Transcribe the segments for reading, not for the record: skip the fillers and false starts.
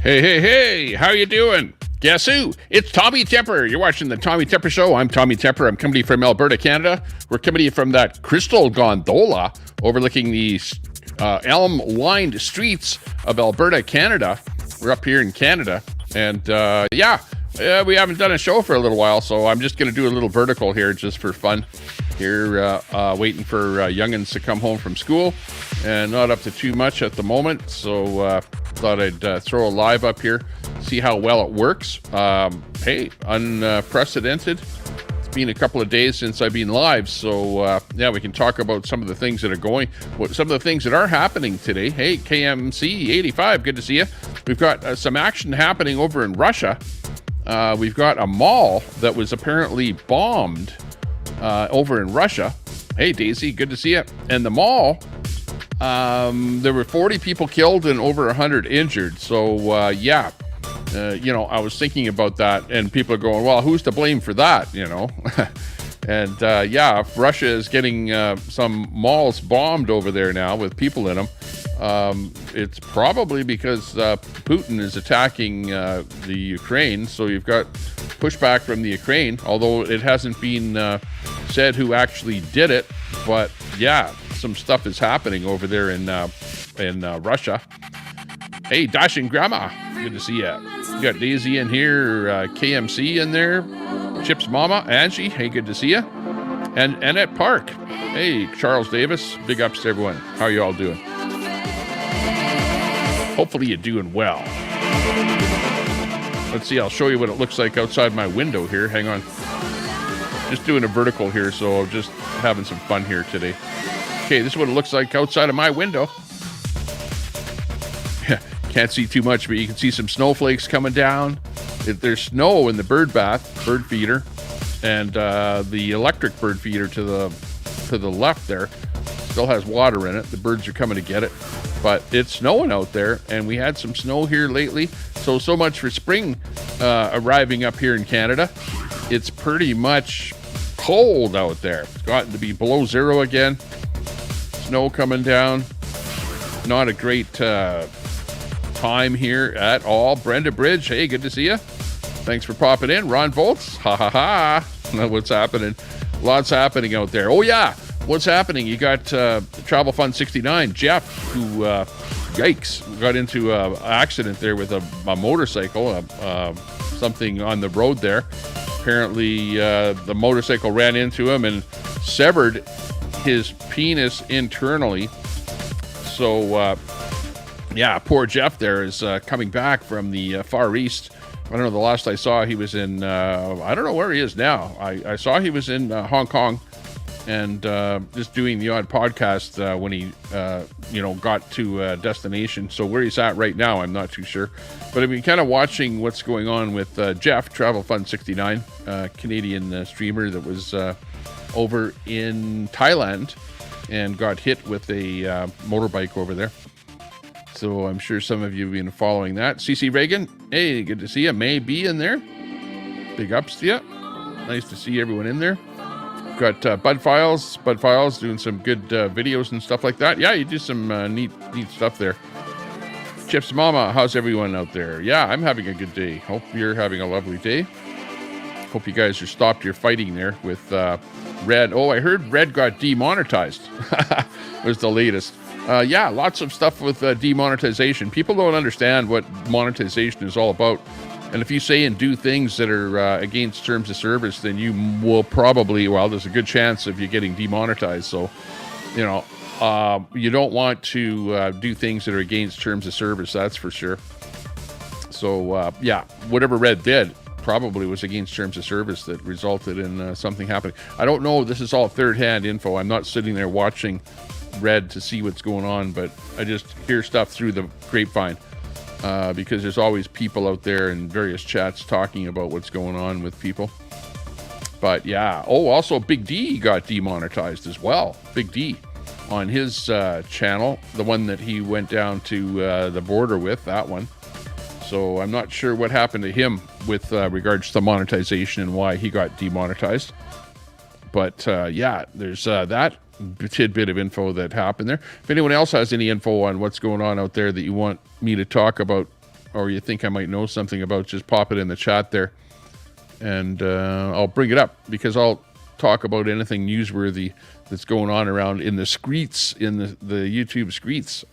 Hey, hey, hey, how you doing? Guess who? It's Tommy Temper. You're watching the Tommy Temper Show. I'm Tommy Temper. I'm coming to you from Alberta, Canada. We're coming to you from that crystal gondola overlooking the elm-lined streets of Alberta, Canada. We're up here in Canada. And we haven't done a show for a little while, so I'm just going to do a little vertical here just for fun. Here, waiting for youngins to come home from school, and not up to too much at the moment, so thought I'd throw a live up here, see how well it works. Hey, unprecedented. It's been a couple of days since I've been live, so we can talk about some of the things that are going, some of the things that are happening today. Hey, KMC 85, good to see you. We've got some action happening over in Russia. We've got a mall that was apparently bombed over in Russia. Hey, Daisy, good to see you. And the mall, there were 40 people killed and over 100 injured. So, I was thinking about that, and people are going, well, who's to blame for that, And, if Russia is getting some malls bombed over there now with people in them, it's probably because Putin is attacking the Ukraine. So you've got pushback from the Ukraine, although it hasn't been said who actually did it. But some stuff is happening over there in Russia. Hey, Dashing Grandma, good to see you. You got Daisy in here, KMC in there, Chip's Mama, Angie, hey, good to see you. And Annette Park, hey, Charles Davis, big ups to everyone. How are you all doing? Hopefully you're doing well. Let's see, I'll show you what it looks like outside my window here. Hang on. Just doing a vertical here, so I'm just having some fun here today. Okay, this is what it looks like outside of my window. Can't see too much, but you can see some snowflakes coming down. There's snow in the bird feeder, and the electric bird feeder to the left there still has water in it. The birds are coming to get it, but it's snowing out there, and we had some snow here lately. So much for spring arriving up here in Canada. It's pretty much cold out there. It's gotten to be below zero again. Snow coming down. Not a great time here at all. Brenda Bridge, hey, good to see you. Thanks for popping in. Ron Volts, ha ha ha. What's happening? Lots happening out there. Oh yeah, what's happening? You got Travel Fund 69, Jeff, who yikes, got into an accident there with a motorcycle, something on the road there. Apparently the motorcycle ran into him and severed his penis internally. So poor Jeff there is coming back from the Far East. I don't know, the last I saw he was in, I don't know where he is now. I saw he was in Hong Kong, and just doing the odd podcast when he, got to a destination. So where he's at right now, I'm not too sure. But I've been kind of watching what's going on with Jeff, Travel Fund 69, Canadian streamer that was over in Thailand and got hit with a motorbike over there. So I'm sure some of you have been following that. CC Reagan, hey, good to see you. May be in there. Big ups to you. Nice to see everyone in there. Got Bud Files doing some good videos and stuff like that. Yeah, you do some neat stuff there. Chips Mama, how's everyone out there? Yeah, I'm having a good day. Hope you're having a lovely day. Hope you guys are stopped your fighting there with Red. Oh, I heard Red got demonetized. Was the latest. Lots of stuff with demonetization. People don't understand what monetization is all about. And if you say and do things that are against terms of service, then you will probably, there's a good chance of you getting demonetized. So, you don't want to do things that are against terms of service, that's for sure. So, whatever Red did probably was against terms of service that resulted in something happening. I don't know. This is all third-hand info. I'm not sitting there watching Red to see what's going on, but I just hear stuff through the grapevine because there's always people out there in various chats talking about what's going on with people. But also Big D got demonetized as well. Big D on his channel, the one that he went down to the border with, that one. So I'm not sure what happened to him with regards to monetization and why he got demonetized. But there's that tidbit of info that happened there. If anyone else has any info on what's going on out there that you want me to talk about or you think I might know something about, just pop it in the chat there, and I'll bring it up, because I'll talk about anything newsworthy that's going on around in the streets, in the YouTube streets.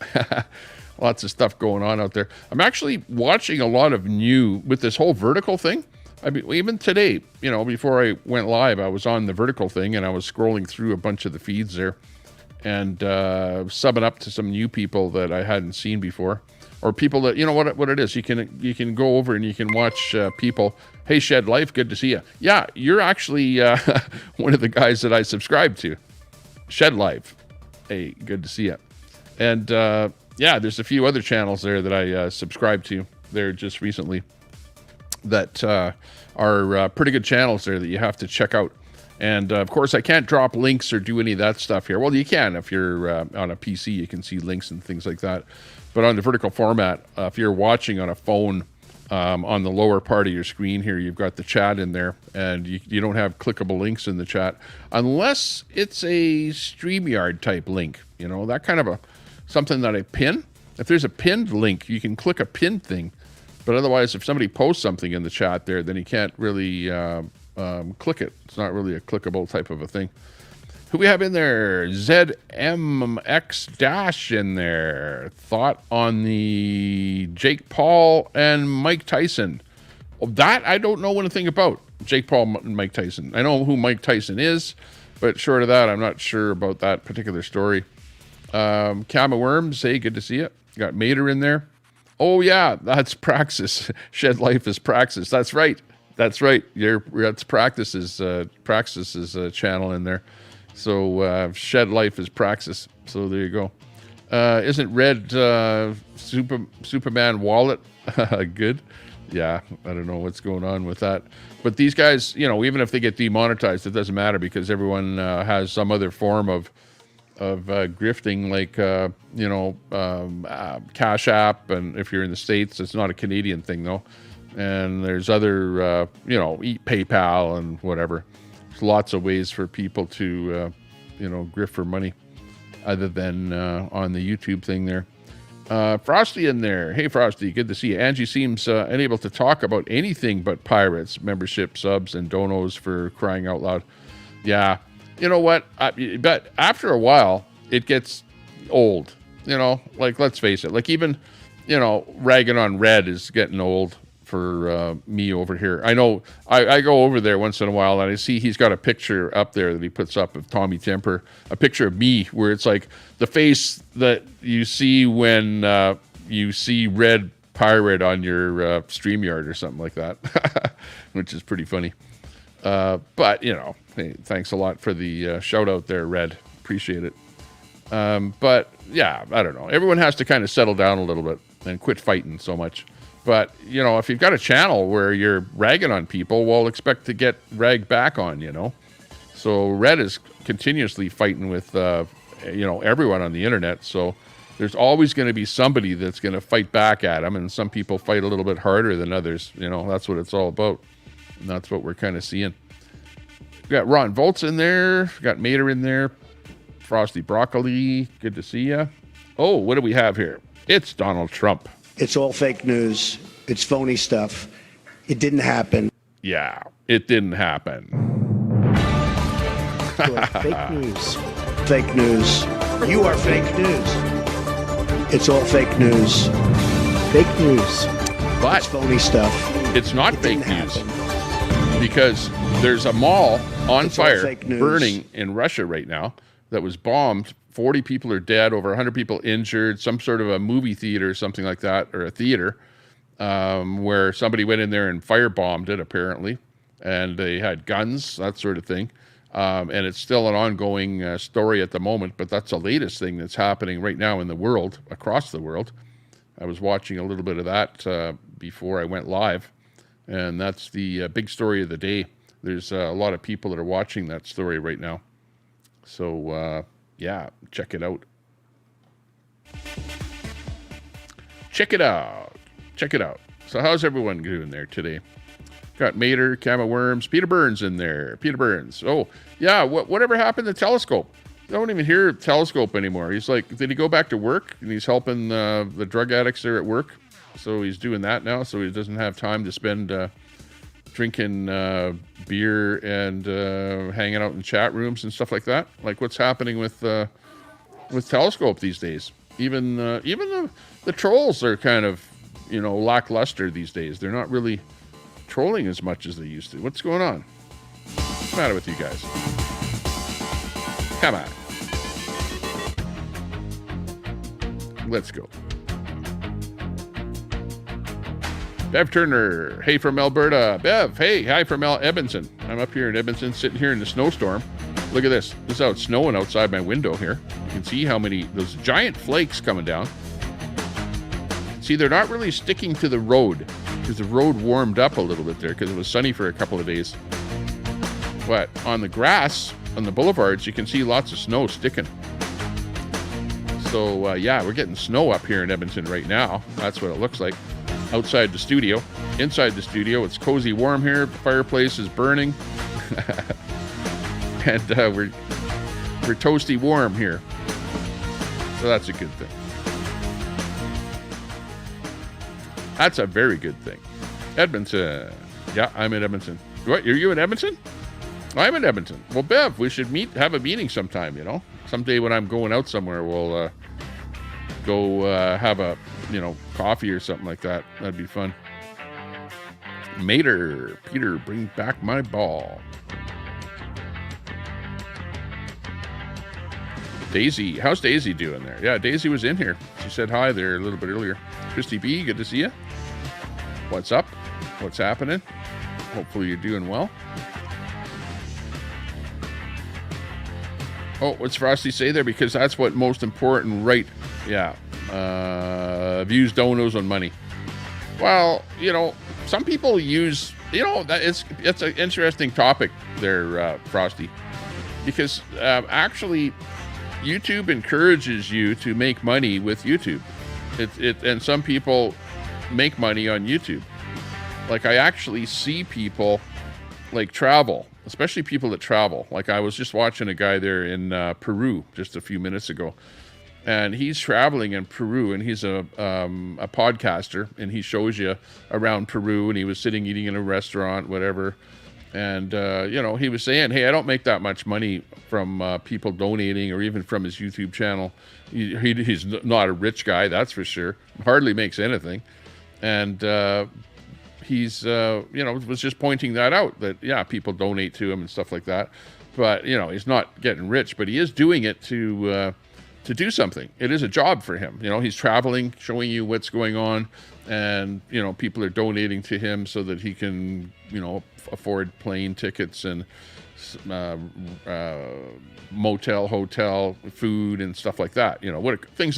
Lots of stuff going on out there. I'm actually watching a lot of new, with this whole vertical thing. I mean, even today, you know, before I went live, I was on the vertical thing and I was scrolling through a bunch of the feeds there, and subbing up to some new people that I hadn't seen before, or people that, you know what it is. You can go over and you can watch people. Hey, Shed Life, good to see you. Yeah, you're actually one of the guys that I subscribe to. Shed Life. Hey, good to see you. And yeah, there's a few other channels there that I subscribe to there just recently that are pretty good channels there that you have to check out. And of course, I can't drop links or do any of that stuff here. Well, you can if you're on a PC, you can see links and things like that. But on the vertical format, if you're watching on a phone, on the lower part of your screen here, you've got the chat in there, and you don't have clickable links in the chat unless it's a StreamYard type link. You know, that kind of something that I pin. If there's a pinned link, you can click a pinned thing. But otherwise, if somebody posts something in the chat there, then you can't really click it. It's not really a clickable type of a thing. Who we have in there? ZMX Dash in there. Thought on the Jake Paul and Mike Tyson. Well, that I don't know anything about. Jake Paul and Mike Tyson. I know who Mike Tyson is, but short of that, I'm not sure about that particular story. Kama Worms, hey, good to see you. Got Mater in there. Oh yeah, that's Praxis. Shed Life is Praxis. That's right. That's right. That's Praxis's channel in there. So Shed Life is Praxis. So there you go. Isn't Red Superman Wallet good? Yeah, I don't know what's going on with that. But these guys, you know, even if they get demonetized, it doesn't matter, because everyone has some other form of grifting, like you know, Cash App, and if you're in the States, it's not a Canadian thing though. And there's other, you know, PayPal and whatever. There's lots of ways for people to, you know, grift for money, other than on the YouTube thing there. Frosty in there. Hey, Frosty, good to see you. Angie seems unable to talk about anything but pirates, membership, subs, and donos, for crying out loud. Yeah, you know what? But after a while, it gets old. You know, like, let's face it. Like, even, you know, ragging on Red is getting old for me over here. I know I go over there once in a while, and I see he's got a picture up there that he puts up of Tommy Temper, a picture of me, where it's like the face that you see when you see Red Pirate on your StreamYard or something like that, which is pretty funny. But, you know, hey, thanks a lot for the shout out there, Red. Appreciate it. But yeah, I don't know. Everyone has to kind of settle down a little bit and quit fighting so much. But, you know, if you've got a channel where you're ragging on people, well, expect to get ragged back on, you know. So Red is continuously fighting with, you know, everyone on the internet. So there's always going to be somebody that's going to fight back at him. And some people fight a little bit harder than others. You know, that's what it's all about. And that's what we're kind of seeing. We got Ron Volts in there. We got Mater in there. Frosty Broccoli. Good to see you. Oh, what do we have here? It's Donald Trump. It's all fake news. It's phony stuff. It didn't happen. Yeah, it didn't happen. Fake news. Fake news. You are fake news. It's all fake news. Fake news. But it's phony stuff. It's not fake news. Because there's a mall on fire, burning in Russia right now, that was bombed. 40 people are dead, over 100 people injured, some sort of a movie theater or something like that, or a theater, where somebody went in there and firebombed it, apparently, and they had guns, that sort of thing. And it's still an ongoing story at the moment, but that's the latest thing that's happening right now in the world, across the world. I was watching a little bit of that before I went live, and that's the big story of the day. There's a lot of people that are watching that story right now. So, yeah, check it out. Check it out. Check it out. So how's everyone doing there today? Got Mater, Kama Worms, Peter Burns in there. Peter Burns. Oh, yeah, whatever happened to Telescope? I don't even hear Telescope anymore. He's like, did he go back to work? And he's helping the drug addicts there at work? so he's doing that now, so he doesn't have time to spend drinking beer and hanging out in chat rooms and stuff like that. Like what's happening with Telescope these days. Even the trolls are kind of, lackluster these days. They're not really trolling as much as they used to. What's going on? What's the matter with you guys? Come on. Let's go. Bev Turner, hey from Alberta. Bev, hey, hi from Edmonton. I'm up here in Edmonton, sitting here in the snowstorm. Look at this. This is how it's snowing outside my window here. You can see how many, those giant flakes coming down. See, they're not really sticking to the road because the road warmed up a little bit there because it was sunny for a couple of days. But on the grass, on the boulevards, you can see lots of snow sticking. So, yeah, we're getting snow up here in Edmonton right now. That's what it looks like. Outside the studio. Inside the studio, it's cozy warm here. The fireplace is burning. And we're toasty warm here. So that's a good thing. That's a very good thing. Edmonton. Yeah, I'm in Edmonton. What, are you in Edmonton? I'm in Edmonton. Well, Bev, we should have a meeting sometime, Someday when I'm going out somewhere, we'll go have a, coffee or something like that. That'd be fun. Mater, Peter, bring back my ball. Daisy, how's Daisy doing there? Yeah, Daisy was in here. She said hi there a little bit earlier. Christy B, good to see you. What's up? What's happening? Hopefully you're doing well. Oh, what's Frosty say there? Because that's what most important, right? Yeah. Views, donos, on money. Well, some people use, that it's an interesting topic there, Frosty, because actually YouTube encourages you to make money with YouTube. And some people make money on YouTube. Like I actually see people like travel, especially people that travel. Like I was just watching a guy there in Peru just a few minutes ago. And he's traveling in Peru, and he's a podcaster, and he shows you around Peru, and he was sitting eating in a restaurant, whatever. And, he was saying, hey, I don't make that much money from people donating or even from his YouTube channel. He's not a rich guy, that's for sure. Hardly makes anything. And he's, was just pointing that out, that, yeah, people donate to him and stuff like that. But, he's not getting rich, but he is doing it to do something. It is a job for him. He's traveling, showing you what's going on, and, people are donating to him so that he can, afford plane tickets and motel, hotel, food, and stuff like that. What things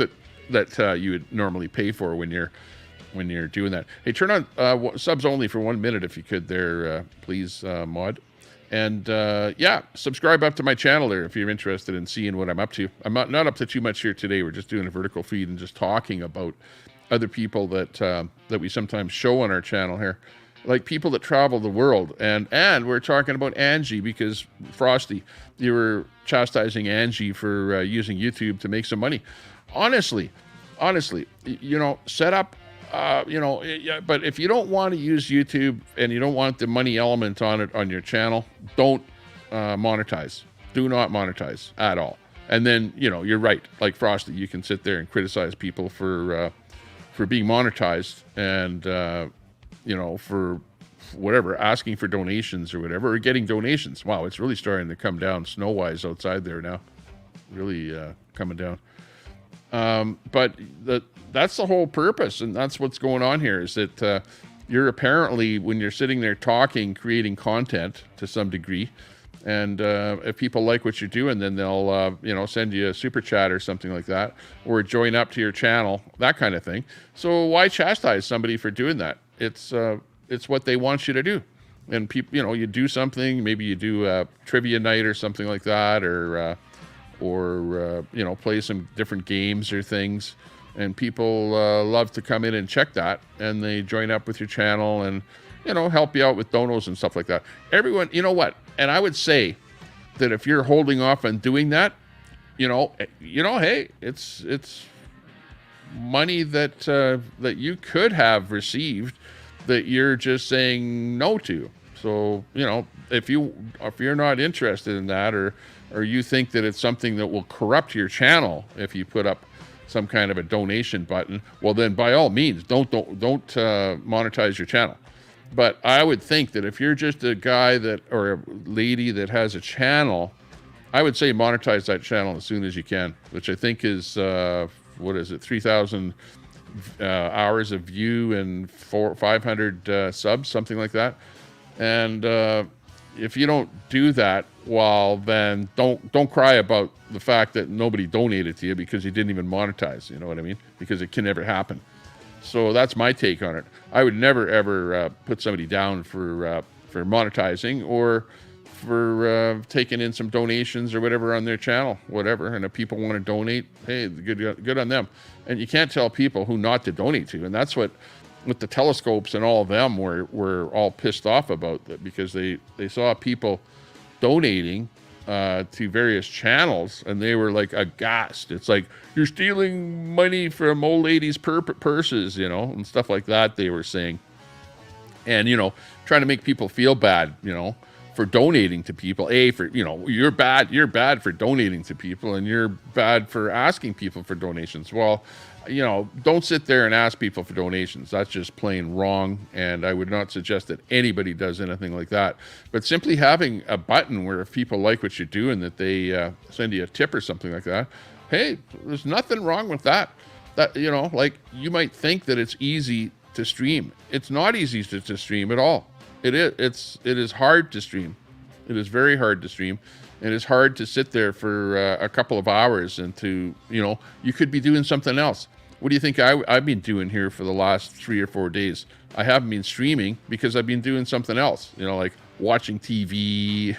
that you would normally pay for when you're doing that. Hey, turn on subs only for 1 minute if you could there, please, Maud. And yeah, subscribe up to my channel there if you're interested in seeing what I'm up to. I'm not up to too much here today. We're just doing a vertical feed and just talking about other people that we sometimes show on our channel here, like people that travel the world. And we're talking about Angie because Frosty, you were chastising Angie for using YouTube to make some money. Honestly, set up. But if you don't want to use YouTube and you don't want the money element on it on your channel, don't monetize. Do not monetize at all. And then, you're right. Like Frosty, you can sit there and criticize people for being monetized and, for whatever, asking for donations or whatever, or getting donations. Wow, it's really starting to come down snow-wise outside there now. Really coming down. But that's the whole purpose, and that's what's going on here, is that you're apparently, when you're sitting there talking, creating content to some degree, and if people like what you're doing, then they'll send you a super chat or something like that, or join up to your channel, that kind of thing. So why chastise somebody for doing that? It's what they want you to do. And people, you do something, maybe you do a trivia night or something like that, or play some different games or things, and people love to come in and check that, and they join up with your channel and help you out with donos and stuff like that. Everyone, what, and I would say that if you're holding off on doing that, hey, it's money that that you could have received that you're just saying no to. So, you know, if you're not interested in that, or you think that it's something that will corrupt your channel if you put up some kind of a donation button, well then by all means don't monetize your channel. But I would think that if you're just a guy that, or a lady that has a channel, I would say monetize that channel as soon as you can, which I think is what is it, 3,000 hours of view and 500 subs, something like that. And if you don't do that, well, then don't cry about the fact that nobody donated to you because you didn't even monetize. You know what I mean? Because it can never happen. So that's my take on it. I would never ever put somebody down for monetizing or for taking in some donations or whatever on their channel, whatever. And if people want to donate, hey, good on them. And you can't tell people who not to donate to. And that's what, with the telescopes and all of them, were all pissed off about that, because they saw people donating to various channels, and they were like aghast. It's like, you're stealing money from old ladies' purses, you know, and stuff like that they were saying. And, you know, trying to make people feel bad, you know, for donating to people. For, you know, you're bad for donating to people, and you're bad for asking people for donations. Well, you know, don't sit there and ask people for donations. That's just plain wrong, and I would not suggest that anybody does anything like that. But simply having a button where if people like what you do and that they send you a tip or something like that, hey, there's nothing wrong with that. That, you know, like, you might think that it's easy to stream. It's not easy to stream at all. It is hard to stream. It is very hard to stream. And it's hard to sit there for a couple of hours and to, you know, you could be doing something else. What do you think I've been doing here for the last 3 or 4 days? I haven't been streaming because I've been doing something else, you know, like watching TV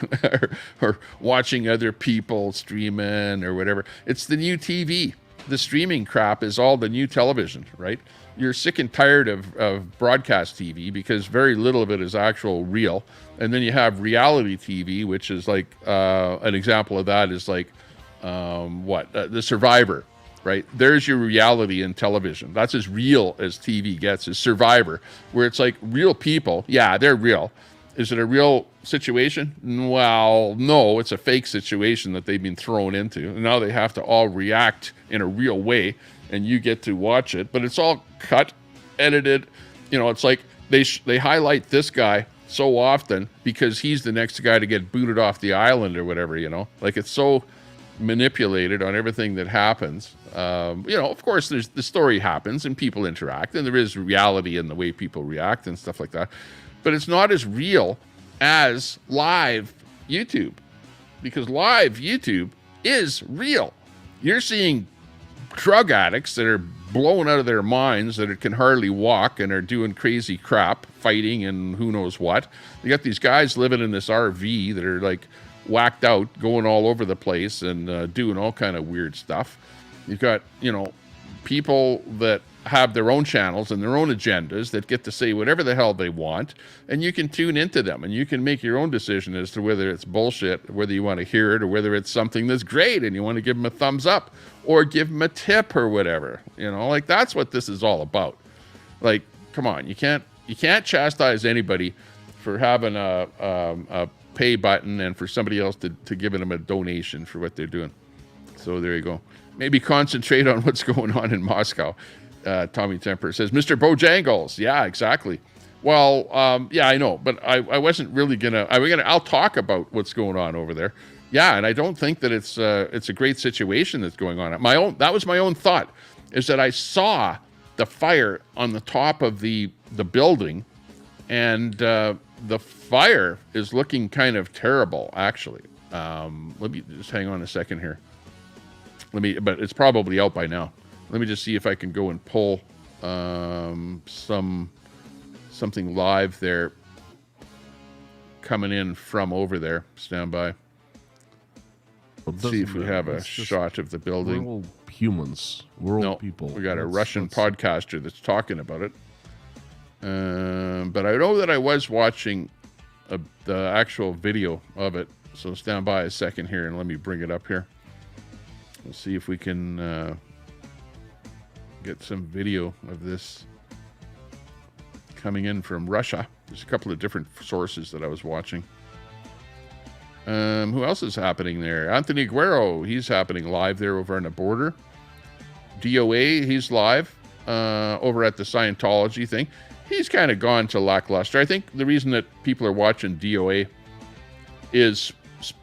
or watching other people streaming or whatever. It's the new TV. The streaming crap is all the new television, right? You're sick and tired of broadcast TV because very little of it is actual real. And then you have reality TV, which is like, an example of that is like, The Survivor, right? There's your reality in television. That's as real as TV gets, is Survivor, where it's like real people. Yeah, they're real. Is it a real situation? Well, no, it's a fake situation that they've been thrown into. And now they have to all react in a real way, and you get to watch it. But it's all cut, edited. You know, it's like they highlight this guy so often because he's the next guy to get booted off the island or whatever, you know? Like, it's so manipulated on everything that happens. You know, of course, the story happens and people interact, and there is reality in the way people react and stuff like that. But it's not as real as live YouTube, because live YouTube is real. You're seeing drug addicts that are blown out of their minds, that can hardly walk and are doing crazy crap, fighting and who knows what. You got these guys living in this RV that are like whacked out, going all over the place and doing all kind of weird stuff. You've got, you know, people that have their own channels and their own agendas that get to say whatever the hell they want, and you can tune into them and you can make your own decision as to whether it's bullshit, whether you want to hear it, or whether it's something that's great and you want to give them a thumbs up or give them a tip or whatever. You know, like, that's what this is all about. Like, come on, you can't chastise anybody for having a pay button and for somebody else to giving them a donation for what they're doing. So there you go. Maybe concentrate on what's going on in Moscow. Tommy Temper says, Mr. Bojangles. Yeah, exactly. Well, yeah, I know, but I wasn't really I'll talk about what's going on over there. Yeah, and I don't think that it's a great situation that's going on. That was my own thought, is that I saw the fire on the top of the building, and the fire is looking kind of terrible, actually. Let me just hang on a second here. But it's probably out by now. Let me just see if I can go and pull something live there coming in from over there. Stand by. Let's see if we have a shot of the building. We're all humans. We're all people. We got a Russian podcaster that's talking about it. But I know that I was watching the actual video of it. So stand by a second here and let me bring it up here. Let's see if we can get some video of this coming in from Russia. There's a couple of different sources that I was watching. Who else is happening there? Anthony Guerrero, he's happening live there over on the border. DOA, he's live over at the Scientology thing. He's kind of gone to lackluster. I think the reason that people are watching DOA is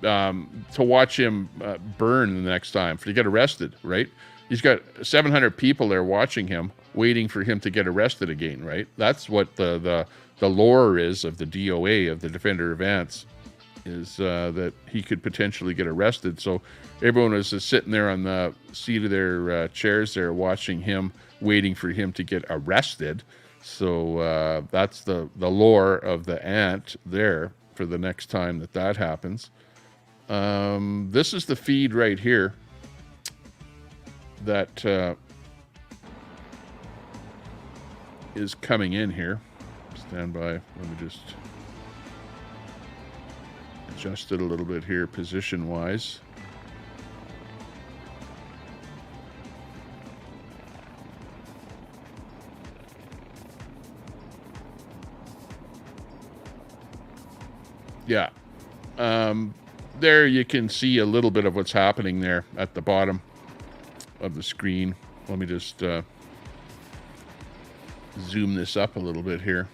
to watch him burn the next time, to get arrested, right? He's got 700 people there watching him, waiting for him to get arrested again, right? That's what the lore is of the DOA, of the Defender of Ants, is that he could potentially get arrested. So everyone was just sitting there on the seat of their chairs there watching him, waiting for him to get arrested. So that's the lore of the ant there for the next time that happens. This is the feed right here that is coming in here. Stand by. Let me just adjust it a little bit here position-wise. Yeah. There you can see a little bit of what's happening there at the bottom of the screen. Let me just zoom this up a little bit here.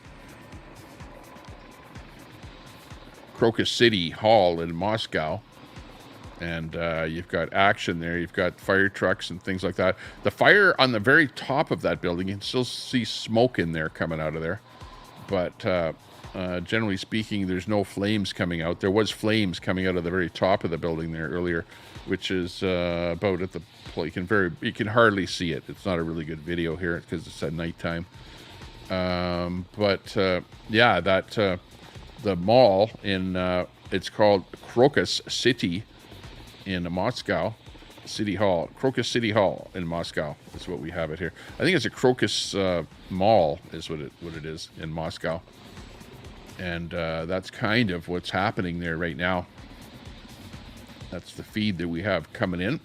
Crocus City Hall in Moscow. And you've got action there. You've got fire trucks and things like that. The fire on the very top of that building, you can still see smoke in there coming out of there. But generally speaking, there's no flames coming out. There was flames coming out of the very top of the building there earlier, which is about at the you can hardly see it. It's not a really good video here because it's at nighttime. Yeah, that the mall in it's called Crocus City in Moscow. City Hall, Crocus City Hall in Moscow is what we have it here. I think it's a Crocus Mall is what it is in Moscow. And that's kind of what's happening there right now. That's the feed that we have coming in.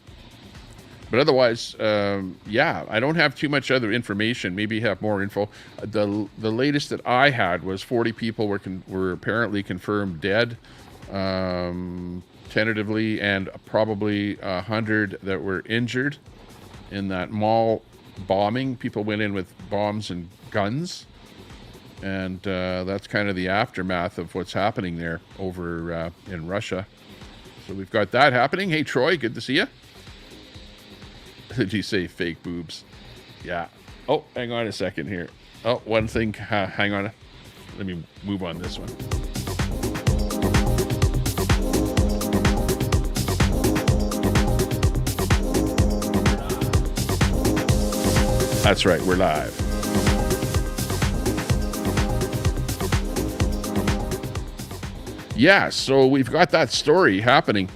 But otherwise, yeah, I don't have too much other information. Maybe you have more info. The latest that I had was 40 people were apparently confirmed dead, tentatively, and probably 100 that were injured in that mall bombing. People went in with bombs and guns. And that's kind of the aftermath of what's happening there over in Russia. So we've got that happening. Hey, Troy, good to see you. Did you say fake boobs? Yeah. Oh, hang on a second here. Oh, one thing. Hang on. Let me move on this one. That's right. We're live. Yeah, so we've got that story happening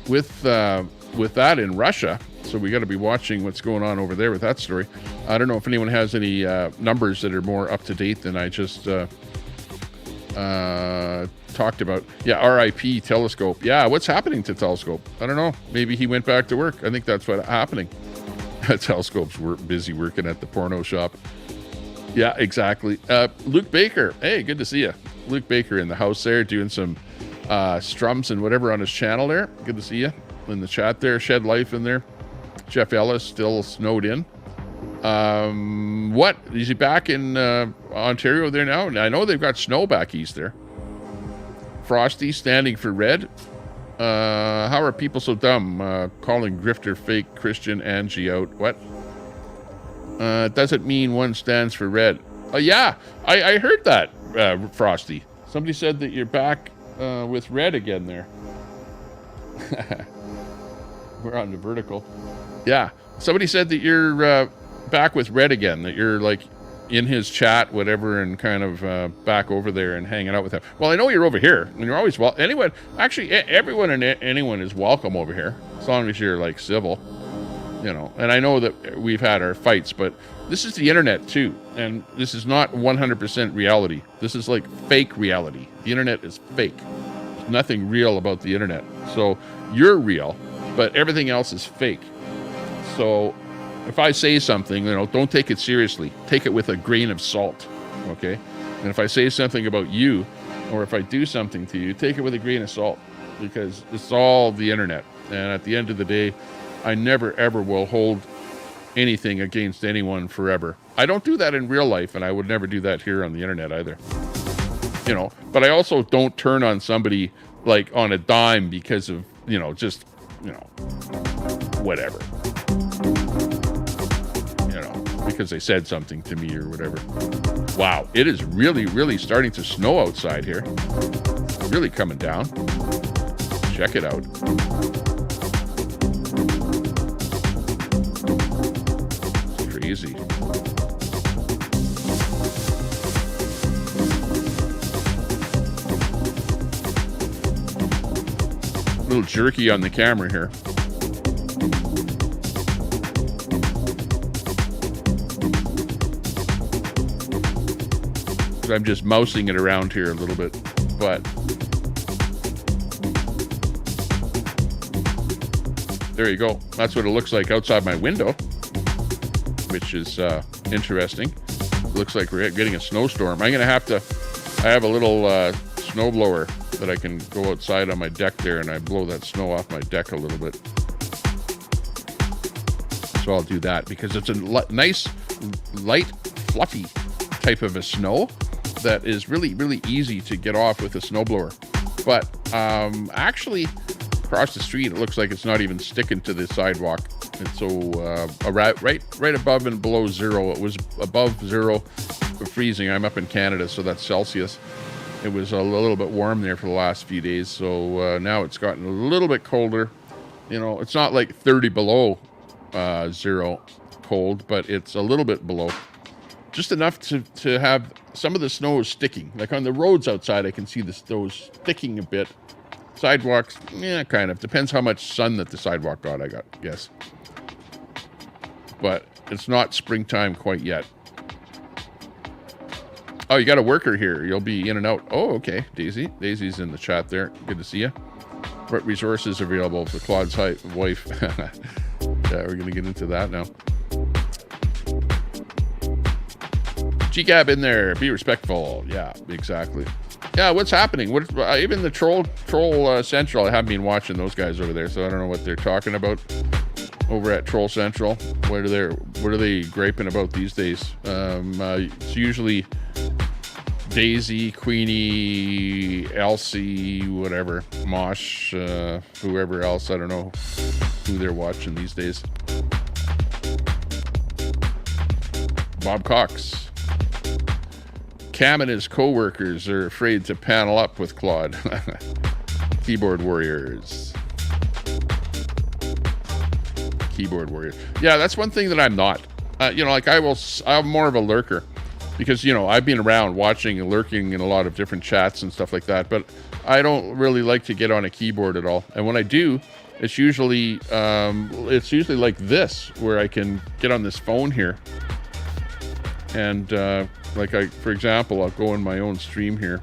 with that in Russia. So we got to be watching what's going on over there with that story. I don't know if anyone has any numbers that are more up to date than I just talked about. Yeah, RIP Telescope. Yeah, what's happening to Telescope? I don't know. Maybe he went back to work. I think that's what's happening. Telescope's busy working at the porno shop. Yeah, exactly. Luke Baker. Hey, good to see you. Luke Baker in the house there doing some strums and whatever on his channel there. Good to see you in the chat there. Shed Life in there. Jeff Ellis still snowed in. What? Is he back in Ontario there now? I know they've got snow back east there. Frosty standing for red. How are people so dumb? Calling grifter fake Christian Angie out. What? Doesn't mean one stands for red. Yeah, I heard that, Frosty. Somebody said that you're back with red again there. We're on the vertical. Yeah, somebody said that you're back with red again, that you're like in his chat, whatever, and kind of back over there and hanging out with him. Well, I know you're over here, and you're always welcome. Anyone, actually, everyone and anyone is welcome over here, as long as you're like civil, you know. And I know that we've had our fights, but this is the internet too, and this is not 100% reality. This is like fake reality. The internet is fake. There's nothing real about the internet. So you're real, but everything else is fake. So if I say something, don't take it seriously. Take it with a grain of salt, okay? And if I say something about you, or if I do something to you, take it with a grain of salt, because it's all the internet. And at the end of the day, I never, ever will hold anything against anyone forever. I don't do that in real life, and I would never do that here on the internet either. But I also don't turn on somebody like on a dime because of, whatever. Because they said something to me or whatever. Wow, it is really, really starting to snow outside here. Really coming down. Check it out. It's crazy. A little jerky on the camera here. I'm just mousing it around here a little bit, but there you go. That's what it looks like outside my window, which is interesting. Looks like we're getting a snowstorm. I have a little snowblower that I can go outside on my deck there, and I blow that snow off my deck a little bit. So I'll do that because it's a nice, light, fluffy type of a snow that is really, really easy to get off with a snowblower. But actually, across the street, it looks like it's not even sticking to the sidewalk. And so right above and below zero. It was above zero for freezing. I'm up in Canada, so that's Celsius. It was a little bit warm there for the last few days. So now it's gotten a little bit colder. It's not like 30 below zero cold, but it's a little bit below. Just enough to have some of the snow is sticking. Like on the roads outside, I can see the snow sticking a bit. Sidewalks, kind of. Depends how much sun that the sidewalk got, I guess. But it's not springtime quite yet. Oh, you got a worker here. You'll be in and out. Oh, okay. Daisy. Daisy's in the chat there. Good to see you. What resources available for Claude's wife? Yeah, we're going to get into that now. GCAB in there. Be respectful. Yeah, exactly. Yeah, what's happening? Even the Troll Central, I haven't been watching those guys over there, so I don't know what they're talking about over at Troll Central. What are they griping about these days? It's usually Daisy, Queenie, Elsie, whatever, Mosh, whoever else. I don't know who they're watching these days. Bob Cox. Cam and his co-workers are afraid to panel up with Claude. Keyboard warriors. Yeah, that's one thing that I'm not. I'm more of a lurker because, I've been around watching and lurking in a lot of different chats and stuff like that, but I don't really like to get on a keyboard at all. And when I do, it's usually like this, where I can get on this phone here. And, for example, I'll go in my own stream here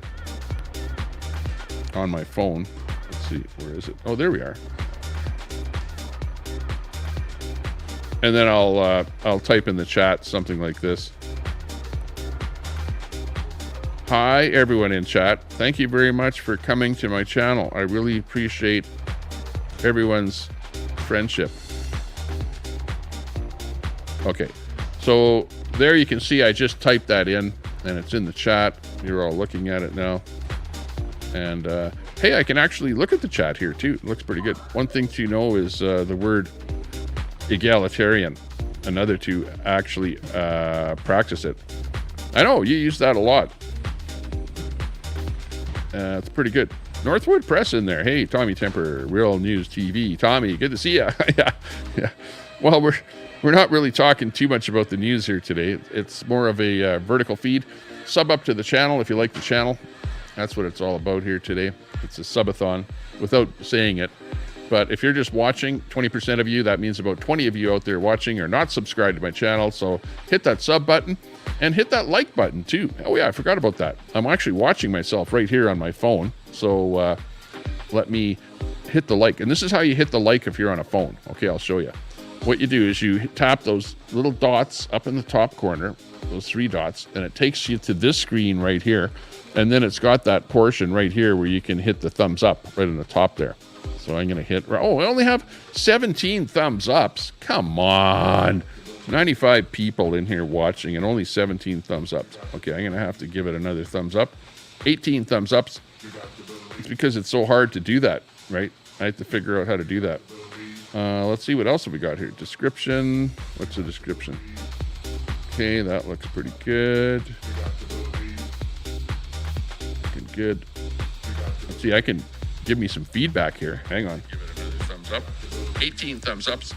on my phone. Let's see, where is it? Oh, there we are. And then I'll type in the chat something like this. Hi, everyone in chat. Thank you very much for coming to my channel. I really appreciate everyone's friendship. Okay, so there you can see I just typed that in, and it's in the chat. You're all looking at it now. And, hey, I can actually look at the chat here, too. It looks pretty good. One thing to know is the word egalitarian. Another to actually practice it. I know, you use that a lot. It's pretty good. Northwood Press in there. Hey, Tommy Temper, Real News TV. Tommy, good to see you. Yeah. Well, we're not really talking too much about the news here today. It's more of a vertical feed. Sub up to the channel if you like the channel. That's what it's all about here today. It's a subathon without saying it. But if you're just watching, 20% of you, that means about 20 of you out there watching are not subscribed to my channel. So hit that sub button and hit that like button too. Oh yeah, I forgot about that. I'm actually watching myself right here on my phone. So let me hit the like. And this is how you hit the like if you're on a phone. Okay, I'll show you. what you do is you tap those little dots up in the top corner, those 3 dots, and it takes you to this screen right here. And then it's got that portion right here where you can hit the thumbs up right in the top there. So I'm going to hit, oh, I only have 17 thumbs ups. Come on. 95 people in here watching and only 17 thumbs ups. Okay, I'm going to have to give it another thumbs up. 18 thumbs ups. It's because it's so hard to do that, right? I have to figure out how to do that. Let's see what else have we got here. Description. What's the description? Okay, that looks pretty good. Looking good. Let's see, I can give me some feedback here. Hang on. Give it another thumbs up. 18 thumbs ups.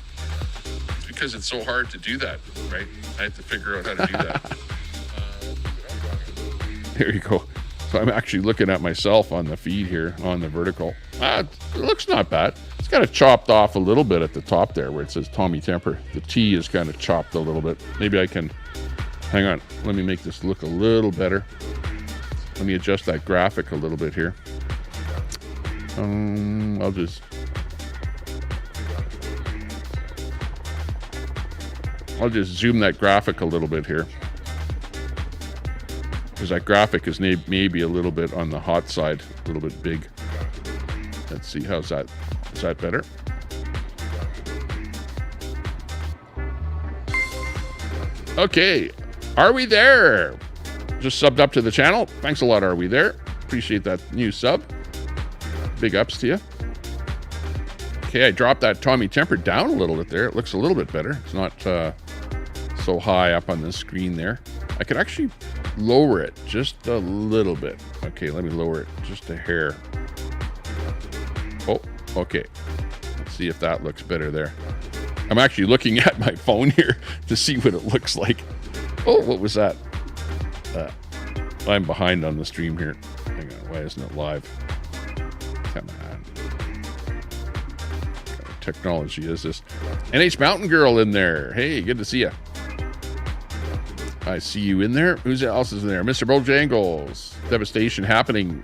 It's because it's so hard to do that, right? I have to figure out how to do that. There you go. So I'm actually looking at myself on the feed here, on the vertical. It looks not bad. It's kind of chopped off a little bit at the top there where it says Tommy Temper. The T is kind of chopped a little bit. Maybe I can, hang on, let me make this look a little better. Let me adjust that graphic a little bit here. I'll just zoom that graphic a little bit here. Because that graphic is maybe a little bit on the hot side, a little bit big. Let's see, how's that? Is that better? Okay, Are We There? Just subbed up to the channel. Thanks a lot, Are We There? Appreciate that new sub. Big ups to you. Okay, I dropped that Tommy Temper down a little bit there. It looks a little bit better. It's not so high up on the screen there. I could actually lower it just a little bit. Okay, let me lower it just a hair. Oh, okay. Let's see if that looks better there. I'm actually looking at my phone here to see what it looks like. Oh, what was that? I'm behind on the stream here. Hang on, why isn't it live? Come on. What kind of technology is this? NH Mountain Girl in there. Hey, good to see you. I see you in there. Who else is in there? Mr. Bojangles. Devastation happening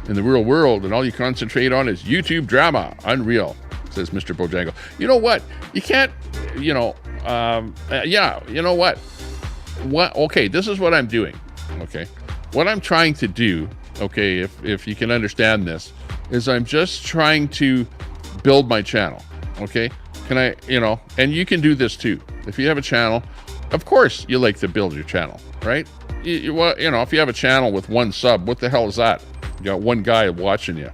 in the real world, and all you concentrate on is YouTube drama. Unreal, says Mr. Bojangle. You know what? You can't, you know what? Okay, this is what I'm doing. Okay. What I'm trying to do, okay, if you can understand this, is I'm just trying to build my channel. Okay. Can I, and you can do this too. If you have a channel, of course you like to build your channel, right? If you have a channel with 1 sub, what the hell is that? You got 1 guy watching you,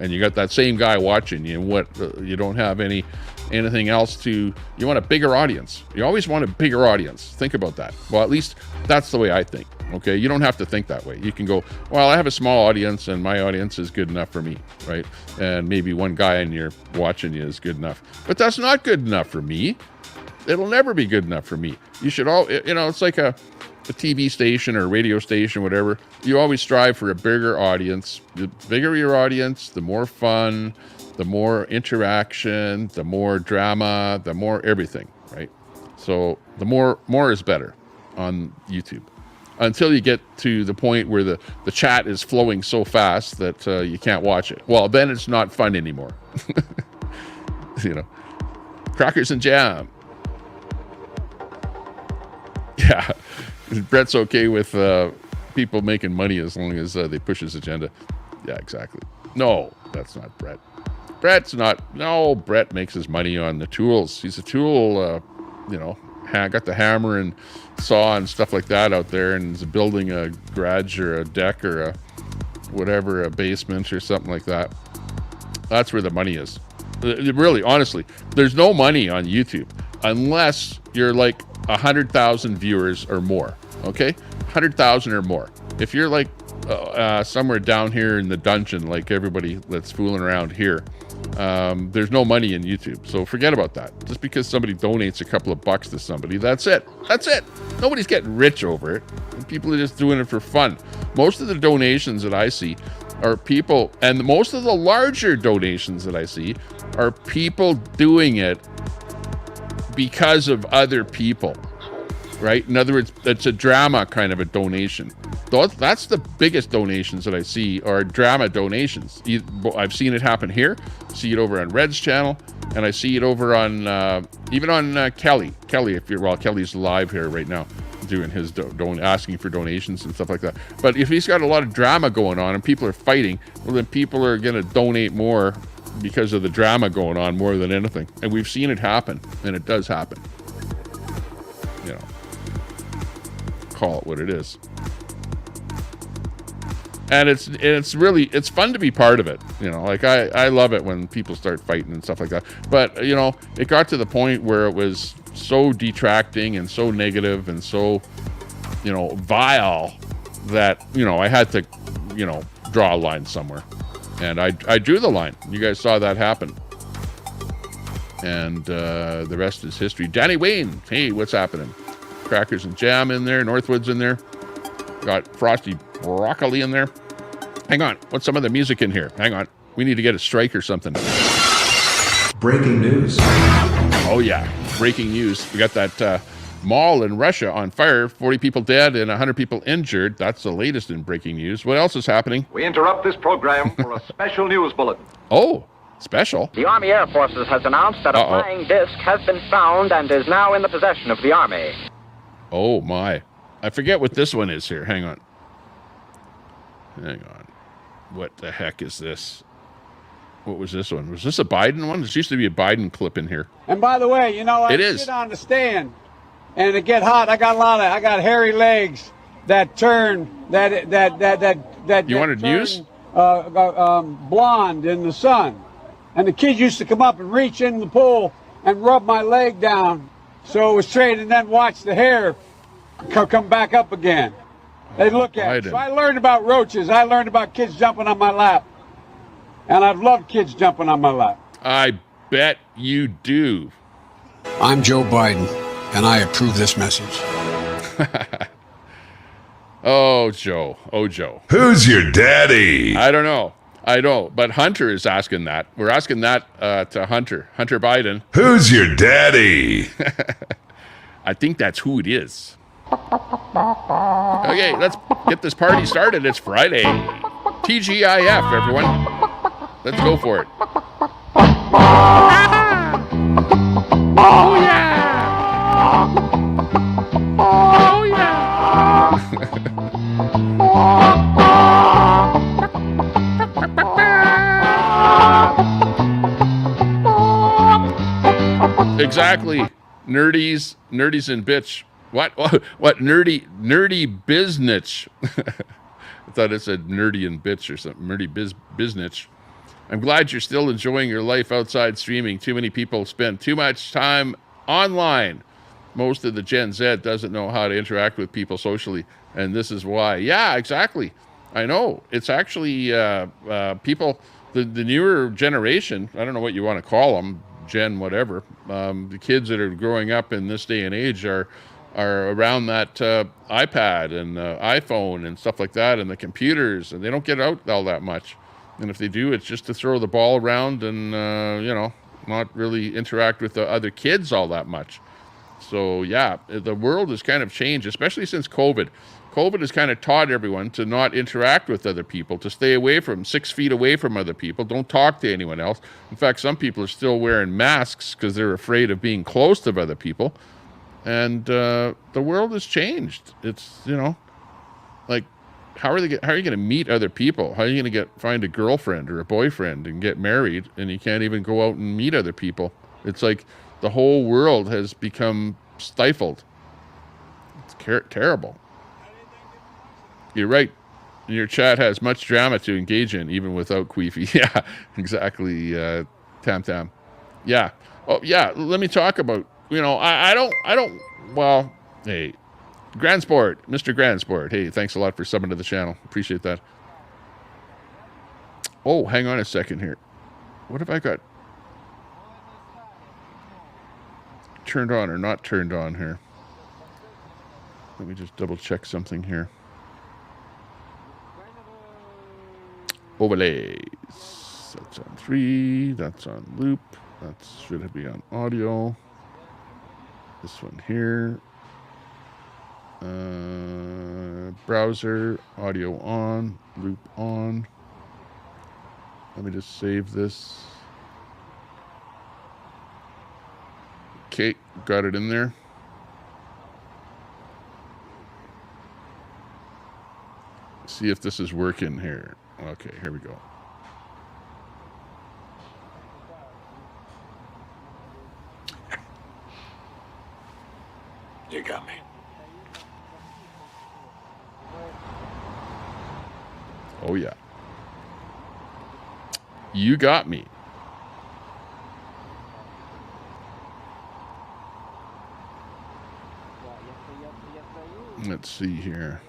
and you got that same guy watching you, and you don't have anything else to, you want a bigger audience. You always want a bigger audience. Think about that. Well, at least that's the way I think. Okay. You don't have to think that way. You can go, well, I have a small audience and my audience is good enough for me. Right. And maybe 1 guy in your watching you is good enough, but that's not good enough for me. It'll never be good enough for me. You should all, it's like a TV station or a radio station, whatever. You always strive for a bigger audience. The bigger your audience, the more fun, the more interaction, the more drama, the more everything, right? So the more is better on YouTube, until you get to the point where the chat is flowing so fast that you can't watch it. Well, then it's not fun anymore. Crackers and jam. Yeah, Brett's okay with people making money as long as they push his agenda. Yeah, exactly. No, that's not Brett. Brett makes his money on the tools. He's a tool, got the hammer and saw and stuff like that out there, and is building a garage or a deck or a basement or something like that. That's where the money is. Really, honestly, there's no money on YouTube unless you're like 100,000 viewers or more. Okay, 100,000 or more. If you're like somewhere down here in the dungeon, like everybody that's fooling around here, there's no money in YouTube. So forget about that. Just because somebody donates a couple of bucks to somebody, that's it. Nobody's getting rich over it. People are just doing it for fun. Most of the donations that I see are people, and most of the larger donations that I see are people doing it because of other people, right? In other words, it's a drama kind of a donation. That's the biggest donations that I see are drama donations. I've seen it happen here, see it over on Red's channel, And I see it over on, even on Kelly. Kelly, if you're, well, Kelly's live here right now doing his, asking for donations and stuff like that. But if he's got a lot of drama going on and people are fighting, well, then people are going to donate more because of the drama going on more than anything. And we've seen it happen, and it does happen. You know, call it what it is. And it's really, it's fun to be part of it. You know, like I love it when people start fighting and stuff like that. But, you know, it got to the point where it was so detracting and so negative and so, you know, vile that, you know, I had to, you know, draw a line somewhere. And I drew the line. You guys saw that happen. And the rest is history. Danny Wayne, hey, what's happening? Crackers and jam in there. Northwood's in there. Got frosty broccoli in there. Hang on. What's some of the music in here? Hang on. We need to get a strike or something. Breaking news. Oh, yeah. Breaking news. We got that mall in Russia on fire. 40 people dead and 100 people injured. That's the latest in breaking news. What else is happening? We interrupt this program for a special news bulletin. Oh, special. The Army Air Forces has announced that a flying disc has been found and is now in the possession of the Army. Oh, my. I forget what this one is here. Hang on. Hang on. What the heck is this? What was this one? Was this a Biden one? There used to be a Biden clip in here. And by the way, you know, I sit on the stand and it get hot. I got hairy legs that turn, that you wanted news? Blonde in the sun. And the kids used to come up and reach in the pool and rub my leg down so it was straight and then watch the hair come back up again. They look at it. So I learned about roaches. I learned about kids jumping on my lap. And I've loved kids jumping on my lap. I bet you do. I'm Joe Biden, and I approve this message. Oh, Joe. Oh, Joe. Who's your daddy? I don't know. I don't. But Hunter is asking that. We're asking that to Hunter. Hunter Biden. Who's your daddy? I think that's who it is. Okay, let's get this party started. It's Friday. TGIF, everyone. Let's go for it. Oh, yeah. Oh, yeah. Exactly. Nerdies and bitch. What nerdy biznitch? I thought it said nerdy and bitch or something. Nerdy biznitch. I'm glad you're still enjoying your life outside streaming. Too many people spend too much time online. Most of the Gen Z doesn't know how to interact with people socially, and this is why. Yeah, exactly. I know. It's actually people, the newer generation, I don't know what you want to call them, Gen whatever, the kids that are growing up in this day and age are around that iPad and iPhone and stuff like that and the computers, and they don't get out all that much. And if they do, it's just to throw the ball around and, you know, not really interact with the other kids all that much. So, yeah, the world has kind of changed, especially since COVID. COVID has kind of taught everyone to not interact with other people, to stay away from 6 feet away from other people. Don't talk to anyone else. In fact, some people are still wearing masks because they're afraid of being close to other people. And the world has changed. It's, you know, like, how are you going to meet other people? How are you going to find a girlfriend or a boyfriend and get married, and you can't even go out and meet other people? It's like the whole world has become stifled. It's terrible. You're right. Your chat has much drama to engage in, even without Queefy. Yeah, exactly, Tam Tam. Yeah. Oh, yeah, let me talk about, you know, I don't, well, hey, Grand Sport, Mr. Grand Sport. Hey, thanks a lot for subbing to the channel. Appreciate that. Oh, hang on a second here. What have I got turned on or not turned on here? Let me just double check something here. Overlays. That's on 3. That's on loop. That should be on audio. This one here. Browser, audio on, loop on. Let me just save this. Okay, got it in there. See if this is working here. Okay, here we go. You got me. Oh, yeah. You got me. Let's see here.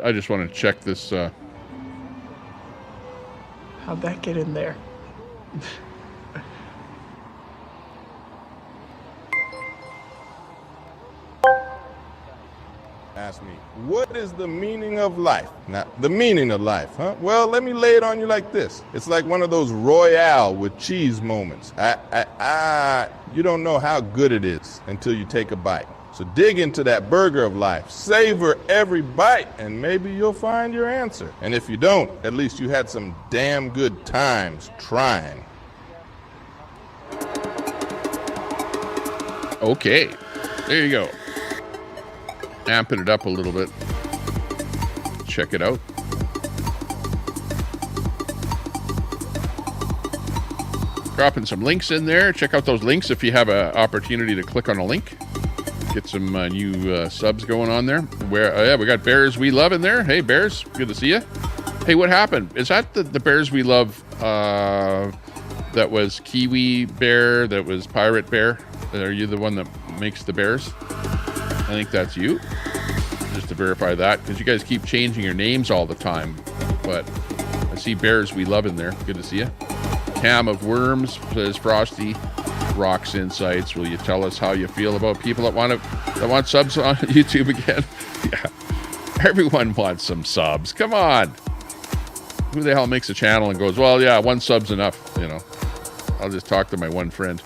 I just want to check this. How'd that get in there? Ask me, what is the meaning of life? Now, the meaning of life, huh? Well, let me lay it on you like this. It's like one of those Royale with cheese moments. You don't know how good it is until you take a bite. So dig into that burger of life, savor every bite, and maybe you'll find your answer. And if you don't, at least you had some damn good times trying. Okay, there you go. Amping it up a little bit. Check it out. Dropping some links in there. Check out those links if you have an opportunity to click on a link. Get some new subs going on there. Yeah, we got Bears We Love in there. Hey, Bears, good to see you. Hey, what happened? Is that the Bears We Love that was Kiwi Bear, that was Pirate Bear? Are you the one that makes the bears? I think that's you. Just to verify that, because you guys keep changing your names all the time. But I see Bears We Love in there. Good to see you. Cam of Worms says Frosty. Rocks Insights. Will you tell us how you feel about people that want subs on YouTube again? Yeah, everyone wants some subs. Come on. Who the hell makes a channel and goes, well, yeah, one sub's enough? You know, I'll just talk to my one friend.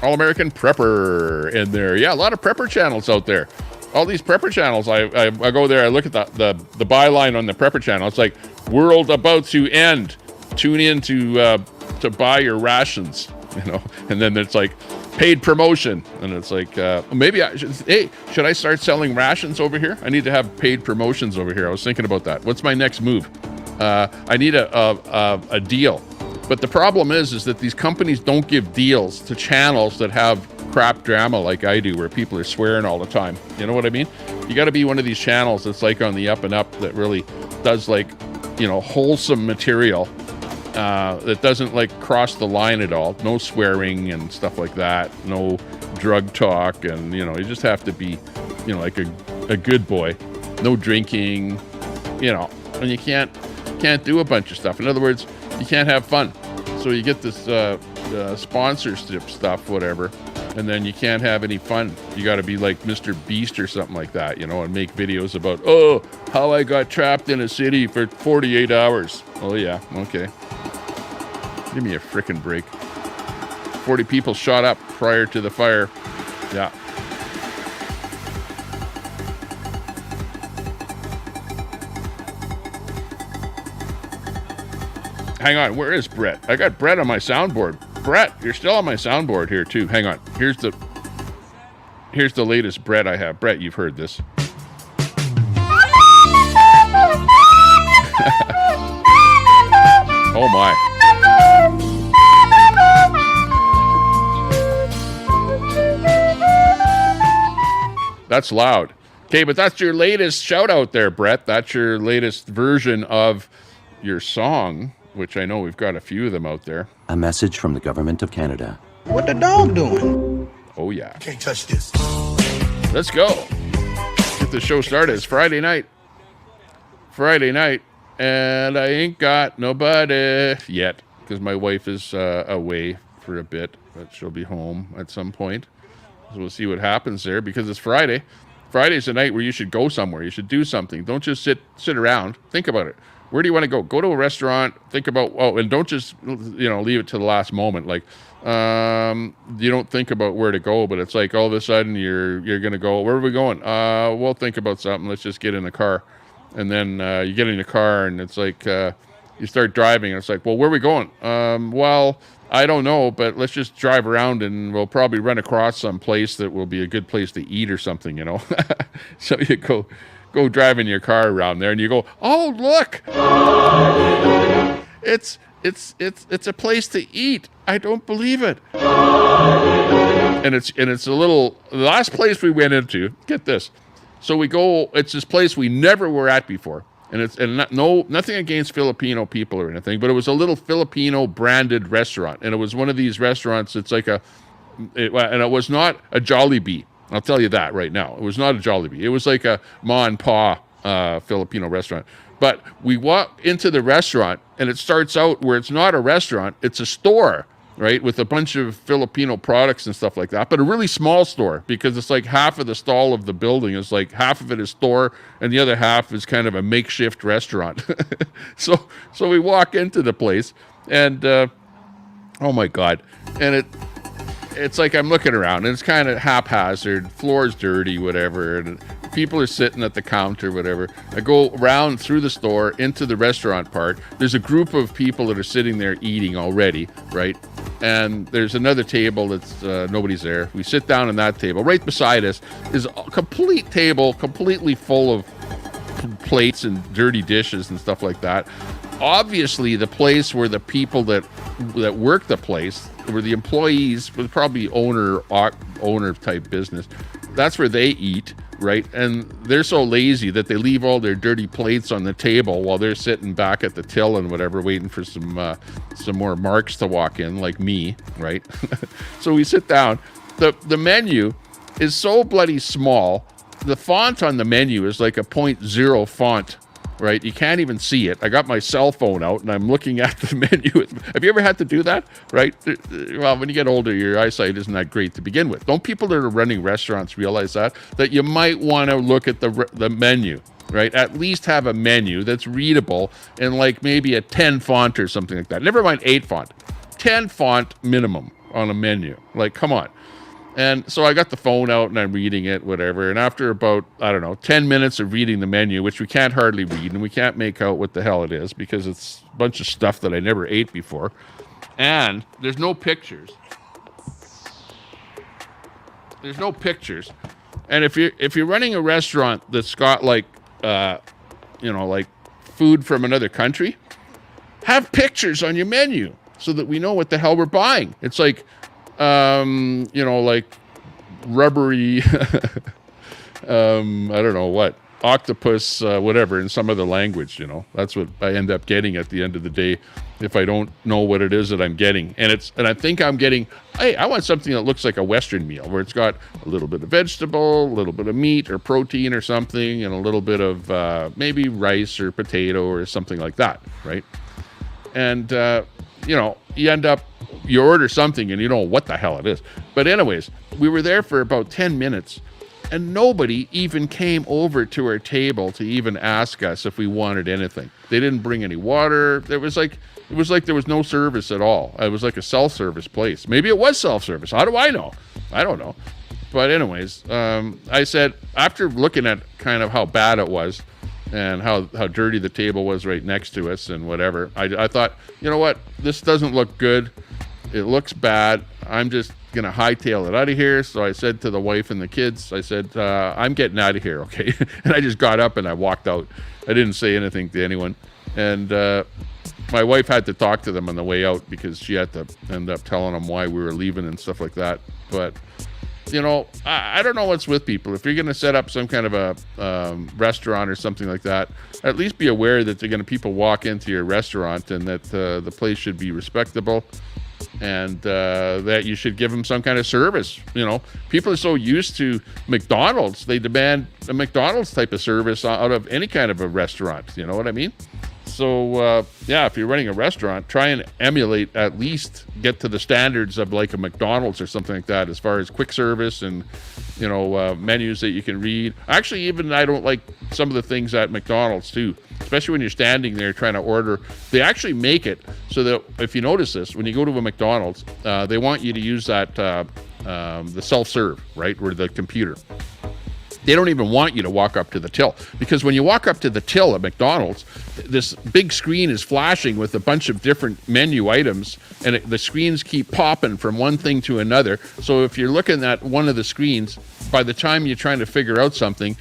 All American Prepper in there. Yeah, a lot of prepper channels out there. All these prepper channels. I go there. I look at the byline on the prepper channel. It's like world about to end. Tune in to buy your rations. You know, and then it's like paid promotion, and it's like maybe should I start selling rations over here? I need to have paid promotions over here. I was thinking about that. What's my next move? I need a deal, but the problem is that these companies don't give deals to channels that have crap drama like I do, where people are swearing all the time. You know what I mean? You got to be one of these channels that's like on the up and up, that really does, like, you know, wholesome material. That doesn't like cross the line at all. No swearing and stuff like that. No drug talk, and you know, you just have to be, you know, like a good boy. No drinking, you know, and you can't do a bunch of stuff. In other words, you can't have fun. So you get this sponsorship stuff, whatever, and then you can't have any fun. You got to be like Mr. Beast or something like that, you know, and make videos about, oh, how I got trapped in a city for 48 hours. Oh yeah, okay. Give me a frickin' break. 40 people shot up prior to the fire. Yeah. Hang on, where is Brett? I got Brett on my soundboard. Brett, you're still on my soundboard here too. Hang on. Here's the latest Brett I have. Brett, you've heard this. Oh my. That's loud. Okay, but that's your latest shout out there, Brett. That's your latest version of your song, which I know we've got a few of them out there. A message from the government of Canada. What the dog doing? Oh yeah. Can't touch this. Let's go. Get the show started. It's Friday night. And I ain't got nobody yet, because my wife is away for a bit, but she'll be home at some point. So we'll see what happens there, because it's Friday. Friday's the night where you should go somewhere. You should do something. Don't just sit around. Think about it. Where do you want to go? Go to a restaurant. Think about, and don't just, leave it to the last moment. Like, you don't think about where to go, but it's like all of a sudden you're going to go, where are we going? We'll think about something. Let's just get in the car. And then you get in the car and it's like, you start driving. And it's like, well, where are we going? Well, I don't know, but let's just drive around and we'll probably run across some place that will be a good place to eat or something, So you go driving your car around there and you go, oh, look, it's a place to eat. I don't believe it. And it's a little, the last place we went into, get this. So we go, it's this place we never were at before. Nothing against Filipino people or anything, but it was a little Filipino branded restaurant. And it was one of these restaurants, it's like and it was not a Jollibee. I'll tell you that right now. It was not a Jollibee. It was like a ma and pa Filipino restaurant. But we walk into the restaurant and it starts out where it's not a restaurant, it's a store, right? With a bunch of Filipino products and stuff like that, but a really small store, because it's like half of the stall of the building is like, half of it is store and the other half is kind of a makeshift restaurant. So we walk into the place and, oh my God. And it's like I'm looking around and it's kind of haphazard, floor's dirty, whatever, and people are sitting at the counter, whatever. I go around through the store into the restaurant part. There's a group of people that are sitting there eating already, right? And there's another table that's nobody's there. We sit down on that table. Right beside us is a complete table, completely full of plates and dirty dishes and stuff like that. Obviously, the place where the people that work the place, where the employees, was probably owner type business. That's where they eat, right? And they're so lazy that they leave all their dirty plates on the table while they're sitting back at the till and whatever, waiting for some more marks to walk in, like me, right? So we sit down. The menu is so bloody small. The font on the menu is like a 0.0 font, right? You can't even see it. I got my cell phone out and I'm looking at the menu. Have you ever had to do that, right? Well, when you get older, your eyesight isn't that great to begin with. Don't people that are running restaurants realize that you might want to look at the menu, right? At least have a menu that's readable and like maybe a 10 font or something like that. Never mind 8 font. 10 font minimum on a menu. Like, come on. And so I got the phone out and I'm reading it, whatever. And after about, 10 minutes of reading the menu, which we can't hardly read and we can't make out what the hell it is because it's a bunch of stuff that I never ate before. And there's no pictures. There's no pictures. And if you're running a restaurant that's got like food from another country, have pictures on your menu so that we know what the hell we're buying. It's like, like rubbery, I don't know what, octopus, whatever, in some other language, that's what I end up getting at the end of the day if I don't know what it is that I'm getting. And I think I'm getting, hey, I want something that looks like a Western meal where it's got a little bit of vegetable, a little bit of meat or protein or something, and a little bit of maybe rice or potato or something like that, right? And, you end up, you order something and you don't know what the hell it is. But anyways, we were there for about 10 minutes and nobody even came over to our table to even ask us if we wanted anything. They didn't bring any water. It was like there was no service at all. It was like a self-service place. Maybe it was self-service. How do I know? I don't know. But anyways, I said, after looking at kind of how bad it was and how dirty the table was right next to us and whatever, I thought, you know what? This doesn't look good. It looks bad. I'm just going to hightail it out of here. So I said to the wife and the kids, I said, I'm getting out of here, okay? And I just got up and I walked out. I didn't say anything to anyone. And my wife had to talk to them on the way out because she had to end up telling them why we were leaving and stuff like that. But, I don't know what's with people. If you're going to set up some kind of a restaurant or something like that, at least be aware that people walk into your restaurant and that the place should be respectable. And that you should give them some kind of service. People are so used to McDonald's, they demand a McDonald's type of service out of any kind of a restaurant. You know what I mean? So yeah, if you're running a restaurant, try and emulate, at least get to the standards of like a McDonald's or something like that, as far as quick service and, you know, menus that you can read. Actually, even I don't like some of the things at McDonald's too, especially when you're standing there trying to order. They actually make it so that, if you notice this, when you go to a McDonald's, they want you to use that the self-serve, right, or the computer. They don't even want you to walk up to the till, because when you walk up to the till at McDonald's, this big screen is flashing with a bunch of different menu items, and the screens keep popping from one thing to another. So if you're looking at one of the screens, by the time you're trying to figure out something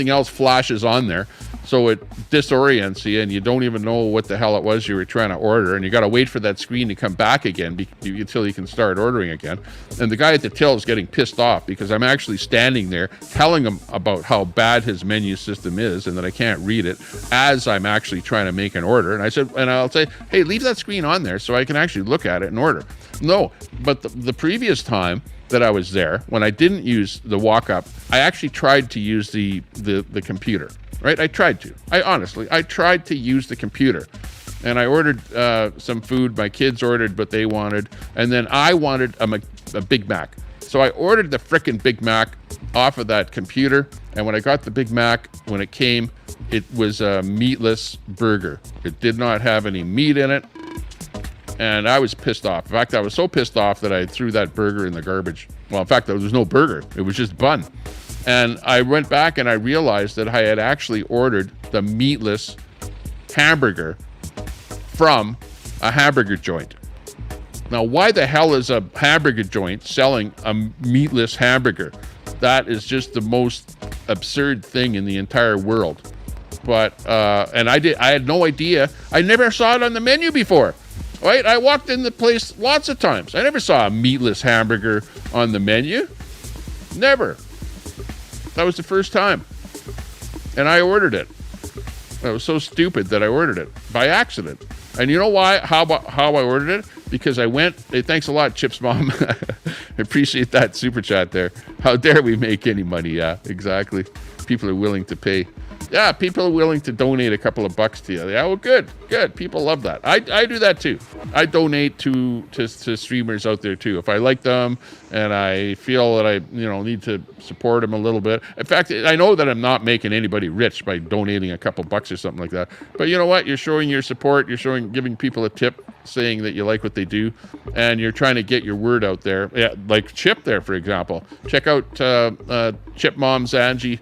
else flashes on there. So it disorients you, and you don't even know what the hell it was you were trying to order, and you got to wait for that screen to come back again until you can start ordering again. And the guy at the till is getting pissed off because I'm actually standing there telling him about how bad his menu system is and that I can't read it as I'm actually trying to make an order. And I'll say, hey, leave that screen on there so I can actually look at it and order. No, but the previous time that I was there, when I didn't use the walk-up, I actually tried to use the computer. Right? I tried to. I tried to use the computer. And I ordered some food. My kids ordered what they wanted. And then I wanted a Big Mac. So I ordered the frickin' Big Mac off of that computer. And when I got the Big Mac, when it came, it was a meatless burger. It did not have any meat in it. And I was pissed off. In fact, I was so pissed off that I threw that burger in the garbage. Well, in fact, there was no burger. It was just bun. And I went back and I realized that I had actually ordered the meatless hamburger from a hamburger joint. Now, why the hell is a hamburger joint selling a meatless hamburger? That is just the most absurd thing in the entire world. But, and I had no idea. I never saw it on the menu before. Right? I walked in the place lots of times. I never saw a meatless hamburger on the menu. Never. That was the first time. And I ordered it. I was so stupid that I ordered it by accident. And you know why? How I ordered it? Because I went, hey, thanks a lot, Chip's mom. I appreciate that super chat there. How dare we make any money? Yeah, exactly. People are willing to pay. Yeah, people are willing to donate a couple of bucks to you. Yeah, well, good. People love that. I do that too. I donate to streamers out there too. If I like them and I feel that I need to support them a little bit. In fact, I know that I'm not making anybody rich by donating a couple bucks or something like that. But you know what? You're showing your support. You're giving people a tip, saying that you like what they do, and you're trying to get your word out there. Yeah, like Chip there, for example. Check out Chip Mom's Angie.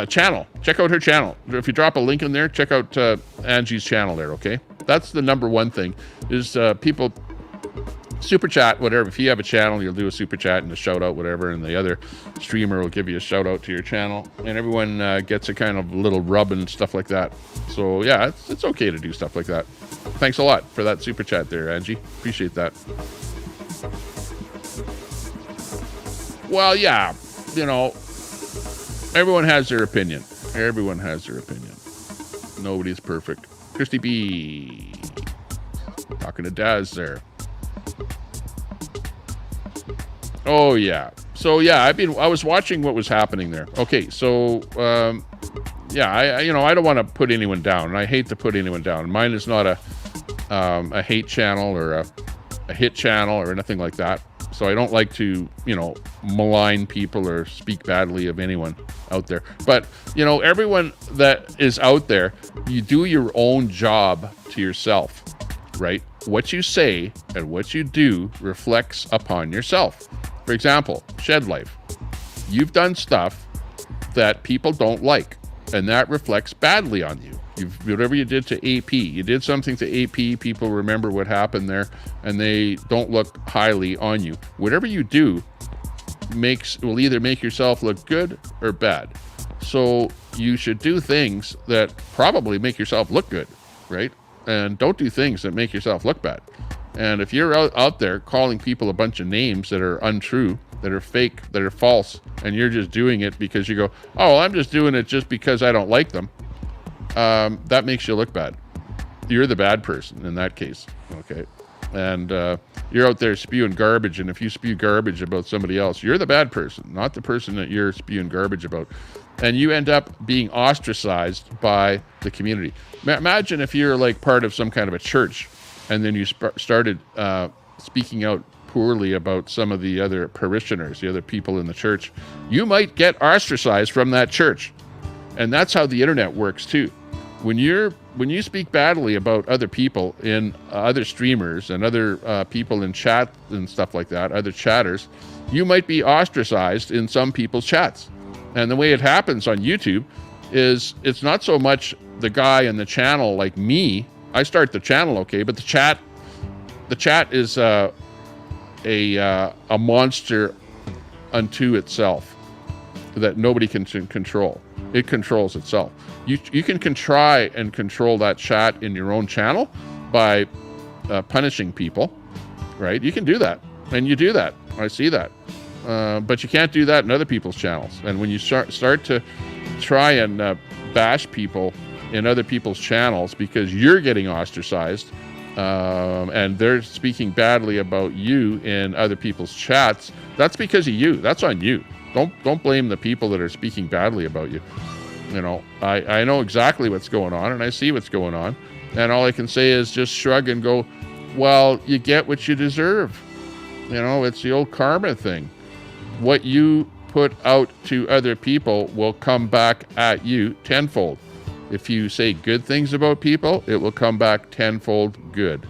Channel. Check out her channel. If you drop a link in there, check out Angie's channel there, okay? That's the number one thing, is people super chat, whatever. If you have a channel, you'll do a super chat and a shout out, whatever, and the other streamer will give you a shout out to your channel, and everyone gets a kind of little rub and stuff like that. So yeah, it's okay to do stuff like that. Thanks a lot for that super chat there, Angie. Appreciate that. Well, yeah, everyone has their opinion. Everyone has their opinion. Nobody's perfect. Christy B. Talking to Daz there. Oh, yeah. So, yeah, I was watching what was happening there. Okay, so, yeah, I don't want to put anyone down, and I hate to put anyone down. Mine is not a hate channel or a hit channel or anything like that. So I don't like to, malign people or speak badly of anyone out there. But, everyone that is out there, you do your own job to yourself, right? What you say and what you do reflects upon yourself. For example, Shed Life. You've done stuff that people don't like, and that reflects badly on you. Whatever you did to AP, you did something to AP, people remember what happened there, and they don't look highly on you. Whatever you do will either make yourself look good or bad. So you should do things that probably make yourself look good, right? And don't do things that make yourself look bad. And if you're out there calling people a bunch of names that are untrue, that are fake, that are false, and you're just doing it because you go, oh, I'm just doing it just because I don't like them, that makes you look bad. You're the bad person in that case, okay? and you're out there spewing garbage, and if you spew garbage about somebody else, you're the bad person, not the person that you're spewing garbage about. And you end up being ostracized by the community. Imagine if you're like part of some kind of a church, and then you started speaking out poorly about some of the other parishioners, the other people in the church. You might get ostracized from that church. And that's how the internet works too. When you speak badly about other people in other streamers and other people in chat and stuff like that, other chatters, you might be ostracized in some people's chats. And the way it happens on YouTube is it's not so much the guy in the channel like me. I start the channel, okay, but the chat is a monster unto itself that nobody can control. It controls itself. You can try and control that chat in your own channel by punishing people, right? You can do that, and you do that. I see that. But you can't do that in other people's channels. And when you start to try and bash people in other people's channels because you're getting ostracized, and they're speaking badly about you in other people's chats, that's because of you. That's on you. Don't blame the people that are speaking badly about you. You know, I know exactly what's going on, and I see what's going on, and all I can say is just shrug and go, well, you get what you deserve. You know, it's the old karma thing. What you put out to other people will come back at you tenfold. If you say good things about people, it will come back tenfold good.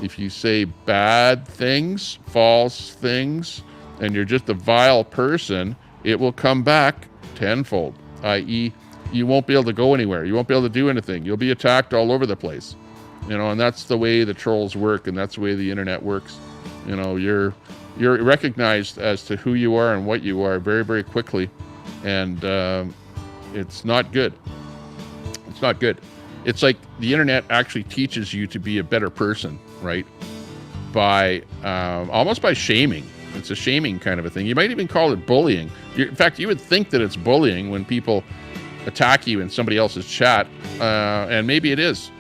If you say bad things, false things, and you're just a vile person, it will come back tenfold, i.e., you won't be able to go anywhere. You won't be able to do anything. You'll be attacked all over the place. You know, and that's the way the trolls work, and that's the way the internet works. You know, you're recognized as to who you are and what you are very, very quickly, and it's not good. It's not good. It's like the internet actually teaches you to be a better person, right? By almost by shaming. It's a shaming kind of a thing. You might even call it bullying. In fact, you would think that it's bullying when people attack you in somebody else's chat, and maybe it is.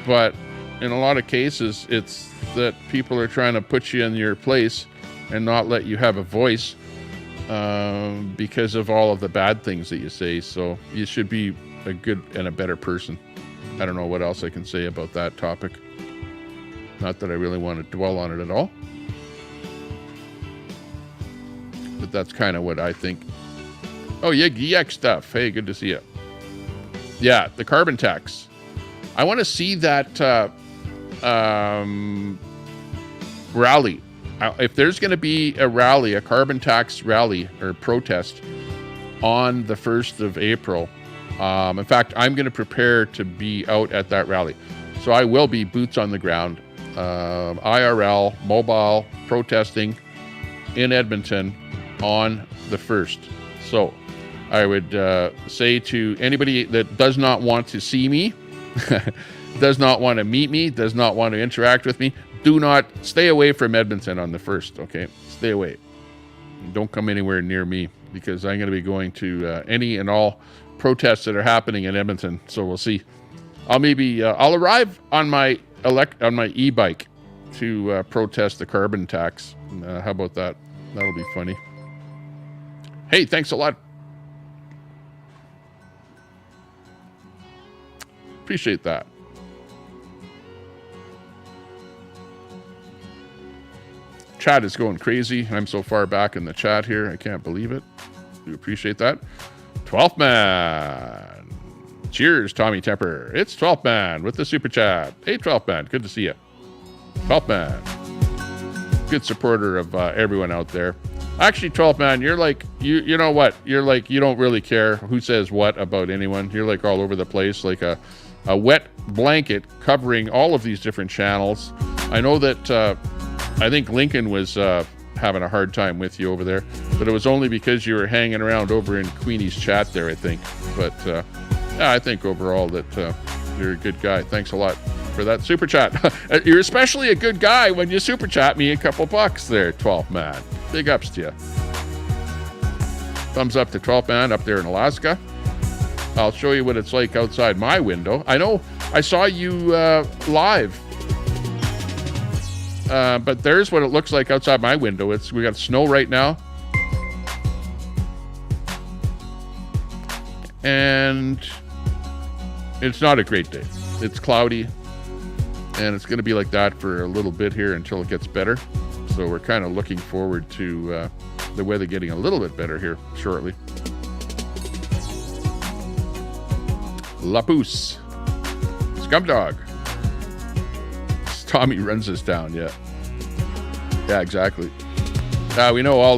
But in a lot of cases, it's that people are trying to put you in your place and not let you have a voice because of all of the bad things that you say. So you should be a good and a better person. I don't know what else I can say about that topic. Not that I really want to dwell on it at all. But that's kind of what I think. Oh, Yeg stuff. Hey, good to see you. Yeah, the carbon tax. I want to see that rally. If there's going to be a rally, a carbon tax rally or protest on the 1st of April, in fact, I'm going to prepare to be out at that rally. So I will be boots on the ground, IRL, mobile, protesting in Edmonton on the 1st. So I would say to anybody that does not want to see me, does not want to meet me, does not want to interact with me, do not stay away from Edmonton on the 1st, okay? Stay away. Don't come anywhere near me because I'm going to be going to any and all protests that are happening in Edmonton. So we'll see. I'll arrive on my e-bike to protest the carbon tax. How about that? That'll be funny. Hey, thanks a lot. Appreciate that. Chat is going crazy. I'm so far back in the chat here. I can't believe it. Do appreciate that. 12th man. Cheers, Tommy Temper. It's 12th man with the super chat. Hey, 12th man. Good to see you. 12th man. Good supporter of everyone out there. Actually, 12th man, you're like, you know what? You're like, you don't really care who says what about anyone. You're like all over the place, like a wet blanket covering all of these different channels. I know that I think Lincoln was having a hard time with you over there, but it was only because you were hanging around over in Queenie's chat there, I think. But yeah, I think overall that you're a good guy. Thanks a lot for that super chat. You're especially a good guy when you super chat me a couple bucks there, 12th man. Big ups to you. Thumbs up to 12th man up there in Alaska. I'll show you what it's like outside my window. I know I saw you live But there's what it looks like outside my window. We got snow right now. And it's not a great day. It's cloudy. And it's going to be like that for a little bit here until it gets better. So we're kind of looking forward to the weather getting a little bit better here shortly. Lapus. Scumdog. Tommy runs us down, yeah. Yeah, exactly. We know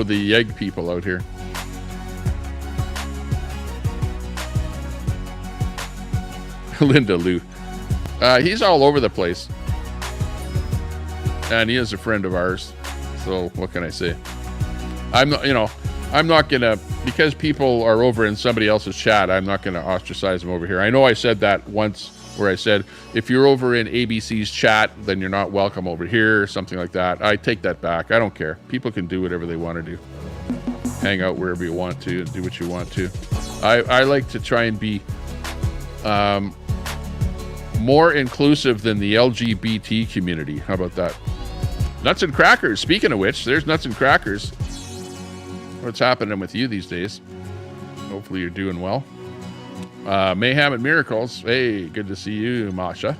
the egg people out here. Linda Lou. He's all over the place. And he is a friend of ours. So what can I say? I'm not gonna, because people are over in somebody else's chat, I'm not gonna ostracize them over here. I know I said that once where I said, if you're over in ABC's chat, then you're not welcome over here, or something like that. I take that back. I don't care. People can do whatever they want to do. Hang out wherever you want to and do what you want to. I like to try and be more inclusive than the LGBT community. How about that? Nuts and crackers. Speaking of which, there's nuts and crackers. What's happening with you these days? Hopefully you're doing well. Mayhem and Miracles. Hey, good to see you, Masha.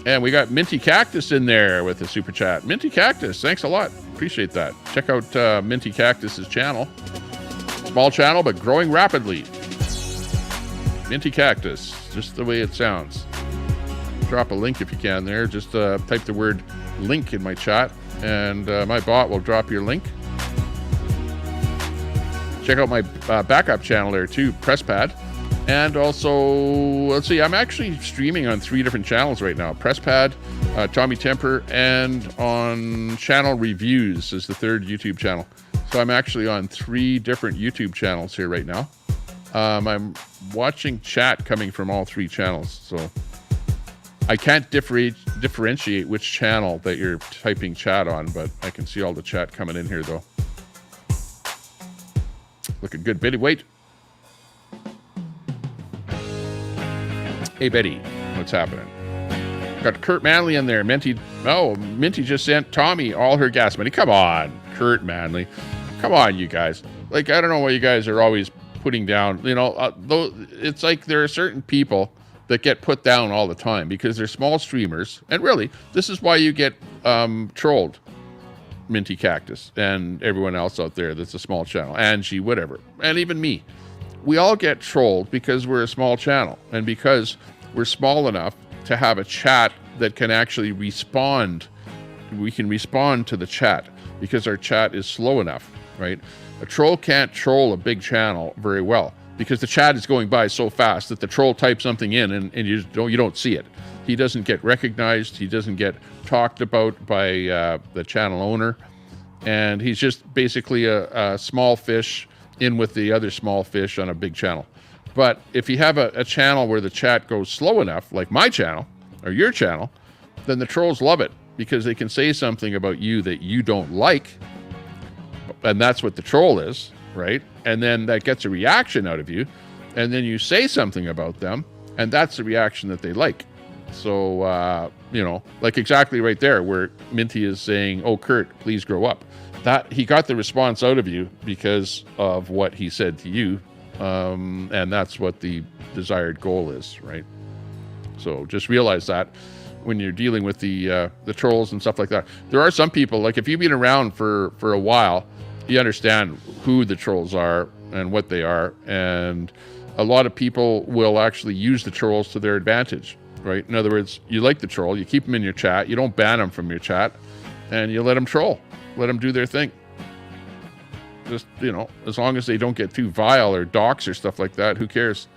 And we got Minty Cactus in there with the super chat. Minty Cactus, thanks a lot. Appreciate that. Check out Minty Cactus's channel. Small channel, but growing rapidly. Minty Cactus, just the way it sounds. Drop a link if you can there. Just type the word link in my chat, and my bot will drop your link. Check out my backup channel there too, PressPad. And also, let's see, I'm actually streaming on 3 different channels right now. PressPad, Tommy Temper, and on Channel Reviews is the 3rd YouTube channel. So I'm actually on 3 different YouTube channels here right now. I'm watching chat coming from all 3 channels, so I can't differentiate which channel that you're typing chat on, but I can see all the chat coming in here though. Looking good, Betty. Wait. Hey, Betty. What's happening? Got Kurt Manley in there. Minty just sent Tommy all her gas money. Come on, Kurt Manley. Come on, you guys. Like, I don't know why you guys are always putting down. It's like there are certain people that get put down all the time because they're small streamers. And really, this is why you get trolled. Minty Cactus and everyone else out there that's a small channel, Angie, whatever, and even me. We all get trolled because we're a small channel and because we're small enough to have a chat that can actually respond. We can respond to the chat because our chat is slow enough, right? A troll can't troll a big channel very well because the chat is going by so fast that the troll types something in and you don't see it. He doesn't get recognized. He doesn't get talked about by the channel owner. And he's just basically a small fish in with the other small fish on a big channel. But if you have a channel where the chat goes slow enough, like my channel or your channel, then the trolls love it because they can say something about you that you don't like. And that's what the troll is, right? And then that gets a reaction out of you. And then you say something about them, and that's the reaction that they like. So, like exactly right there where Minty is saying, oh, Kurt, please grow up. That he got the response out of you because of what he said to you. And that's what the desired goal is, right? So just realize that when you're dealing with the trolls and stuff like that. There are some people, like if you've been around for a while, you understand who the trolls are and what they are. And a lot of people will actually use the trolls to their advantage, right? In other words, you like the troll, you keep them in your chat, you don't ban them from your chat, and you let them troll, let them do their thing. Just, as long as they don't get too vile or dox or stuff like that, who cares?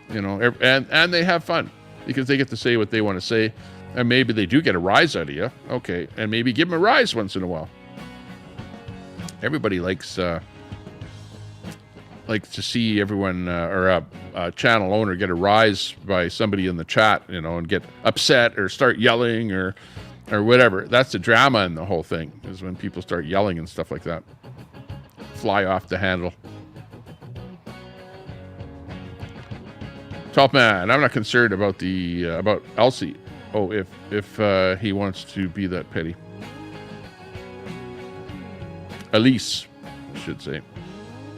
And they have fun because they get to say what they want to say, and maybe they do get a rise out of you. Okay, and maybe give them a rise once in a while. Everybody likes to see everyone or a channel owner get a rise by somebody in the chat, and get upset or start yelling or whatever. That's the drama in the whole thing, is when people start yelling and stuff like that. Fly off the handle. Top man, I'm not concerned about the about Elsie. Oh, if he wants to be that petty. Elise, I should say.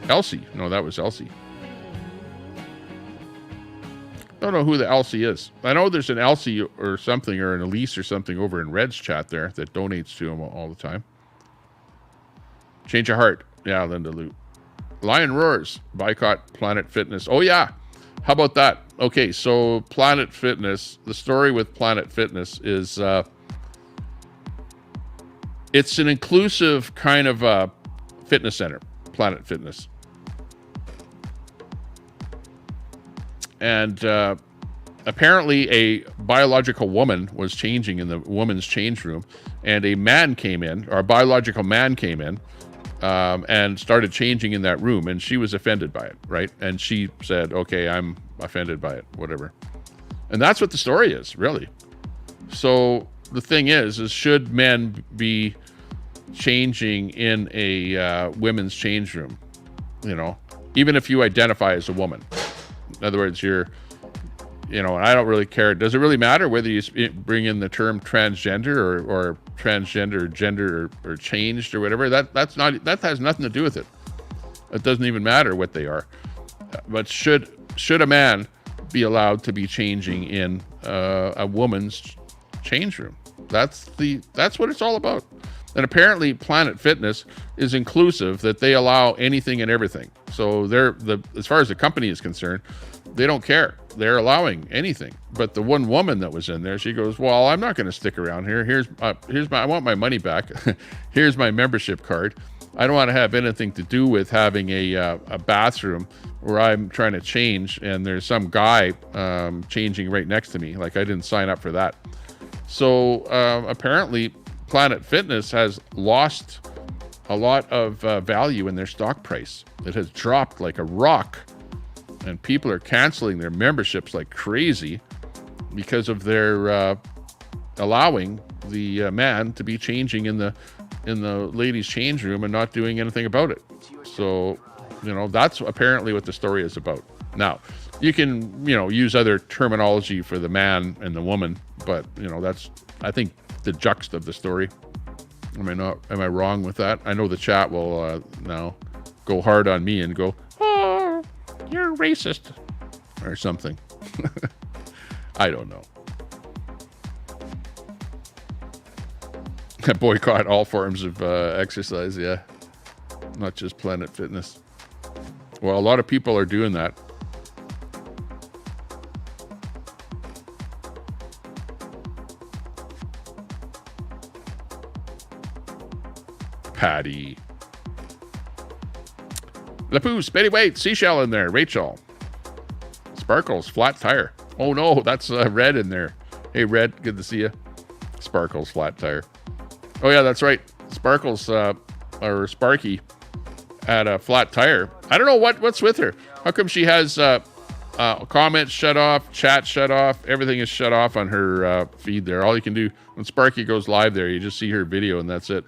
Elsie. No, that was Elsie. Don't know who the Elsie is. I know there's an Elsie or something, or an Elise or something over in Red's chat there that donates to him all the time. Change of heart. Yeah, Linda Lou. Lion roars. Boycott Planet Fitness. Oh, yeah. How about that? Okay, so Planet Fitness, the story with Planet Fitness is it's an inclusive kind of fitness center, Planet Fitness. And apparently a biological woman was changing in the woman's change room, and a man came in, or a biological man came in, and started changing in that room, and she was offended by it, right? And she said, okay, I'm offended by it, whatever. And that's what the story is, really. So the thing is should men be changing in a women's change room, you know, even if you identify as a woman? In other words, you're, you know, and I don't really care. Does it really matter whether you bring in the term transgender or transgender, gender, or changed or whatever? That has nothing to do with it. It doesn't even matter what they are. But should a man be allowed to be changing in a woman's change room? That's what it's all about. And apparently Planet Fitness is inclusive, that they allow anything and everything. So as far as the company is concerned, they don't care. They're allowing anything. But the one woman that was in there, she goes, well, I'm not going to stick around here. I want my money back. Here's my membership card. I don't want to have anything to do with having a bathroom where I'm trying to change and there's some guy changing right next to me. Like, I didn't sign up for that. So apparently Planet Fitness has lost a lot of value in their stock price. It has dropped like a rock, and people are canceling their memberships like crazy because of their allowing the man to be changing in the ladies' change room and not doing anything about it. So, you know, that's apparently what the story is about. Now, you can, you know, use other terminology for the man and the woman, but, you know, that's, I think, the gist of the story. Am I wrong with that? I know the chat will now go hard on me and go, oh, you're racist or something. I don't know. Boycott all forms of exercise, yeah. Not just Planet Fitness. Well, a lot of people are doing that. Patty. Lapoose, Betty Wait, Seashell in there, Rachel. Sparkles, flat tire. Oh no, that's Red in there. Hey Red, good to see you. Sparkles, flat tire. Oh yeah, that's right. Sparkles, or Sparky, had a flat tire. I don't know what's with her. How come she has comments shut off, chat shut off, everything is shut off on her feed there. All you can do when Sparky goes live there, you just see her video and that's it.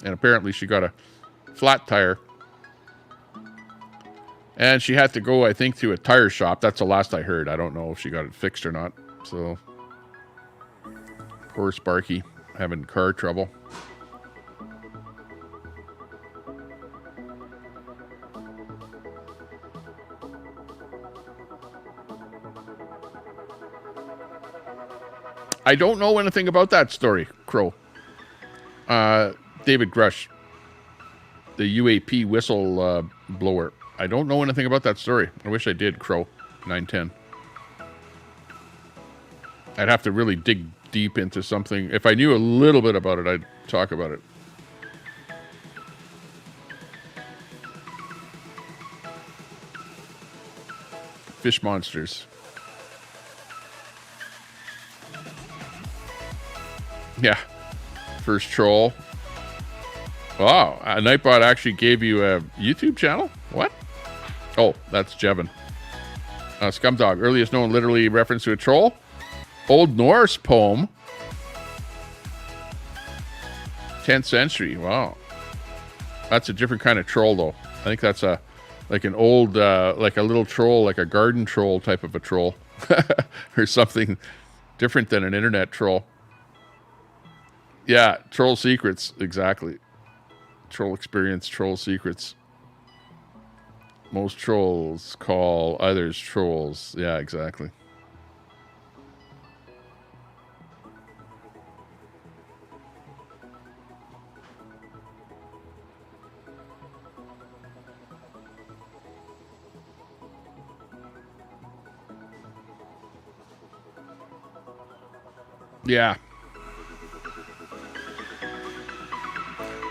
And apparently she got a flat tire. And she had to go, I think, to a tire shop. That's the last I heard. I don't know if she got it fixed or not. So, poor Sparky having car trouble. I don't know anything about that story, Crow. David Grush, the UAP whistle blower. I don't know anything about that story. I wish I did, Crow. 910. I'd have to really dig deep into something. If I knew a little bit about it, I'd talk about it. Fish monsters. Yeah. First troll. Wow. Nightbot actually gave you a YouTube channel? What? Oh, that's Jevon. Scumdog. Earliest known literally reference to a troll. Old Norse poem. 10th century. Wow. That's a different kind of troll, though. I think that's like an old, like a little troll, like a garden troll type of a troll. or something different than an internet troll. Yeah, troll secrets, exactly. Troll experience, troll secrets. Most trolls call others trolls. Yeah, exactly. Yeah.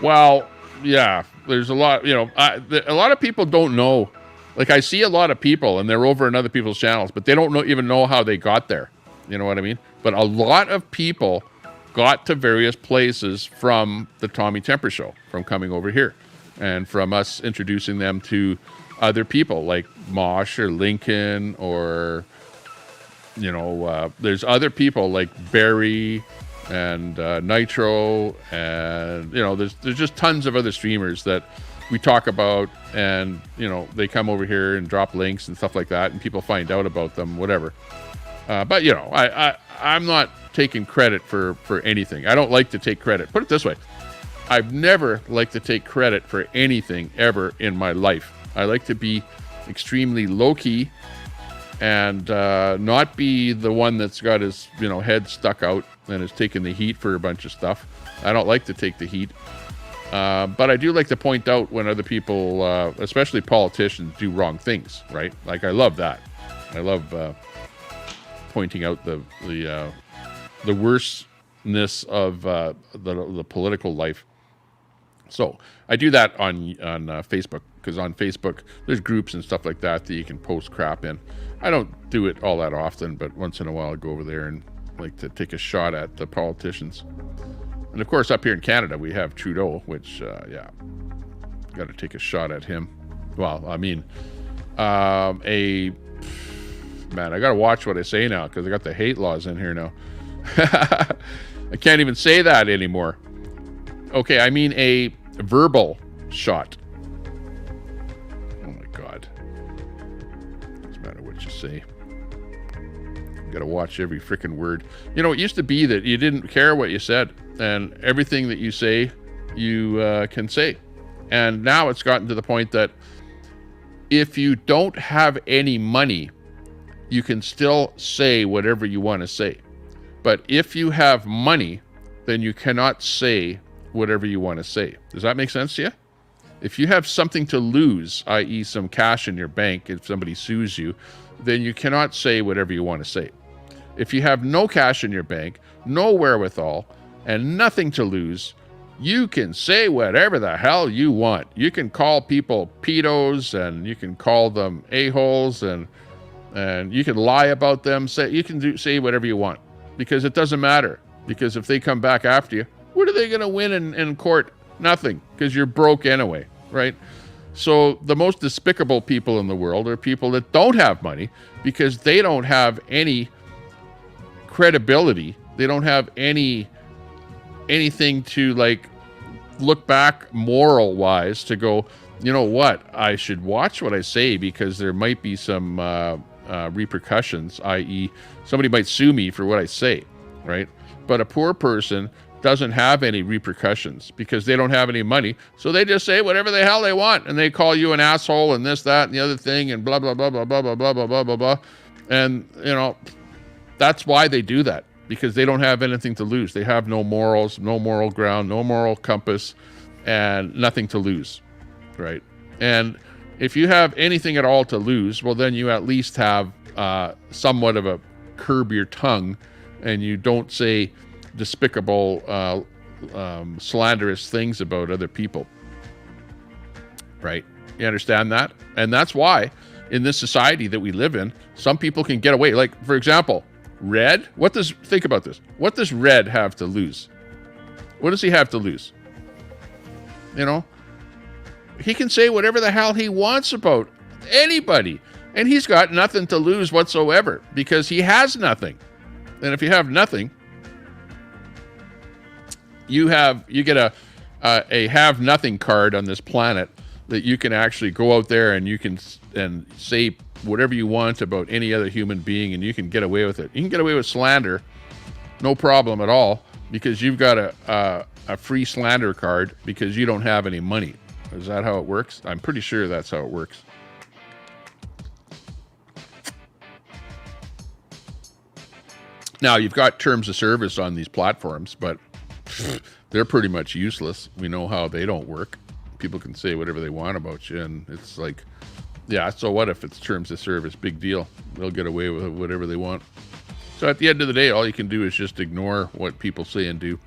Well, yeah, there's a lot, you know, a lot of people don't know. Like, I see a lot of people and they're over in other people's channels, but they don't even know how they got there. You know what I mean? But a lot of people got to various places from the Tommy Temper Show, from coming over here, and from us introducing them to other people like Mosh or Lincoln, or, you know, there's other people like Barry and Nitro, and, you know, there's just tons of other streamers that we talk about, and, you know, they come over here and drop links and stuff like that, and people find out about them, whatever. But, you know, I'm not taking credit for anything. I don't like to take credit. Put it this way. I've never liked to take credit for anything ever in my life. I like to be extremely low-key and not be the one that's got his, you know, head stuck out and is taking the heat for a bunch of stuff. I don't like to take the heat. But I do like to point out when other people, especially politicians, do wrong things, right? Like, I love that. I love pointing out the worstness of the political life. So I do that on Facebook, because on Facebook there's groups and stuff like that you can post crap in. I don't do it all that often, but once in a while I go over there and like to take a shot at the politicians. And of course, up here in Canada we have Trudeau, which yeah, got to take a shot at him. Well, I mean, man, I got to watch what I say now, because I got the hate laws in here now. I can't even say that anymore. Okay, I mean a verbal shot. Oh my God. Doesn't matter what you say. You gotta watch every freaking word. You know, it used to be that you didn't care what you said, and everything that you say, you can say. And now it's gotten to the point that if you don't have any money, you can still say whatever you want to say. But if you have money, then you cannot say whatever you want to say. Does that make sense to you? If you have something to lose, i.e. some cash in your bank, if somebody sues you, then you cannot say whatever you want to say. If you have no cash in your bank, no wherewithal, and nothing to lose, you can say whatever the hell you want. You can call people pedos, and you can call them a-holes, and you can lie about them. You can say whatever you want, because it doesn't matter. Because if they come back after you, what are they going to win in court? Nothing, because you're broke anyway, right? So the most despicable people in the world are people that don't have money, because they don't have any credibility. They don't have anything to, like, look back moral-wise to go, you know what, I should watch what I say, because there might be some repercussions, i.e. somebody might sue me for what I say, right? But a poor person doesn't have any repercussions, because they don't have any money, so they just say whatever the hell they want, and they call you an asshole and this, that, and the other thing, and blah, blah, blah, blah, blah, blah, blah, blah, blah, blah, blah. And, you know, that's why they do that, because they don't have anything to lose. They have no morals, no moral ground, no moral compass, and nothing to lose, right? And if you have anything at all to lose, well, then you at least have somewhat of a curb your tongue, and you don't say despicable, slanderous things about other people, right? You understand that? And that's why in this society that we live in, some people can get away. Like, for example, Red. Think about this. What does Red have to lose? What does he have to lose? You know, he can say whatever the hell he wants about anybody, and he's got nothing to lose whatsoever, because he has nothing. And if you have nothing, you get a have nothing card on this planet that you can actually go out there and you can say whatever you want about any other human being, and you can get away with it. You can get away with slander, no problem at all, because you've got a free slander card because you don't have any money. Is that how it works? I'm pretty sure that's how it works. Now, you've got terms of service on these platforms, but they're pretty much useless. We know how they don't work. People can say whatever they want about you, and it's like, yeah, so what if it's terms of service? Big deal. They'll get away with whatever they want. So at the end of the day, all you can do is just ignore what people say and do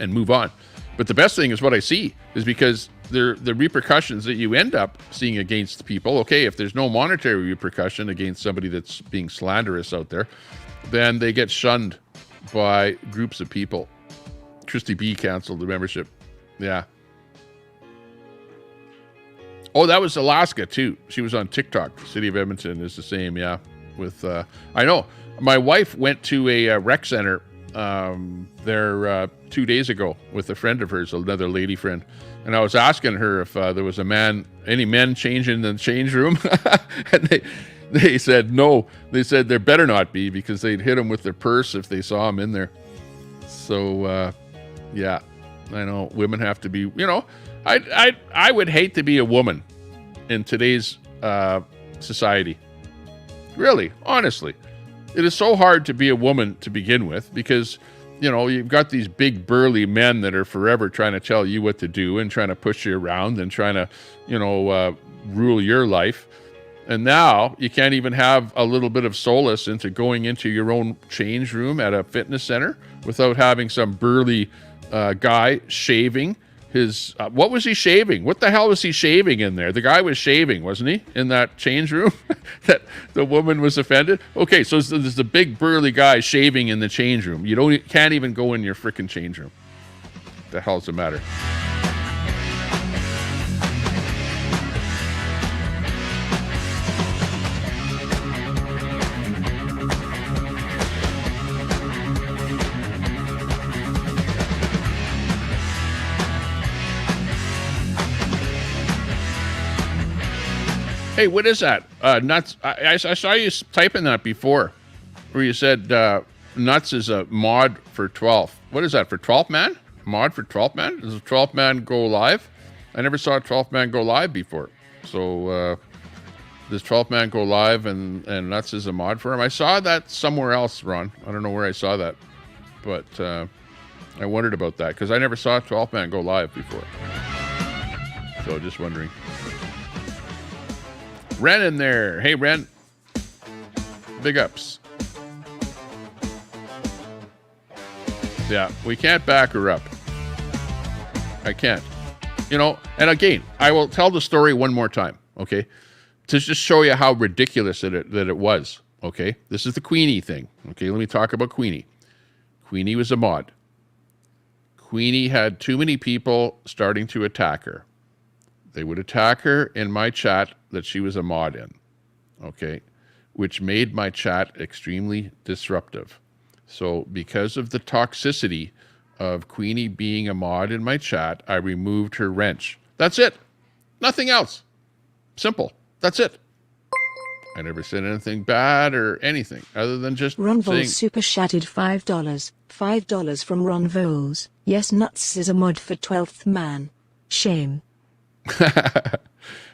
and move on. But the best thing is what I see is because the repercussions that you end up seeing against people, okay, if there's no monetary repercussion against somebody that's being slanderous out there, then they get shunned by groups of people. Christy B canceled the membership. Yeah. Oh, that was Alaska too. She was on TikTok. The city of Edmonton is the same. Yeah. With, I know my wife went to a rec center there 2 days ago with a friend of hers, another lady friend. And I was asking her if there was any men changing in the change room. And they said no. They said there better not be because they'd hit them with their purse if they saw them in there. So, yeah, I know women have to be, you know, I would hate to be a woman in today's society. Really, honestly. It is so hard to be a woman to begin with because, you know, you've got these big burly men that are forever trying to tell you what to do and trying to push you around and trying to, you know, rule your life. And now you can't even have a little bit of solace into going into your own change room at a fitness center without having some burly guy shaving his... what was he shaving? What the hell was he shaving in there? The guy was shaving, wasn't he, in that change room? That the woman was offended? Okay, so there's a big burly guy shaving in the change room. You can't even go in your frickin' change room. What the hell's the matter? Hey, what is that? Nuts. I saw you typing that before, where you said Nuts is a mod for 12th. What is that, for 12th man? Mod for 12th man? Does 12th man go live? I never saw 12th man go live before. So does 12th man go live and Nuts is a mod for him? I saw that somewhere else, Ron. I don't know where I saw that. But I wondered about that because I never saw 12th man go live before. So just wondering. Ren in there. Hey, Ren. Big ups. Yeah, we can't back her up. I can't. You know, and again, I will tell the story one more time, okay? To just show you how ridiculous that it was, okay? This is the Queenie thing, okay? Let me talk about Queenie. Queenie was a mod. Queenie had too many people starting to attack her. They would attack her in my chat that she was a mod in, okay, which made my chat extremely disruptive. So because of the toxicity of Queenie being a mod in my chat, I removed her wrench. That's it. Nothing else. Simple. That's it. I never said anything bad or anything other than just Ron saying... Voles super chatted $5. $5 from Ron Voles. Yes, Nuts is a mod for 12th man. Shame.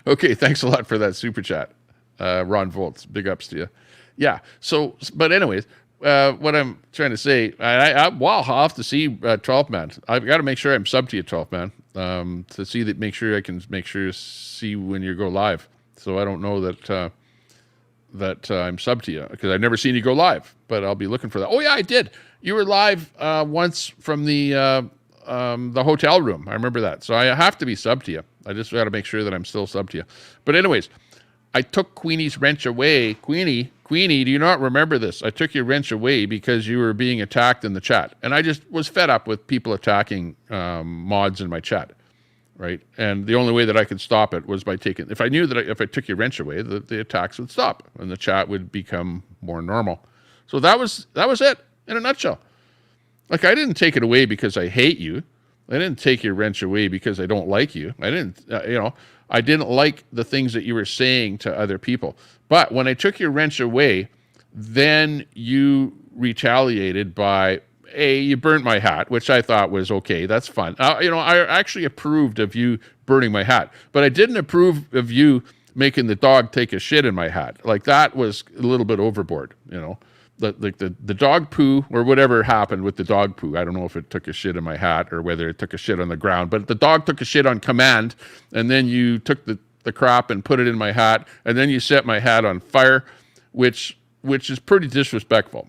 Okay, thanks a lot for that super chat, Ron Volts. Big ups to you. Yeah. So, but anyways, what I'm trying to say, I'll have to see 12th man. I've got to make sure I'm sub to you, 12th man, to see that. Make sure I can see when you go live. So I don't know that I'm sub to you because I've never seen you go live, but I'll be looking for that. Oh yeah, I did. You were live once from the hotel room. I remember that. So I have to be sub to you. I just got to make sure that I'm still sub to you. But anyways, I took Queenie's wrench away. Queenie, do you not remember this? I took your wrench away because you were being attacked in the chat. And I just was fed up with people attacking mods in my chat, right? And the only way that I could stop it was by taking... If I knew that if I took your wrench away, the attacks would stop and the chat would become more normal. So that was it in a nutshell. Like, I didn't take it away because I hate you. I didn't take your wrench away because I don't like you. I didn't, I didn't like the things that you were saying to other people. But when I took your wrench away, then you retaliated by, you burnt my hat, which I thought was okay. That's fun. I actually approved of you burning my hat, but I didn't approve of you making the dog take a shit in my hat. Like, that was a little bit overboard, the dog poo or whatever happened with the dog poo. I don't know if it took a shit in my hat or whether it took a shit on the ground, but the dog took a shit on command, and then you took the crap and put it in my hat, and then you set my hat on fire, which is pretty disrespectful.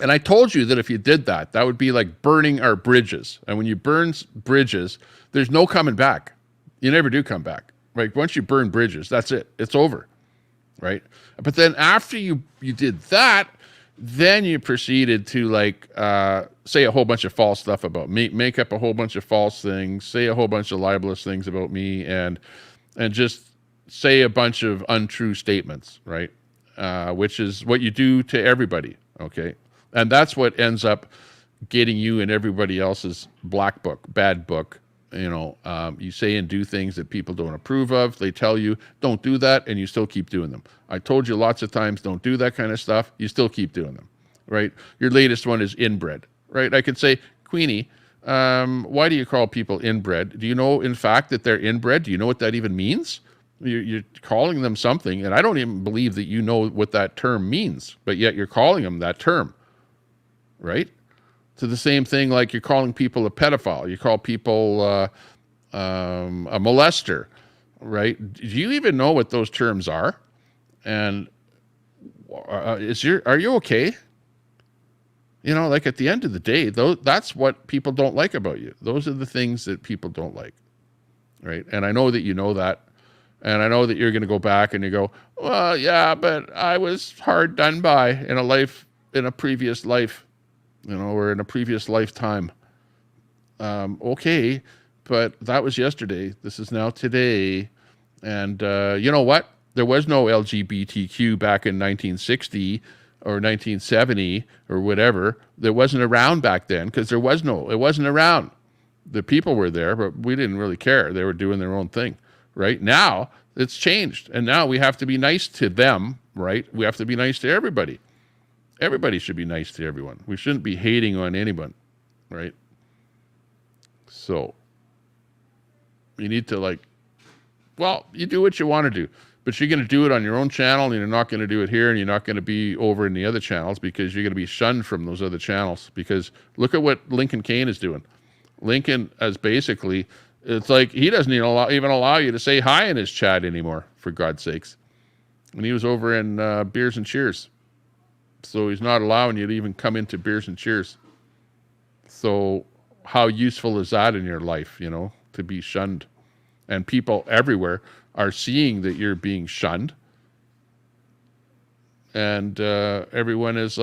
And I told you that if you did that, that would be like burning our bridges. And when you burn bridges, there's no coming back. You never do come back, right? Once you burn bridges, that's it. It's over, right? But then after you did that, then you proceeded to say a whole bunch of false stuff about me, make up a whole bunch of false things, say a whole bunch of libelous things about me, and just say a bunch of untrue statements, right? Which is what you do to everybody, okay? And that's what ends up getting you in everybody else's black book, bad book. You say and do things that people don't approve of. They tell you, don't do that, and you still keep doing them. I told you lots of times, don't do that kind of stuff. You still keep doing them, right? Your latest one is inbred, right? I could say, Queenie, why do you call people inbred? Do you know, in fact, that they're inbred? Do you know what that even means? You're calling them something, and I don't even believe that you know what that term means, but yet you're calling them that term, right? To the same thing like you're calling people a pedophile. You call people a molester, right? Do you even know what those terms are? And are you okay? Like at the end of the day, that's what people don't like about you. Those are the things that people don't like, right? And I know that you know that. And I know that you're going to go back and you go, well, yeah, but I was hard done by in a previous life, or in a previous lifetime. Okay, but that was yesterday. This is now today. And you know what? There was no LGBTQ back in 1960 or 1970 or whatever. That wasn't around back then because it wasn't around. The people were there, but we didn't really care. They were doing their own thing. Right now, it's changed, and now we have to be nice to them, right? We have to be nice to everybody. Everybody should be nice to everyone. We shouldn't be hating on anyone, right? So, you need to you do what you want to do, but you're going to do it on your own channel, and you're not going to do it here, and you're not going to be over in the other channels because you're going to be shunned from those other channels. Because look at what Lincoln Kane is doing. Lincoln has basically... It's like he doesn't even allow you to say hi in his chat anymore, for God's sakes. And he was over in Beers and Cheers. So he's not allowing you to even come into Beers and Cheers. So how useful is that in your life, to be shunned? And people everywhere are seeing that you're being shunned. And everyone is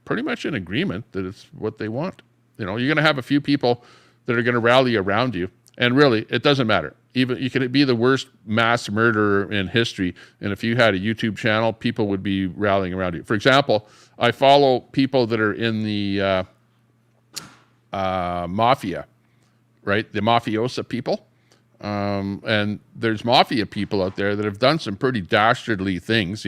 pretty much in agreement that it's what they want. You're going to have a few people that are going to rally around you. And really, it doesn't matter. Even you could be the worst mass murderer in history, and if you had a YouTube channel, people would be rallying around you. For example, I follow people that are in the mafia, right? The mafiosa people. And there's mafia people out there that have done some pretty dastardly things,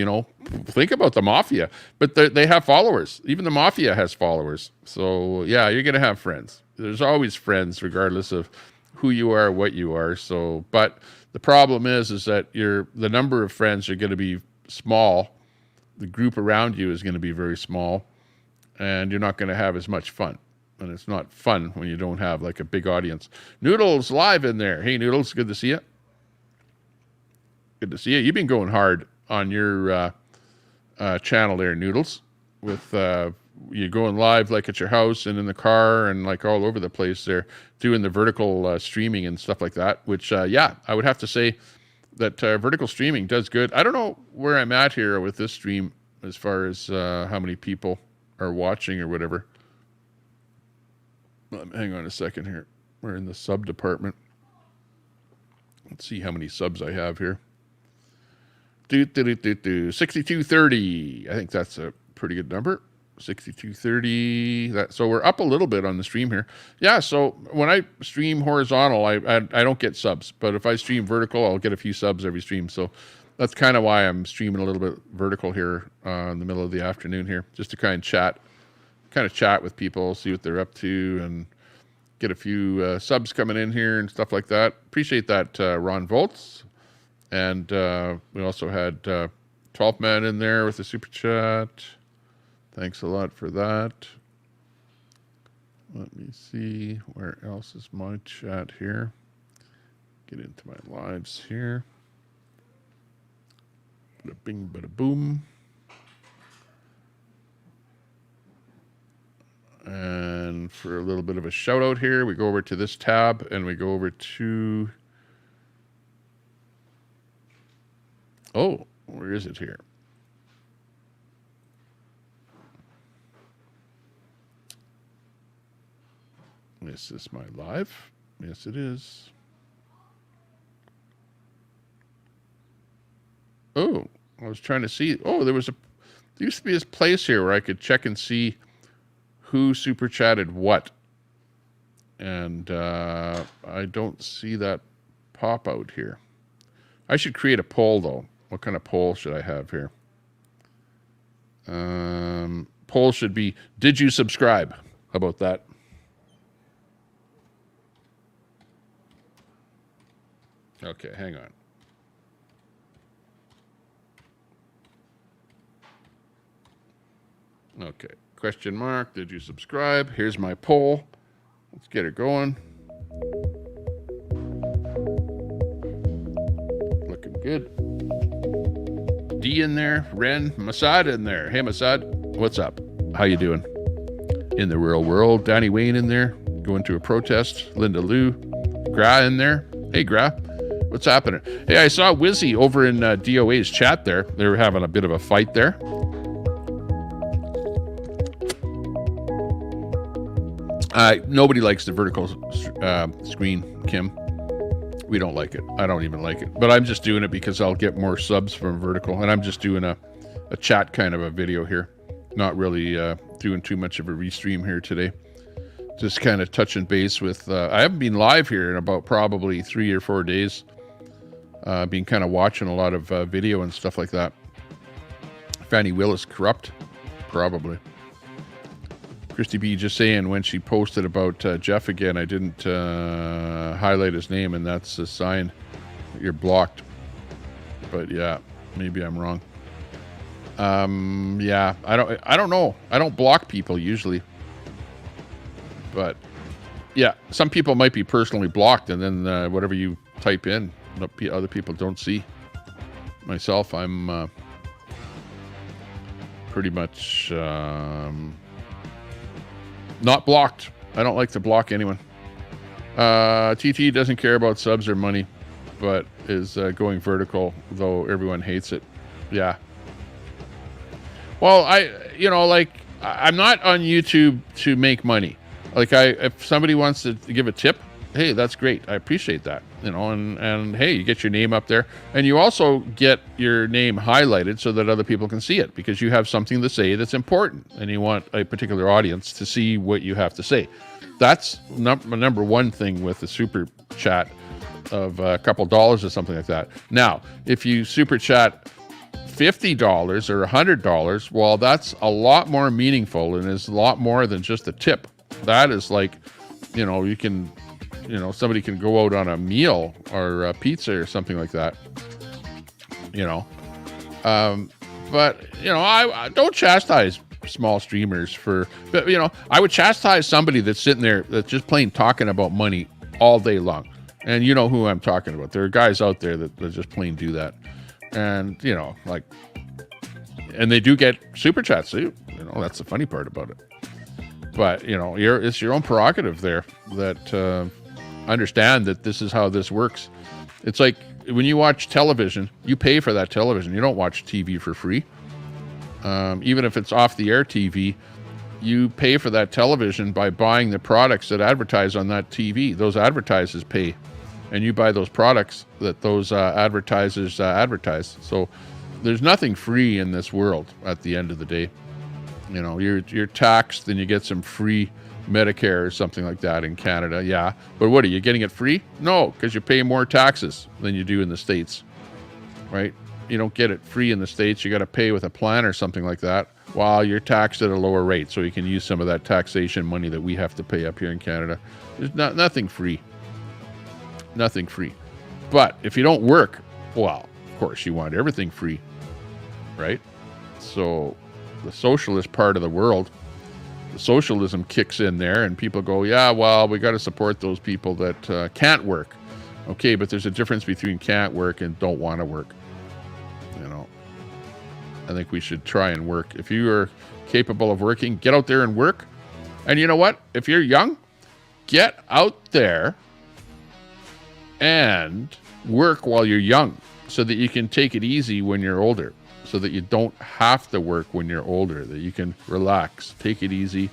Think about the mafia. But they have followers. Even the mafia has followers. So, yeah, you're going to have friends. There's always friends, regardless of who you are, what you are. So, but the problem is that the number of friends are going to be small. The group around you is going to be very small, and you're not going to have as much fun. And it's not fun when you don't have a big audience. Noodles live in there. Hey, Noodles, good to see you. Good to see you. You've been going hard on your channel there, Noodles, with you going live at your house and in the car and all over the place there, doing the vertical streaming and stuff like that, which, yeah, I would have to say that vertical streaming does good. I don't know where I'm at here with this stream as far as how many people are watching or whatever. Hang on a second here. We're in the sub department. Let's see how many subs I have here. 6230. I think that's a pretty good number. 6230. So we're up a little bit on the stream here. Yeah, so when I stream horizontal, I don't get subs, but if I stream vertical, I'll get a few subs every stream. So that's kind of why I'm streaming a little bit vertical here in the middle of the afternoon here, just to kind of chat with people, see what they're up to, and get a few subs coming in here and stuff like that. Appreciate that, Ron Volts. And we also had 12th Man in there with the super chat. Thanks a lot for that. Let me see, where else is my chat here? Get into my lives here. Bada bing, bada boom. And for a little bit of a shout out here, we go over to this tab and we go over to, oh, where is it here? Is this my live? Yes, it is. Oh, I was trying to see. Oh, there used to be this place here where I could check and see who super chatted what. And I don't see that pop out here. I should create a poll though. What kind of poll should I have here? Poll should be, did you subscribe? How about that? Okay, hang on. Okay, question mark, did you subscribe? Here's my poll. Let's get it going. Looking good. D in there, Ren, Masad in there. Hey, Masad, what's up? How you doing? In the real world, Danny Wayne in there, going to a protest. Linda Lou, Gra in there. Hey, Gra. What's happening? Hey, I saw Wizzy over in DOA's chat there. They were having a bit of a fight there. Nobody likes the vertical screen, Kim. We don't like it. I don't even like it. But I'm just doing it because I'll get more subs from vertical. And I'm just doing a chat kind of a video here. Not really doing too much of a restream here today. Just kind of touching base with... I haven't been live here in about probably 3 or 4 days. Been kind of watching a lot of video and stuff like that. Fannie Willis corrupt? Probably. Christy B just saying when she posted about Jeff again, I didn't highlight his name, and that's a sign that you're blocked. But yeah, maybe I'm wrong. Yeah, I don't know. I don't block people usually. But yeah, some people might be personally blocked, and then whatever you type in, other people don't see. Myself, I'm pretty much not blocked. I don't like to block anyone. TT doesn't care about subs or money, but is going vertical, though everyone hates it. Yeah. Well, I'm not on YouTube to make money. Like, if somebody wants to give a tip, hey, that's great. I appreciate that. And hey, you get your name up there, and you also get your name highlighted so that other people can see it, because you have something to say that's important, and you want a particular audience to see what you have to say. That's number one thing with the super chat of a couple dollars or something like that. Now, if you super chat $50 or $100, well, that's a lot more meaningful and is a lot more than just a tip. That is like, you can, somebody can go out on a meal or a pizza or something like that, but, I don't chastise small streamers but I would chastise somebody that's sitting there that's just plain talking about money all day long. And you know who I'm talking about. There are guys out there that just plain do that. And, and they do get super chats too. That's the funny part about it. But, it's your own prerogative there that understand that this is how this works. It's like when you watch television, you pay for that television. You don't watch TV for free. Even if it's off the air TV, you pay for that television by buying the products that advertise on that TV. Those advertisers pay, and you buy those products that those advertisers advertise. So there's nothing free in this world at the end of the day. You know, you're taxed, then you get some free Medicare or something like that in Canada. Yeah, but what, are you getting it free? No, because you pay more taxes than you do in the States, right? You don't get it free in the States. You got to pay with a plan or something like that, while you're taxed at a lower rate, so you can use some of that taxation money that we have to pay up here in Canada. There's nothing free. Nothing free. But if you don't work, well, of course you want everything free, right? So the socialist part of the world, the socialism kicks in there, and people go, yeah, well, we got to support those people that can't work. Okay, but there's a difference between can't work and don't want to work. You know, I think we should try and work. If you are capable of working, get out there and work. And you know what? If you're young, get out there and work while you're young, so that you can take it easy when you're older, so that you don't have to work when you're older, that you can relax, take it easy,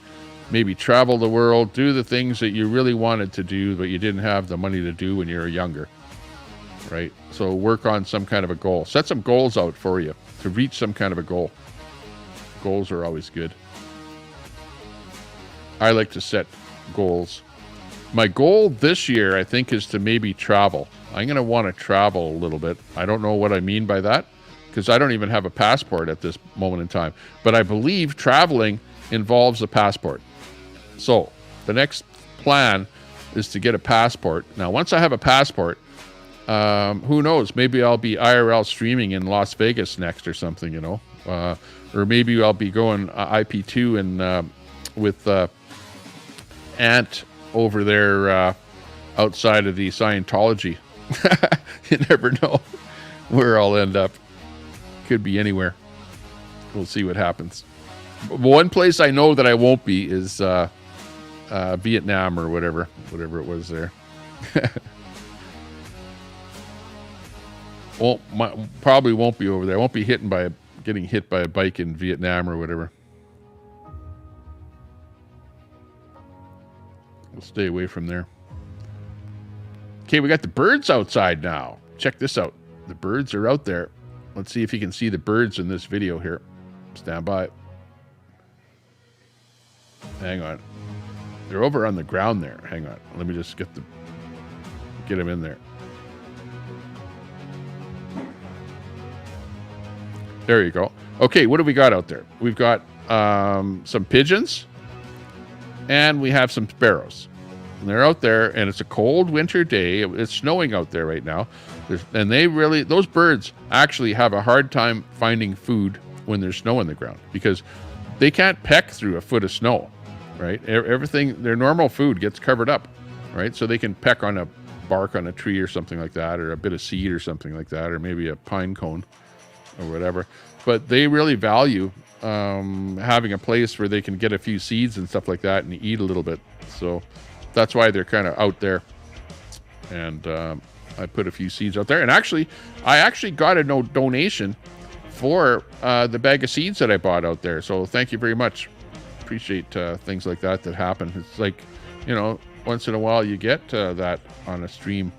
maybe travel the world, do the things that you really wanted to do, but you didn't have the money to do when you were younger, right? So work on some kind of a goal. Set some goals out for you to reach some kind of a goal. Goals are always good. I like to set goals. My goal this year, I think, is to maybe travel. I'm going to want to travel a little bit. I don't know what I mean by that, because I don't even have a passport at this moment in time. But I believe traveling involves a passport. So the next plan is to get a passport. Now, once I have a passport, who knows? Maybe I'll be IRL streaming in Las Vegas next or something, you know. Or maybe I'll be going IP2 and with Ant over there outside of the Scientology. You never know where I'll end up. Could be anywhere. We'll see what happens. One place I know that I won't be is Vietnam or whatever it was there. Probably won't be over there. I won't be getting hit by a bike in Vietnam or whatever. We'll stay away from there. Okay, we got the birds outside now. Check this out. The birds are out there. Let's see if you can see the birds in this video here. Stand by. Hang on. They're over on the ground there. Hang on. Let me just get them in there. There you go. Okay, what do we got out there? We've got some pigeons, and we have some sparrows. And they're out there, and it's a cold winter day. It's snowing out there right now. Those birds actually have a hard time finding food when there's snow on the ground, because they can't peck through a foot of snow, right? Everything, their normal food gets covered up, right? So they can peck on a bark on a tree or something like that, or a bit of seed or something like that, or maybe a pine cone or whatever. But they really value having a place where they can get a few seeds and stuff like that and eat a little bit. So that's why they're kind of out there. And I put a few seeds out there. And I actually got a donation for the bag of seeds that I bought out there. So thank you very much. Appreciate things like that happen. It's like, you know, once in a while you get that on a stream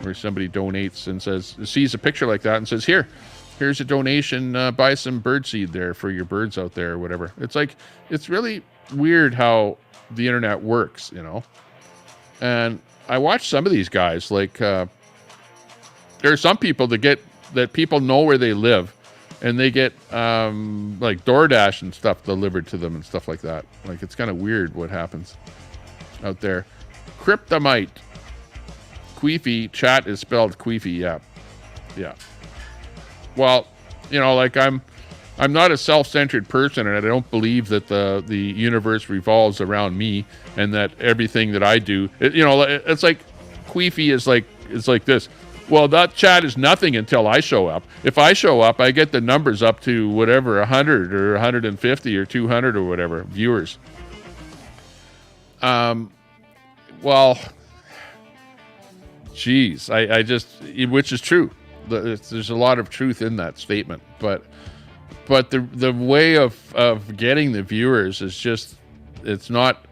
where somebody donates and sees a picture like that and says, here's a donation, buy some bird seed there for your birds out there or whatever. It's like, it's really weird how the internet works, you know. And I watch some of these guys, like there are some people that people know where they live, and they get like DoorDash and stuff delivered to them and stuff like that. Like, it's kind of weird what happens out there. Kryptomite. Queefy. Chat is spelled Queefy. Yeah. Well, you know, like I'm not a self-centered person, and I don't believe that the universe revolves around me, and that everything that I do, it's like Queefy is like this. Well, that chat is nothing until I show up. If I show up, I get the numbers up to whatever, 100 or 150 or 200 or whatever viewers. Well, geez, I just, which is true. There's a lot of truth in that statement, but the way of getting the viewers is just, it's not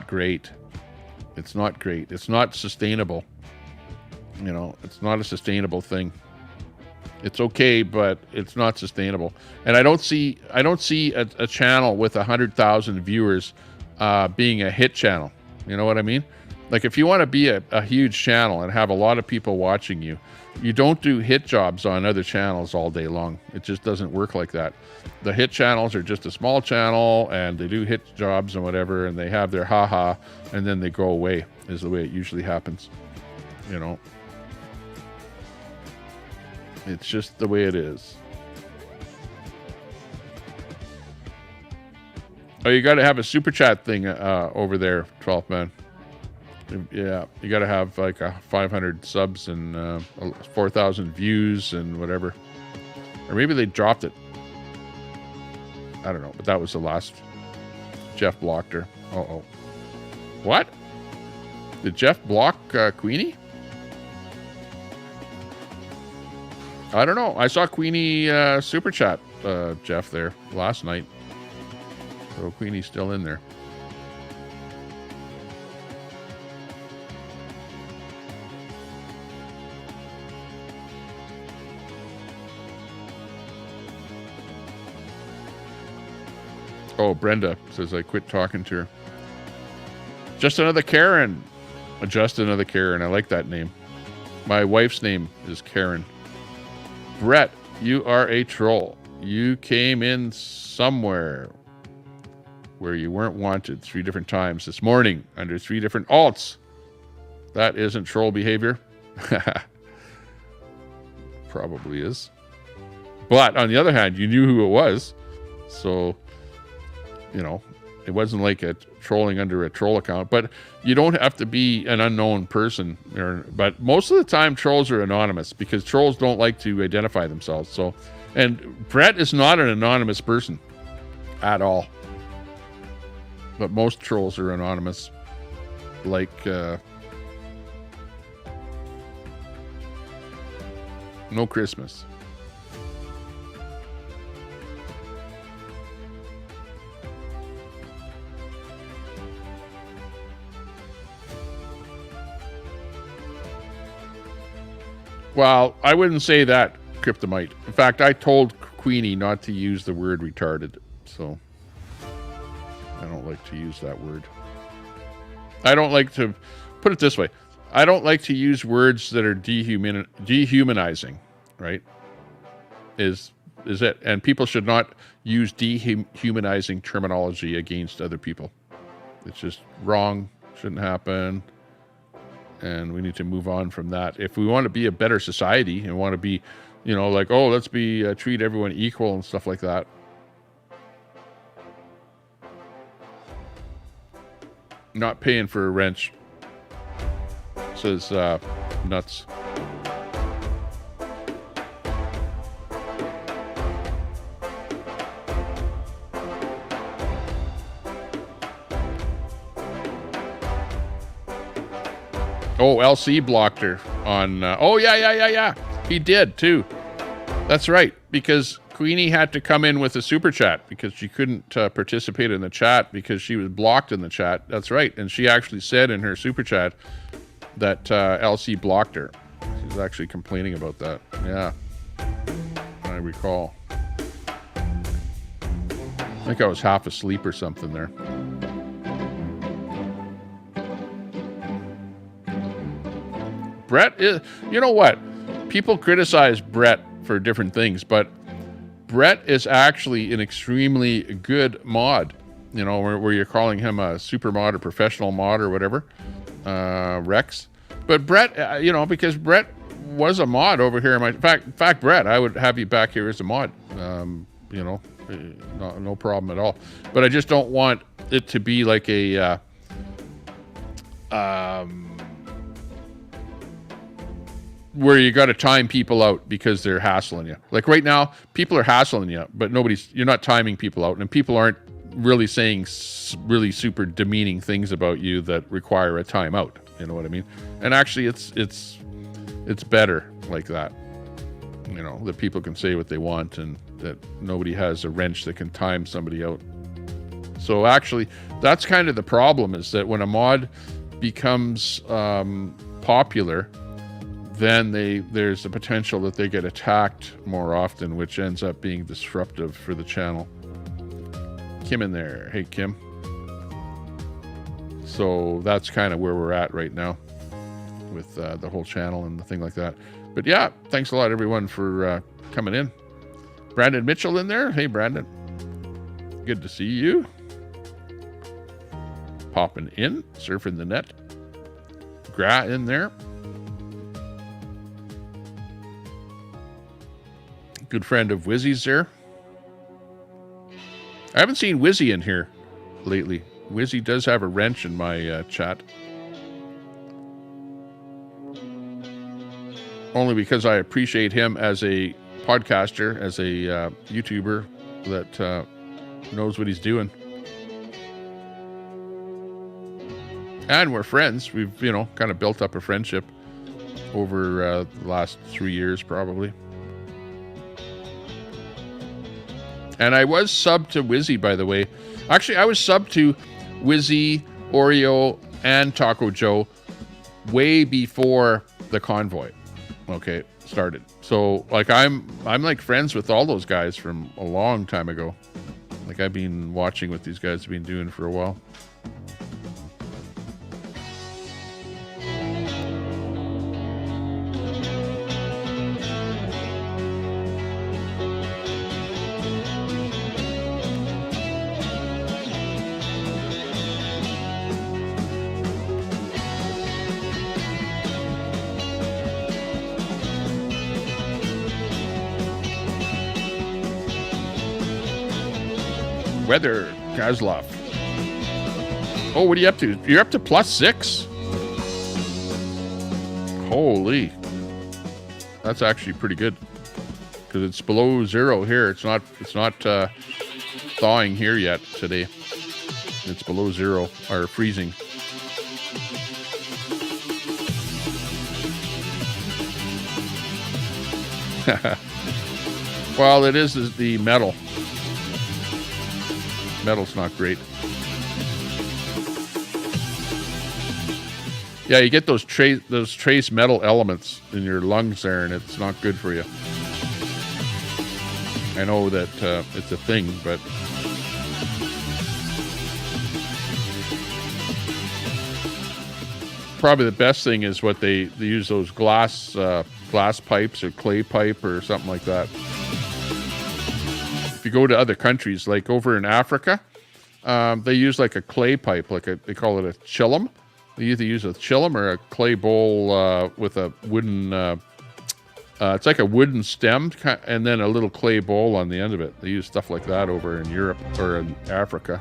great. It's not great. It's not sustainable. You know, it's not a sustainable thing. It's okay, but it's not sustainable. And I don't see a channel with 100,000 viewers being a hit channel. You know what I mean? Like if you want to be a huge channel and have a lot of people watching you, you don't do hit jobs on other channels all day long. It just doesn't work like that. The hit channels are just a small channel and they do hit jobs and whatever, and they have their haha, and then they go away, is the way it usually happens. You know? It's just the way it is. Oh, you got to have a super chat thing over there, 12th man. Yeah, you got to have like 500 subs and 4,000 views and whatever. Or maybe they dropped it. I don't know, but that was the last. Jeff blocked her. Uh-oh. What? Did Jeff block Queenie? I don't know. I saw Queenie super chat Jeff there last night. So Queenie's still in there. Oh, Brenda says I quit talking to her. Just another Karen. Just another Karen. I like that name. My wife's name is Karen. Brett, you are a troll. You came in somewhere where you weren't wanted 3 different times this morning under 3 different alts. That isn't troll behavior. Probably is. But on the other hand, you knew who it was. So, you know, it wasn't like a trolling under a troll account. But you don't have to be an unknown person. But most of the time, trolls are anonymous because trolls don't like to identify themselves. So, and Brett is not an anonymous person at all. But most trolls are anonymous. Like, no Christmas. Well, I wouldn't say that, Kryptomite. In fact, I told Queenie not to use the word retarded, so I don't like to use that word. I don't like to, put it this way, I don't like to use words that are dehumanizing, right? Is it? And people should not use dehumanizing terminology against other people. It's just wrong, shouldn't happen. And we need to move on from that. If we want to be a better society and want to be, you know, like, oh, let's be treat everyone equal and stuff like that. Not paying for a wrench. Says nuts. Oh, LC blocked her on... oh, yeah. He did, too. That's right, because Queenie had to come in with a super chat because she couldn't participate in the chat because she was blocked in the chat. That's right, and she actually said in her super chat that LC blocked her. She was actually complaining about that. Yeah, I recall. I think I was half asleep or something there. Brett is, you know what? People criticize Brett for different things, but Brett is actually an extremely good mod. You know, where you're calling him a super mod or professional mod or whatever, Rex. But Brett, you know, because Brett was a mod over here. In fact, Brett, I would have you back here as a mod. You know, no problem at all. But I just don't want it to be like a where you got to time people out because they're hassling you. Like right now, people are hassling you, but you're not timing people out, and people aren't really saying really super demeaning things about you that require a timeout. You know what I mean? And actually, it's better like that. You know, that people can say what they want, and that nobody has a wrench that can time somebody out. So actually, that's kind of the problem, is that when a mod becomes popular, then there's the potential that they get attacked more often, which ends up being disruptive for the channel. Kim in there. Hey, Kim. So that's kind of where we're at right now with the whole channel and the thing like that. But yeah, thanks a lot, everyone, for coming in. Brandon Mitchell in there. Hey, Brandon. Good to see you. Popping in, surfing the net. Gra in there. Good friend of Wizzy's there. I haven't seen Wizzy in here lately. Wizzy does have a wrench in my chat. Only because I appreciate him as a podcaster, as a YouTuber that knows what he's doing. And we're friends. We've, you know, kind of built up a friendship over the last 3 years, probably. And I was subbed to Wizzy, by the way. Actually, I was subbed to Wizzy, Oreo, and Taco Joe way before the convoy, okay, started. So, like, I'm like friends with all those guys from a long time ago. Like, I've been watching what these guys have been doing for a while. Weather, Kozlov. Oh, what are you up to? You're up to +6. Holy. That's actually pretty good. Because it's below 0 here. It's not thawing here yet today. It's below 0, or freezing. Well, it is the metal. Metal's not great. Yeah, you get those trace metal elements in your lungs there, and it's not good for you. I know that it's a thing, but probably the best thing is what they use, those glass pipes or clay pipe or something like that. If you go to other countries, like over in Africa, they use like a clay pipe, they call it a chillum. They either use a chillum or a clay bowl with a wooden, it's like a wooden stem and then a little clay bowl on the end of it. They use stuff like that over in Europe or in Africa.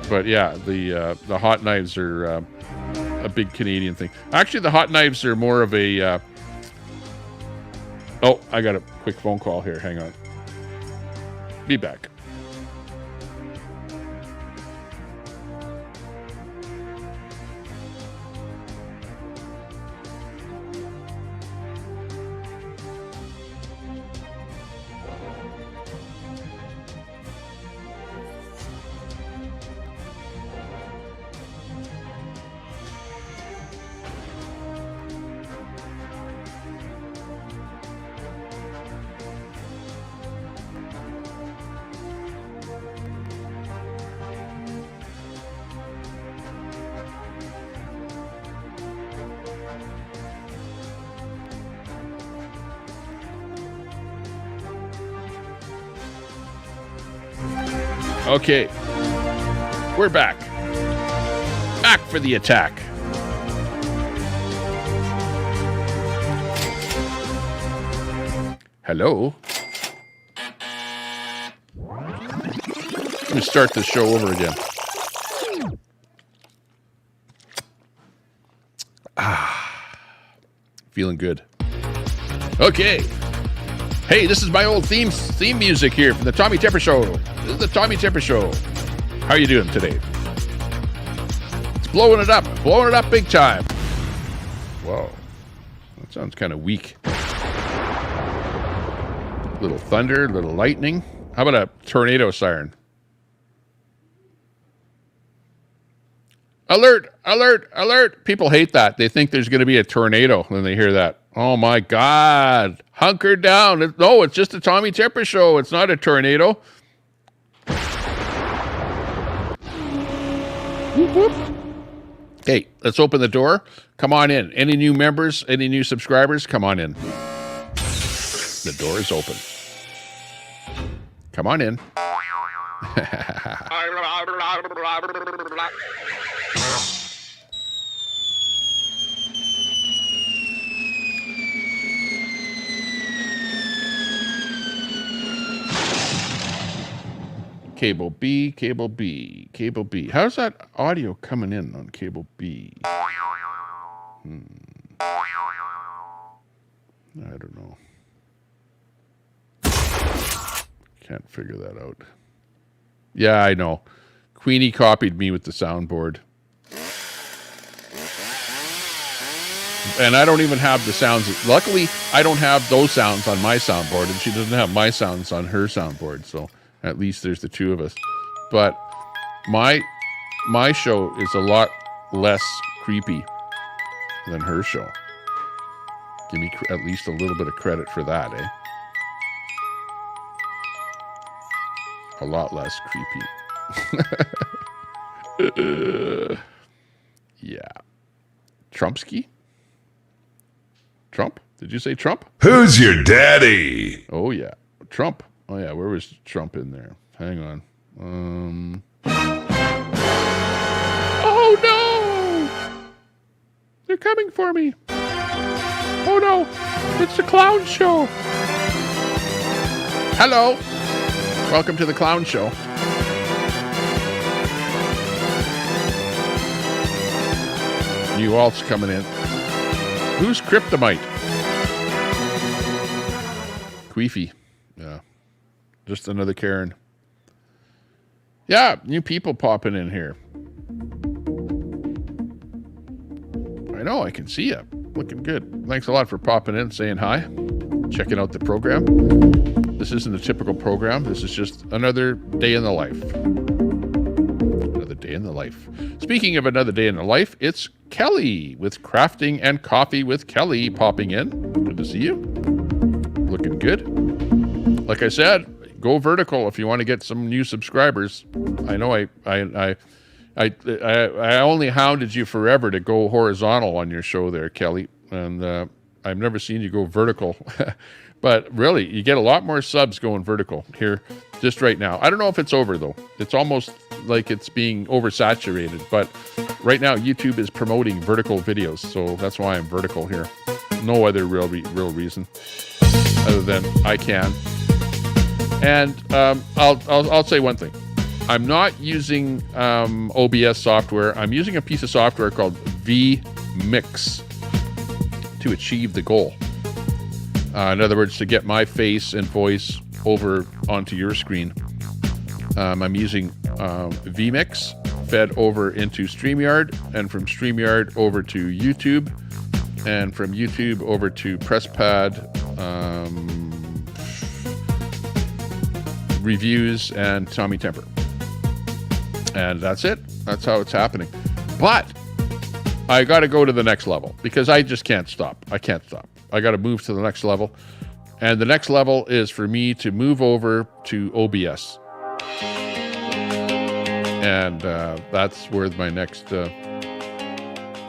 But yeah, the hot knives are a big Canadian thing. Actually, the hot knives are more of a... Oh, I got a quick phone call here. Hang on. Be back. Okay, we're back. Back for the attack. Hello. Let me start this show over again. Feeling good. Okay. Hey, this is my old theme music here from the Tommy Tepper Show. This is the Tommy Tepper Show. How are you doing today? It's blowing it up big time. Whoa, that sounds kind of weak. Little thunder, little lightning. How about a tornado siren? Alert, alert, alert. People hate that. They think there's going to be a tornado when they hear that. Oh, my God. Hunker down. No, it's just a Tommy Tepper show. It's not a tornado. Okay, let's open the door. Come on in. Any new members, any new subscribers, come on in. The door is open. Come on in. Cable B, cable B, cable B. How's that audio coming in on cable B? I don't know. Can't figure that out. Yeah, I know. Queenie copied me with the soundboard. And I don't even have the sounds. Luckily, I don't have those sounds on my soundboard, and she doesn't have my sounds on her soundboard, so at least there's the two of us. But my show is a lot less creepy than her show. Give me at least a little bit of credit for that, eh? A lot less creepy. Yeah. Trumpski? Trump? Did you say Trump? Who's your daddy? Oh, yeah. Trump. Oh, yeah. Where was Trump in there? Hang on. Oh, no! They're coming for me. Oh, no. It's the clown show. Hello. Welcome to the clown show. New alts coming in. Who's Kryptomite? Queefy. Yeah. Just another Karen. Yeah, new people popping in here. I know, I can see you. Looking good. Thanks a lot for popping in, saying hi. Checking out the program. This isn't a typical program. This is just another day in the life. Another day in the life. Speaking of another day in the life, it's Kelly with Crafting and Coffee with Kelly popping in. Good to see you. Looking good. Like I said, go vertical if you want to get some new subscribers. I know I only hounded you forever to go horizontal on your show there, Kelly, and I've never seen you go vertical. But really, you get a lot more subs going vertical here just right now. I don't know if it's over, though. It's almost like it's being oversaturated. But right now, YouTube is promoting vertical videos, so that's why I'm vertical here. No other real reason other than I can. And I'll say one thing. I'm not using OBS software. I'm using a piece of software called vMix to achieve the goal. In other words, to get my face and voice over onto your screen. I'm using vMix fed over into StreamYard, and from StreamYard over to YouTube, and from YouTube over to PressPad, reviews, and Tommy Temper. And that's it. That's how it's happening. But I got to go to the next level because I just can't stop. I can't stop. I got to move to the next level. And the next level is for me to move over to OBS. And that's where my next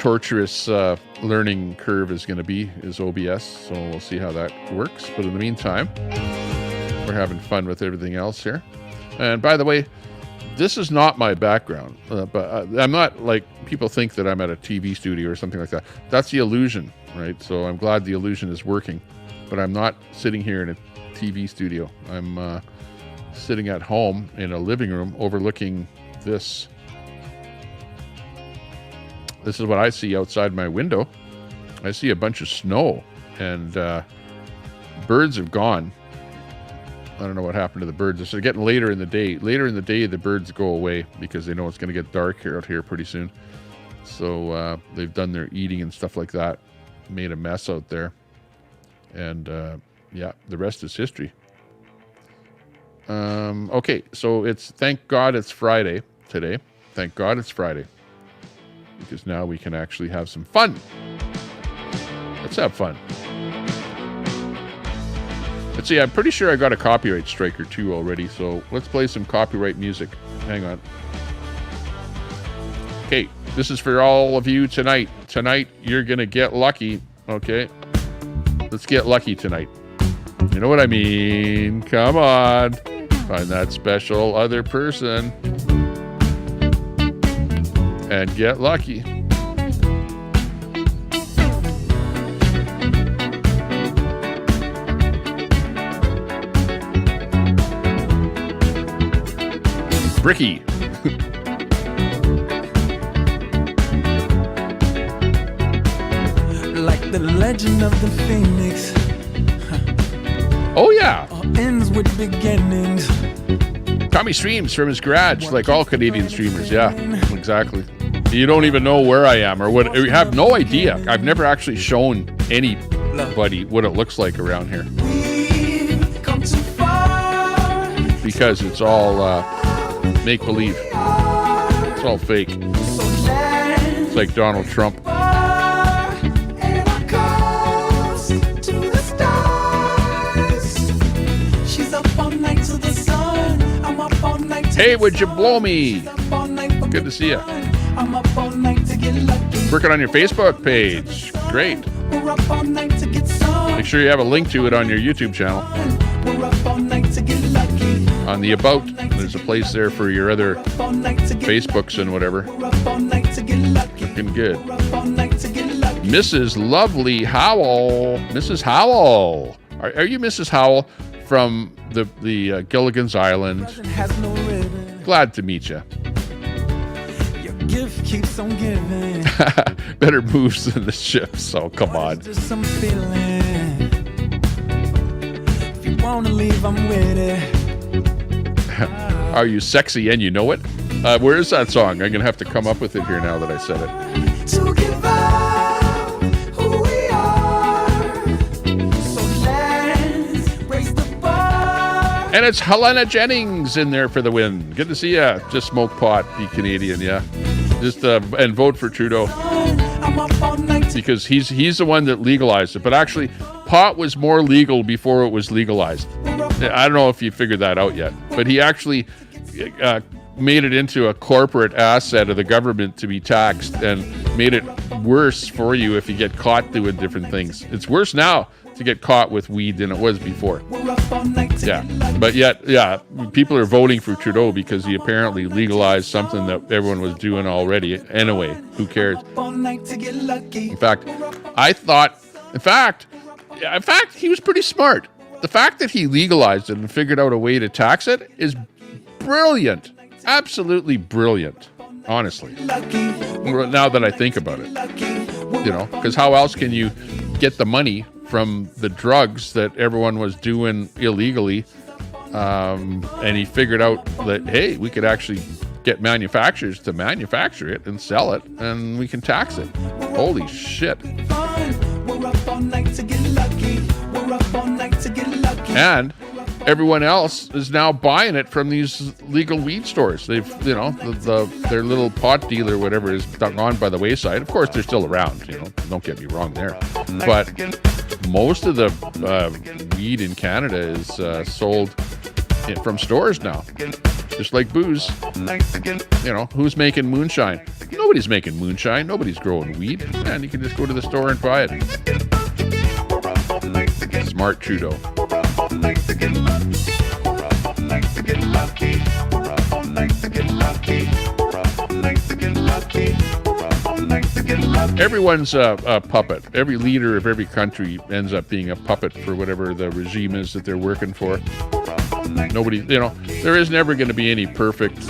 torturous learning curve is going to be, is OBS. So we'll see how that works. But in the meantime, we're having fun with everything else here. And by the way, this is not my background, but I'm not like people think that I'm at a TV studio or something like that. That's the illusion, right? So I'm glad the illusion is working, but I'm not sitting here in a TV studio. I'm sitting at home in a living room overlooking this. This is what I see outside my window. I see a bunch of snow, and birds have gone. I don't know what happened to the birds. It's getting later in the day. Later in the day, the birds go away because they know it's going to get dark here out here pretty soon. So they've done their eating and stuff like that. Made a mess out there. And yeah, the rest is history. Okay, so thank God it's Friday today. Thank God it's Friday. because now we can actually have some fun. Let's have fun. Let's see, I'm pretty sure I got a copyright strike or two already, so let's play some copyright music. Hang on. Okay, this is for all of you tonight. Tonight, you're going to get lucky, okay? Let's get lucky tonight. You know what I mean? Come on. Find that special other person and get lucky. Bricky. Like the legend of the Phoenix. Oh yeah. All ends with beginnings. Tommy streams from his garage, like all Canadian streamers. Yeah, exactly. You don't even know where I am or what. You have no idea. I've never actually shown anybody what it looks like around here because it's all make believe. It's all fake. It's like Donald Trump. Hey, would you blow me? Good to see you. Working on your Facebook page. Great. Make sure you have a link to it on your YouTube channel. On the About, there's a place there for your other Facebooks and whatever. Looking good. Mrs. Lovely Howell. Mrs. Howell. Are you Mrs. Howell from the Gilligan's Island? Glad to meet you. Your gift keeps on giving. Better moves than the ships, so come on. Just some feeling. If you wanna leave, I'm with it. Are you sexy and you know it? Where is that song? I'm gonna have to come up with it here now that I said it. To give out who we are. So let's raise the bar. And it's Helena Jennings in there for the win. Good to see ya. Just smoke pot, be Canadian, yeah. Just and vote for Trudeau because he's the one that legalized it. But actually, pot was more legal before it was legalized. I don't know if you figured that out yet, but he actually made it into a corporate asset of the government to be taxed and made it worse for you if you get caught doing different things. It's worse now to get caught with weed than it was before. Yeah, but yet, yeah, people are voting for Trudeau because he apparently legalized something that everyone was doing already. Anyway, who cares? In fact, he was pretty smart. The fact that he legalized it and figured out a way to tax it is brilliant. Absolutely brilliant, honestly. Now that I think about it. You know, because how else can you get the money from the drugs that everyone was doing illegally? And he figured out that, hey, we could actually get manufacturers to manufacture it and sell it, and we can tax it. Holy shit. And everyone else is now buying it from these legal weed stores. They've, you know, their little pot dealer, whatever, is gone by the wayside. Of course, they're still around, you know, don't get me wrong there. But most of the weed in Canada is sold from stores now. Just like booze. You know, who's making moonshine? Nobody's making moonshine. Nobody's growing weed. And you can just go to the store and buy it. Smart Trudeau. Everyone's a puppet. Every leader of every country ends up being a puppet for whatever the regime is that they're working for. Nobody, you know, there is never going to be any perfect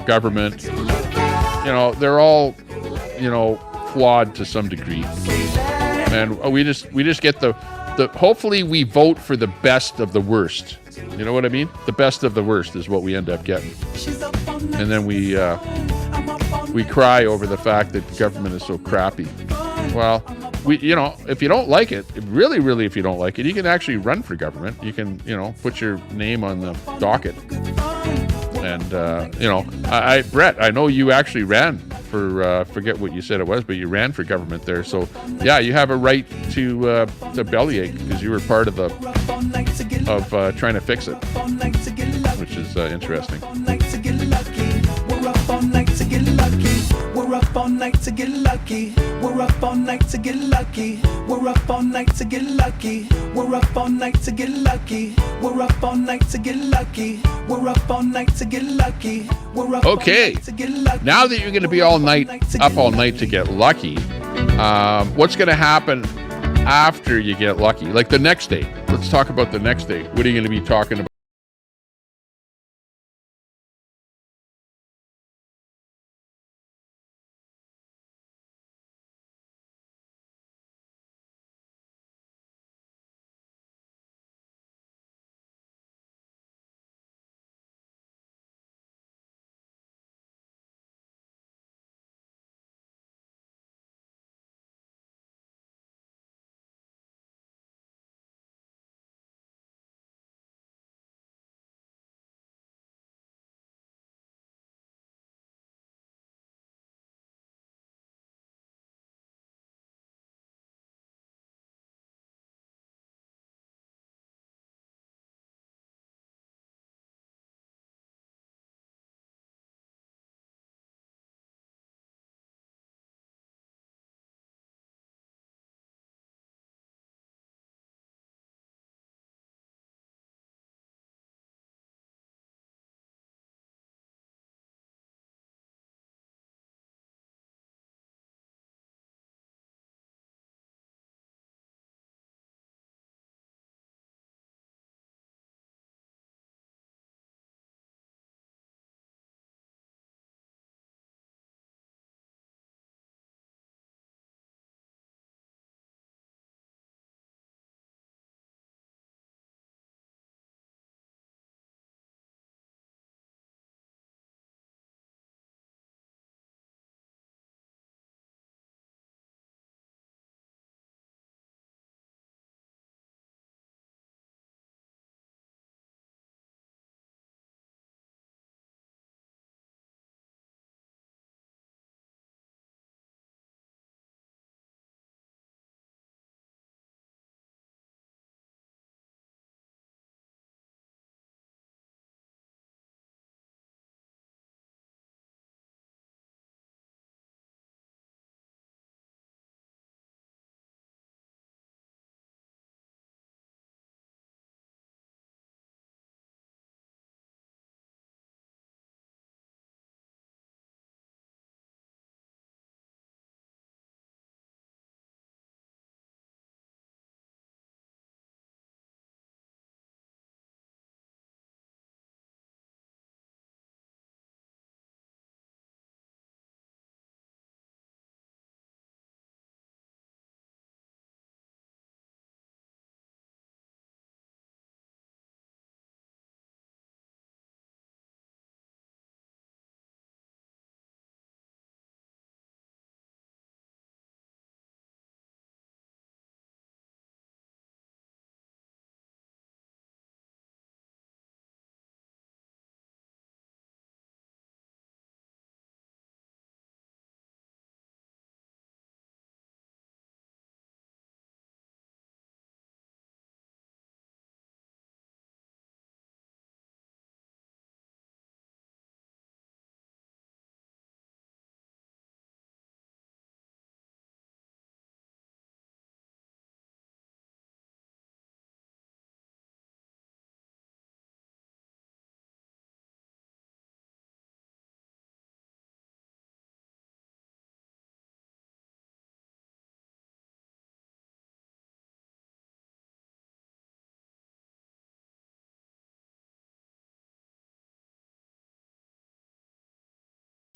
government. You know, they're all, you know, flawed to some degree. And we just get the hopefully we vote for the best of the worst. You know what I mean? The best of the worst is what we end up getting. And then we cry over the fact that the government is so crappy. Well, you know, if you don't like it, really, if you don't like it, you can actually run for government. You can, you know, put your name on the docket. And, you know, Brett, I know you actually ran for forget what you said it was, but you ran for government there. So yeah, you have a right to bellyache because you were part of trying to fix it, which is interesting. We're up all night to get lucky. We're up all night to get lucky. We're up all night to get lucky. We're up all night to get lucky. We're up all night to get lucky. We're up all night to get lucky. We're up all night to get lucky. We're up okay. Now that you're going to be up all night to get lucky, what's going to happen after you get lucky? Like the next day. Let's talk about the next day. What are you going to be talking about?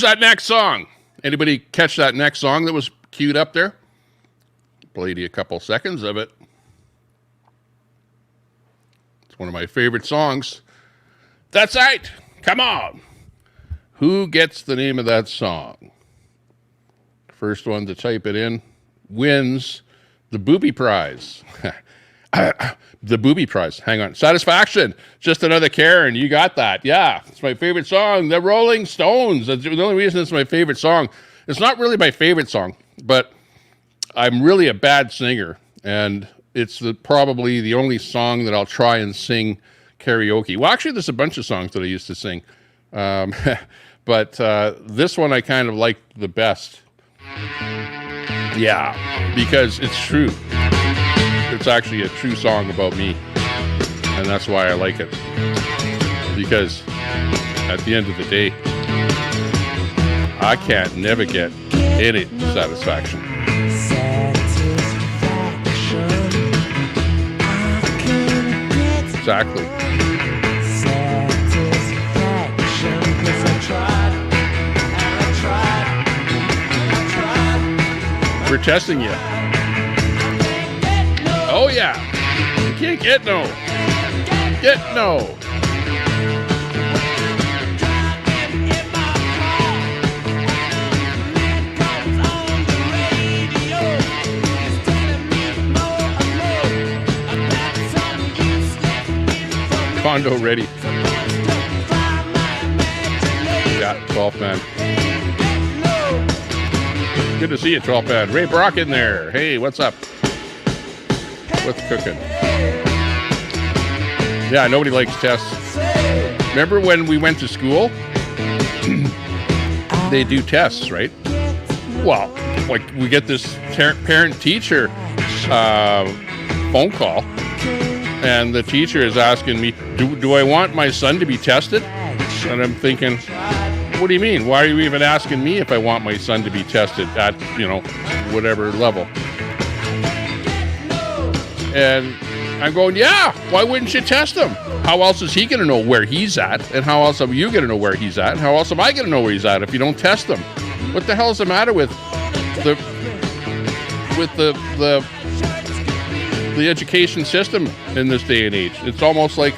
That next song. Anybody catch that next song that was queued up there? Played you a couple seconds of it. It's one of my favorite songs. That's right. Come on. Who gets the name of that song? First one to type it in wins the booby prize. The booby prize. Hang on. Satisfaction. Just another Karen. You got that. Yeah. It's my favorite song. The Rolling Stones. That's the only reason it's my favorite song It's not really my favorite song, but I'm really a bad singer, and it's probably the only song that I'll try and sing karaoke. Well, actually, there's a bunch of songs that I used to sing, but this one I kind of like the best. Yeah, because it's true. It's actually a true song about me, and that's why I like it. Because at the end of the day, I can't never get any satisfaction. Exactly. We're testing you. Oh yeah. You can't get no. Get no. Condo ready. Yeah, 12th man. Good to see you, 12th man. Ray Brock in there. Hey, what's up? What's cooking? Yeah, nobody likes tests. Remember when we went to school? They do tests, right? Well, like we get this parent-teacher phone call, and the teacher is asking me, do I want my son to be tested? And I'm thinking, what do you mean? Why are you even asking me if I want my son to be tested at, whatever level? And I'm going, yeah, why wouldn't you test him? How else is he going to know where he's at? And how else are you going to know where he's at? And how else am I going to know where he's at if you don't test him? What the hell is the matter with the education system in this day and age? It's almost like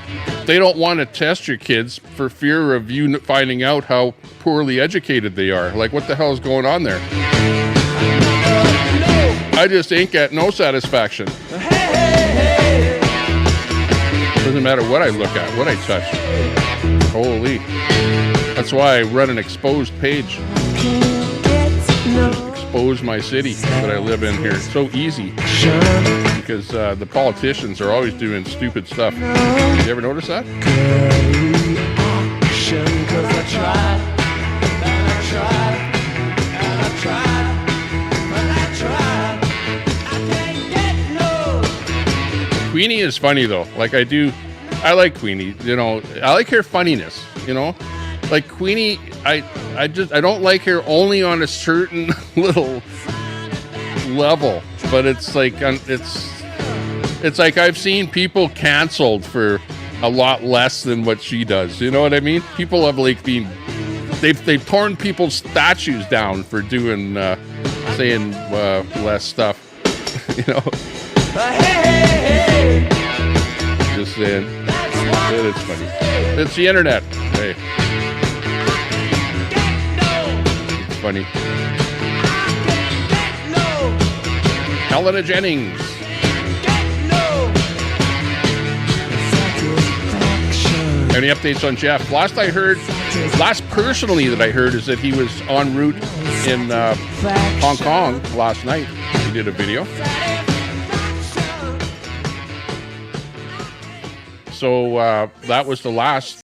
they don't want to test your kids for fear of you finding out how poorly educated they are. Like, what the hell is going on there? I just ain't got no satisfaction. Doesn't matter what I look at, what I touch. Holy. That's why I run an exposed page. Just expose my city that I live in here. It's so easy. Because the politicians are always doing stupid stuff. You ever notice that? Queenie is funny though. Like I like Queenie. I like her funniness. Like Queenie, I don't like her only on a certain little level. But it's like I've seen people canceled for a lot less than what she does. You know what I mean? People have they've torn people's statues down for doing saying less stuff. Just saying. It's funny. It's the internet. Hey. It's funny. Helena Jennings. Any updates on Jeff? Last personally that I heard is that he was en route in Hong Kong last night. He did a video. So that was the last.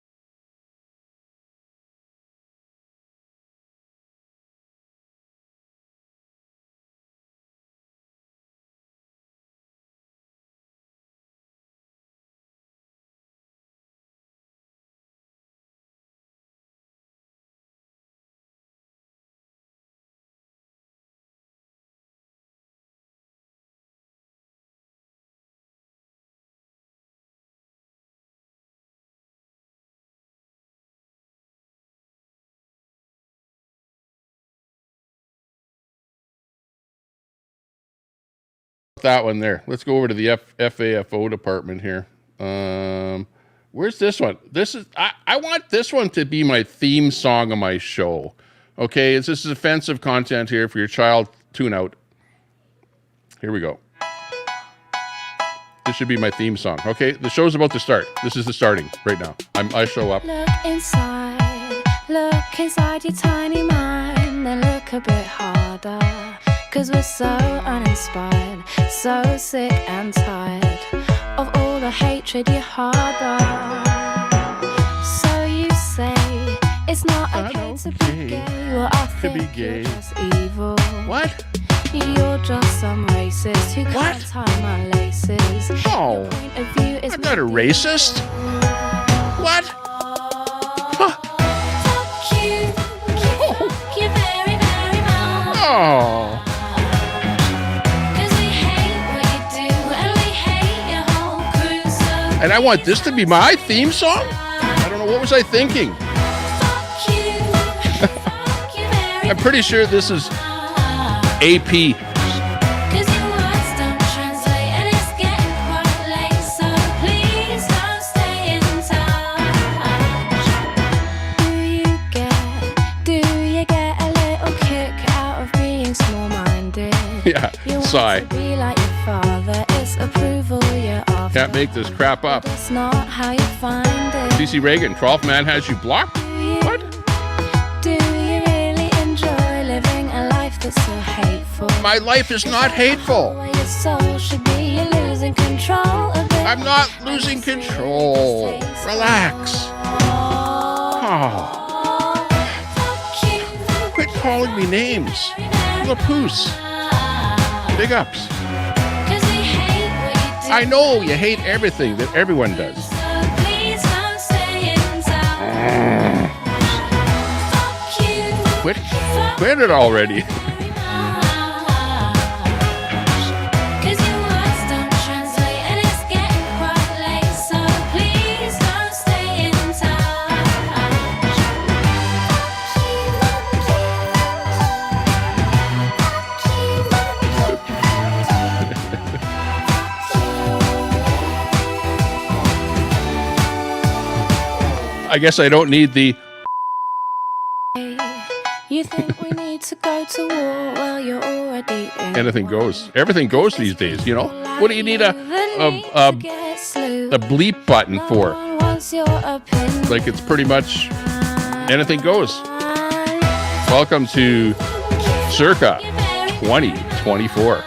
That one there. Let's go over to the FAFO department here. Where's this one? I want this one to be my theme song of my show. Okay, this is offensive content here for your child. Tune out. Here we go. This should be my theme song. Okay, the show's about to start. This is the starting right now. I show up. Look inside your tiny mind. and then look a bit harder. Cause we're so uninspired, so sick and tired of all the hatred you harbor. So you say it's not okay to be gay. Well, I think you're just evil. What? You're just some racist who can't tie my laces. Oh, Your point of view is I'm not a racist. What? Huh. Fuck you. Fuck you very, very much. Oh. Cause we hate what you do and we hate your whole crew. So And I want this to be my theme song? I don't know, what was I thinking? fuck you. Fuck you very I'm pretty sure this is AP. Cause your words don't translate and it's getting quite late. So please don't stay in touch. Do you get a little kick out of being small-minded? Yeah, You want sigh. to be like your father, it's approval you're after. Can't make this crap up. It's not how you find it. CC Reagan, 12th man has you blocked? What? Do you really enjoy living a life that's so hateful? My life is not hateful. Where your soul should be, you're losing control of it. I'm not losing control. Relax. Oh. Quit calling me names. Lapoose. Big ups. Cause we hate what you do. I know you hate everything that everyone does. So please don't stay in touch. Fuck you. Quit it already. Cause your words don't translate and it's getting quite late. So please don't stay in I guess I don't need the... You think we need to go to war? Well, you're already in. Anything goes. Everything goes these days, you know? What do you need a bleep button for? What's your opinion? Like, it's pretty much anything goes. Welcome to Circa 2024.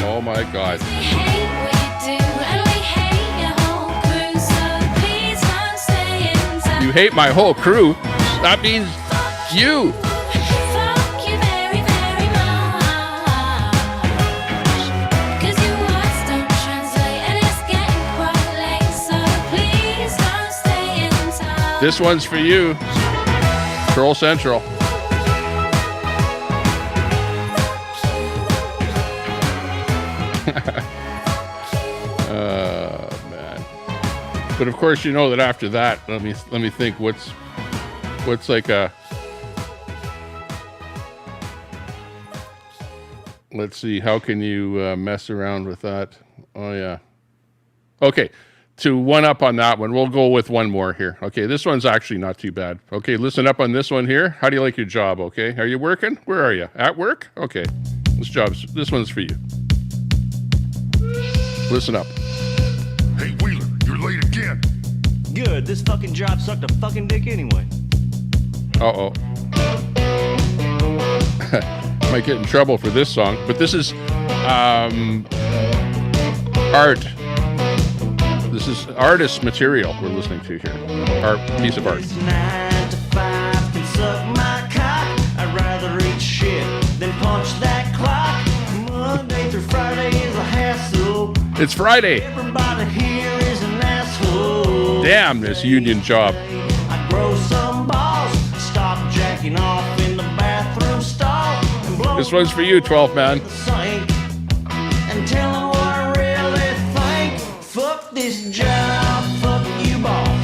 Oh my God. You hate my whole crew. That means you. This one's for you. Troll Central. Man. But of course, you know that after that, let me think. What's like a? Let's see. How can you mess around with that? Oh yeah. Okay. To one up on that one, we'll go with one more here. Okay, this one's actually not too bad. Okay, listen up on this one here. How do you like your job? Okay, are you working? Where are you? At work? Okay, this one's for you. Listen up. Hey, Wheeler, you're late again. Good, this fucking job sucked a fucking dick anyway. Uh-oh. Might get in trouble for this song, but this is art. This is artist material we're listening to here. Our piece of art. 9 to 5 can suck my cock. I'd rather eat shit than punch that clock. Monday through Friday is a hassle. It's Friday. Everybody here is an asshole. Damn this union job. I grow some balls. Stop jacking off in the bathroom stall. And blow This one's for you, 12th man. And tell them what I really think. Fuck this job, fuck you boss,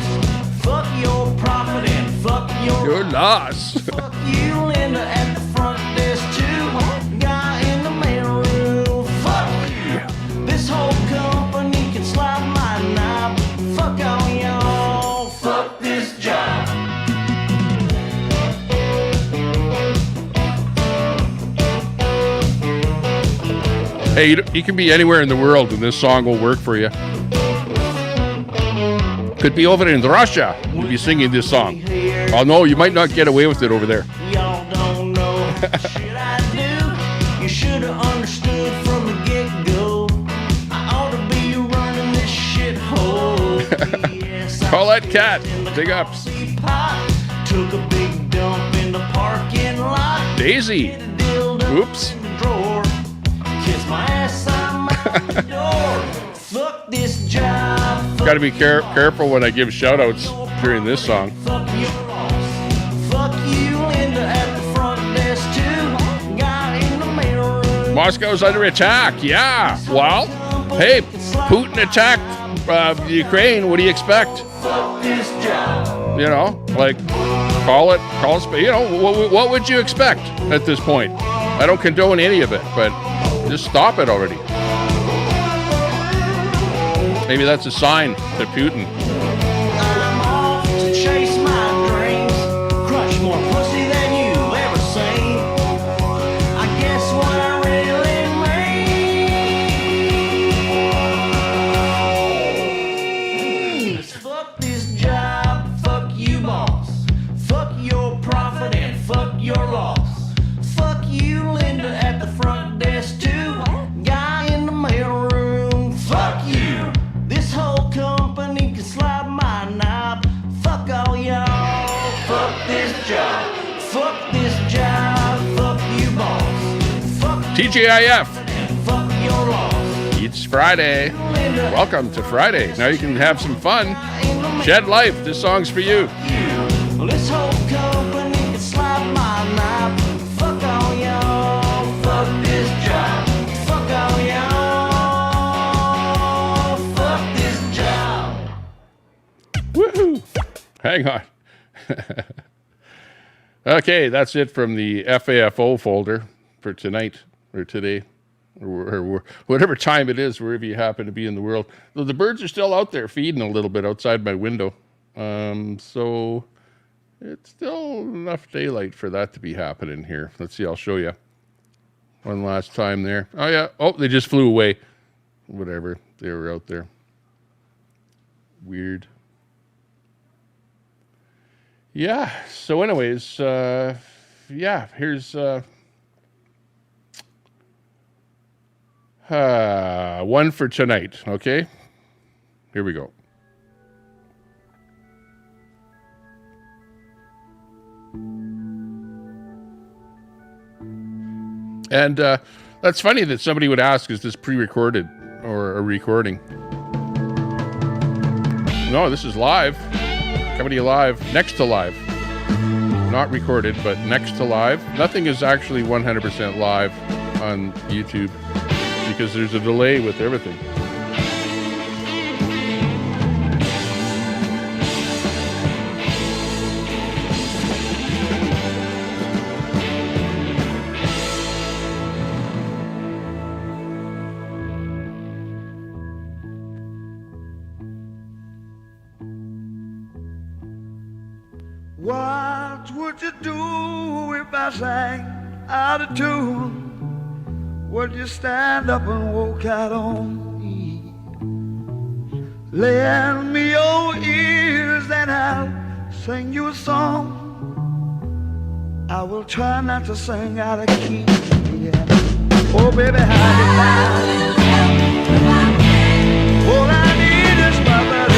fuck your profit and fuck your loss. Fuck you, Linda, at the front desk too. Guy in the mail room, fuck you. This whole company can slide my knob. Fuck all y'all, fuck this job. Hey, you can be anywhere in the world and this song will work for you. Could be over in Russia. You'll be singing this song. Oh no, you might not get away with it over there. Y'all Shit I do, you should have understood from the get-go. I ought to be running this shithole. Yes, Paulette Cat, big ups. Took a big dump in the parking lot. Daisy. Oops. Kiss my ass on my door. Fuck this job. Got to be careful when I give shoutouts during this song. Fuck your boss. Fuck you, Linda, at the front desk too. Guy in the mail room. Moscow's under attack. Yeah. Well, hey, Putin attacked Ukraine. What do you expect? Fuck this job. You know, like call it. You know, what would you expect at this point? I don't condone any of it, but just stop it already. Maybe that's a sign to Putin. I'm off to chase my dreams. Crush more pussy than you ever seen. I guess what I really mean is fuck this job, fuck you, boss. Fuck your profit and fuck your loss. Fuck you, Linda, at the front desk too. Guy in the mail room, fuck you. This whole company can slide my knob. Fuck all y'all. Fuck this job. Fuck this job. Fuck you, boss. Fuck TGIF. fuck your loss. It's Friday. Welcome to Friday. Now you can have some fun. Shed Life. This song's for you. Well, this whole company can slide my knob. Fuck all y'all. Fuck this job. Fuck all y'all. Fuck this job. Woohoo! Hang on. Okay, that's it from the FAFO folder for tonight or today or whatever time it is, wherever you happen to be in the world. The birds are still out there feeding a little bit outside my window. So it's still enough daylight for that to be happening here. Let's see, I'll show you one last time there. Oh, yeah. Oh, they just flew away. Whatever. They were out there. Weird. Yeah. So anyways, yeah, here's one for tonight. Okay. Here we go. And that's funny that somebody would ask, is this pre-recorded or a recording? No, this is live. Coming to you live, next to live. Not recorded, but next to live. Nothing is actually 100% live on YouTube because there's a delay with everything. What would you do if I sang out of tune? Would you stand up and walk out on me? Lend me your ears and I'll sing you a song. I will try not to sing out of key. Yeah. Oh baby, how you like? All I need is my love.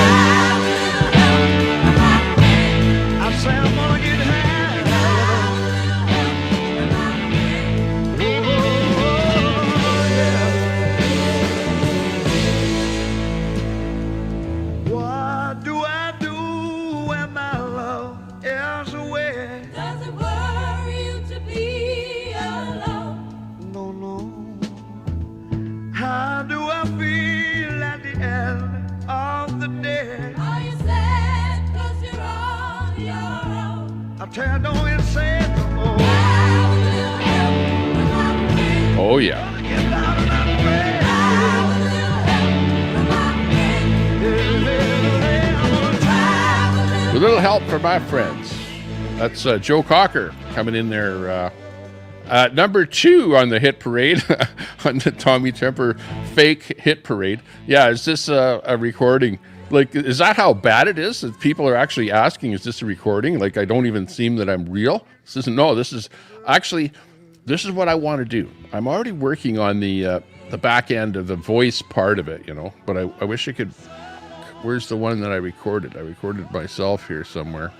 I say I'm gonna get high. Oh, yeah. What do I do when my love is away? Does it worry you to be alone? No, no. How do I feel at the end of the day? Are you sad 'cause you're on your own? I tell you, don't you say it no more. Oh, yeah. A little help for my friends. That's Joe Cocker coming in there. Number 2 on the hit parade, on the Tommy Temper fake hit parade. Yeah, is this a recording? Like, is that how bad it is? That people are actually asking, is this a recording? Like, I don't even seem that I'm real. This is actually, this is what I want to do. I'm already working on the back end of the voice part of it, you know, but I wish I could. Where's the one that I recorded? I recorded myself here somewhere.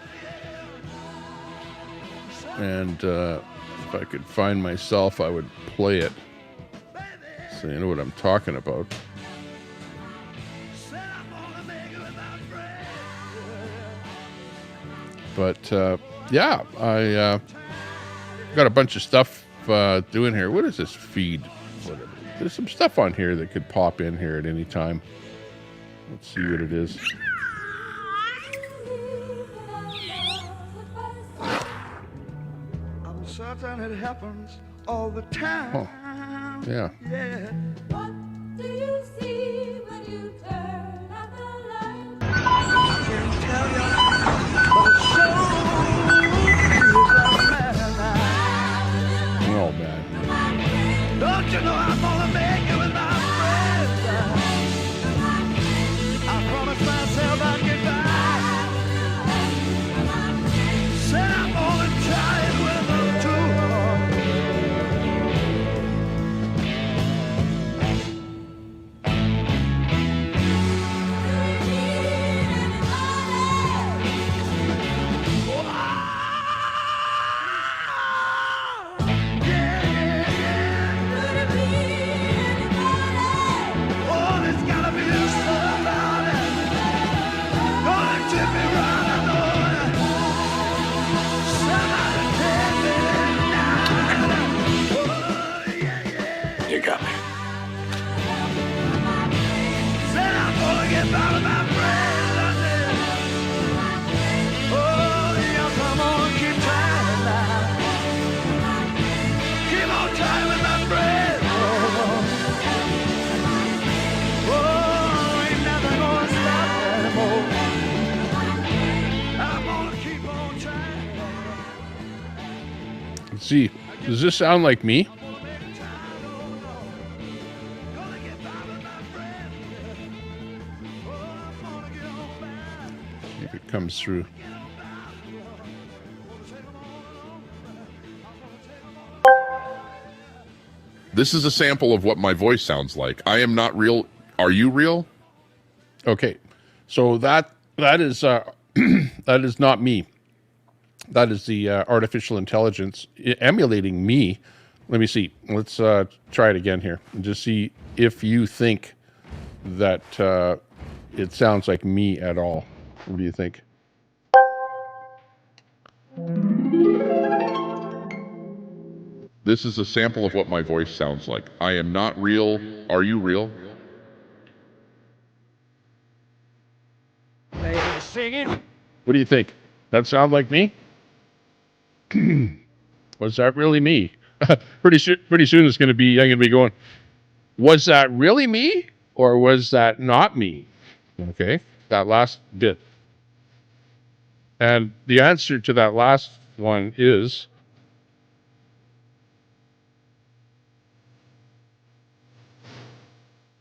And if I could find myself, I would play it. So you know what I'm talking about. But yeah, I got a bunch of stuff doing here. What is this feed? Whatever. There's some stuff on here that could pop in here at any time. Let's see what it is. I'm certain it happens all the time. Oh. Yeah. Yeah. What do you see when you turn out the light? I can't tell you, but it sure feels like madness. Oh, man. Don't you know I'm gonna make it with my friends? I promised myself I'd get back. Said I'm gonna try it with them too. Oh, there's gotta be somebody gonna tip me right, I know it. Somebody tell me now. Oh, yeah, yeah. You got me. Said I'm gonna get by with my friends, I said. Oh, yes, I'm gonna keep trying now. Keep on trying with my friends. Oh, ain't nothing gonna stop anymore. I'm gonna keep on trying. Let's see. Does this sound like me? If it comes through. This is a sample of what my voice sounds like. I am not real. Are you real? Okay. So that is that is not me. That is the artificial intelligence emulating me. Let me see. Let's try it again here and just see if you think that it sounds like me at all. What do you think? This is a sample of what my voice sounds like. I am not real. Are you real? Singing. What do you think? That sound like me? Was that really me? Pretty soon it's going to be. I'm going to be going. Was that really me, or was that not me? Okay, that last bit. And the answer to that last one is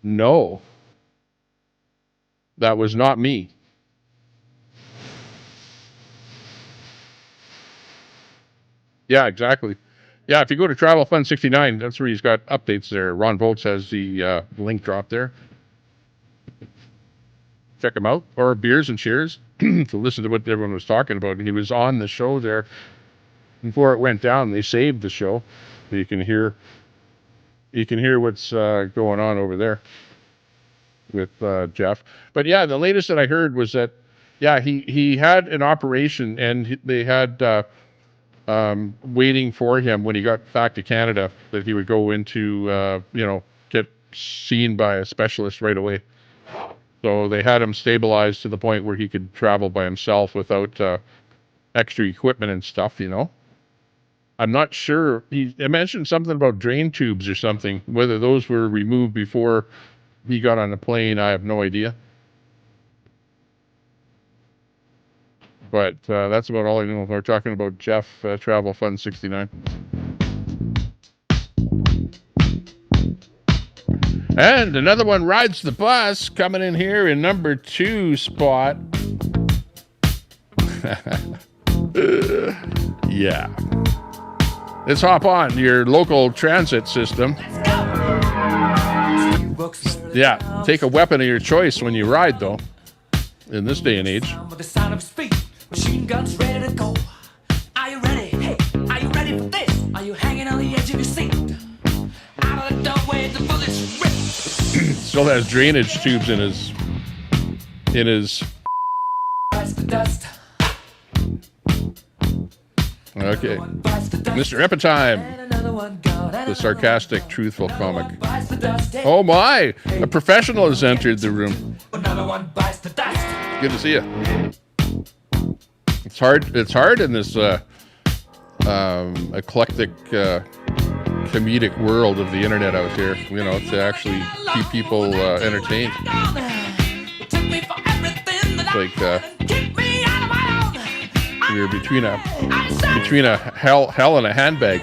no. That was not me. Yeah, exactly. Yeah, if you go to Travel Fund 69, that's where he's got updates there. Ron Volts has the link drop there. Check him out. Or Beers and Cheers to listen to what everyone was talking about. He was on the show there before it went down. They saved the show. So you can hear what's going on over there with Jeff. But yeah, the latest that I heard was that, yeah, he had an operation and they had waiting for him when he got back to Canada that he would go into, get seen by a specialist right away. So they had him stabilized to the point where he could travel by himself without extra equipment and stuff, you know. I'm not sure. He mentioned something about drain tubes or something. Whether those were removed before he got on the plane, I have no idea. But that's about all I know. We're talking about Jeff, Travel Fund 69. And another one rides the bus, coming in here in number 2 spot. Yeah. Let's hop on your local transit system. Yeah, take a weapon of your choice when you ride, though, in this day and age. With the sound of his feet, machine guns ready to go. Are you ready? Hey, are you ready for this? Are you hanging on the edge of your seat? Out of the doorway, the bullets rip. Still has drainage tubes in his Okay. Mr. Epitime, the sarcastic, truthful comic. Oh my! A professional has entered the room. Good to see you. It's hard in this eclectic comedic world of the internet out here, you know, to actually keep people entertained. It's like you're between a hell and a handbag,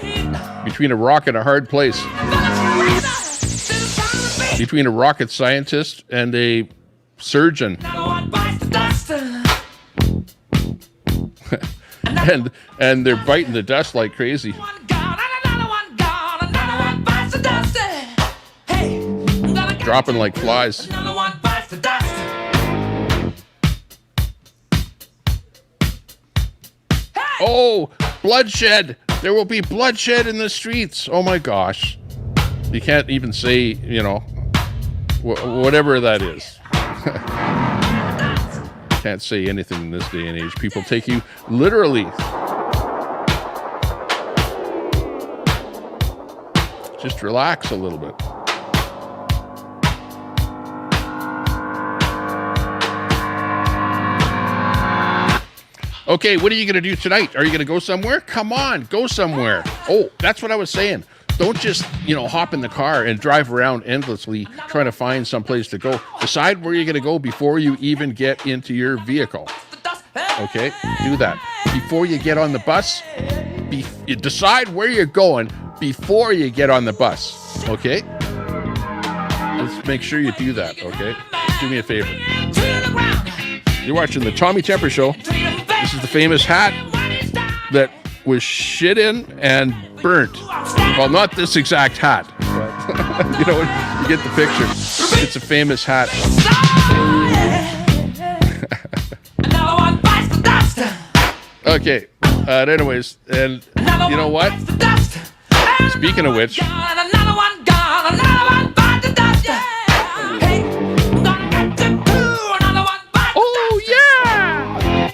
between a rock and a hard place, between a rocket scientist and a surgeon. and they're biting the dust like crazy. Dropping like flies. Oh, bloodshed! There will be bloodshed in the streets. Oh my gosh. You can't even say, you know, whatever that is. Can't say anything in this day and age. People take you literally. Just relax a little bit. Okay, what are you going to do tonight? Are you going to go somewhere? Come on, go somewhere. Oh, that's what I was saying. Don't just, you know, hop in the car and drive around endlessly trying to find some place to go. Decide where you're going to go before you even get into your vehicle. Okay, do that. Before you get on the bus, you decide where you're going before you get on the bus. Okay? Let's make sure you do that, okay? Do me a favor. You're watching the Tommy Temper Show. This is the famous hat that was shit in and burnt. Well, not this exact hat, but you know, you get the picture. It's a famous hat. Okay. Anyways, and you know what? Speaking of which, oh yeah!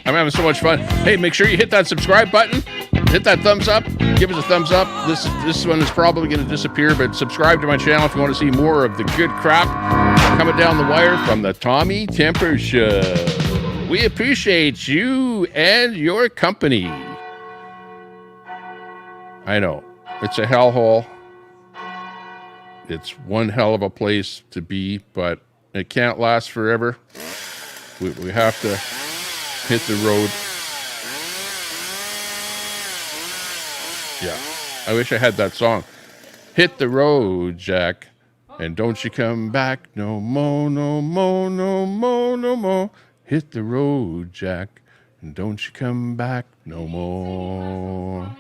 I'm having so much fun. Hey, make sure you hit that subscribe button. Hit that thumbs up. Give us a thumbs up. This one is probably going to disappear, but subscribe to my channel if you want to see more of the good crap coming down the wire from the Tommy Temper Show. We appreciate you and your company. I know, it's a hellhole. It's one hell of a place to be, but it can't last forever. We have to hit the road. Yeah, I wish I had that song. Hit the road, Jack, and don't you come back no more, no more, no more, no more. Hit the road, Jack, and don't you come back no more.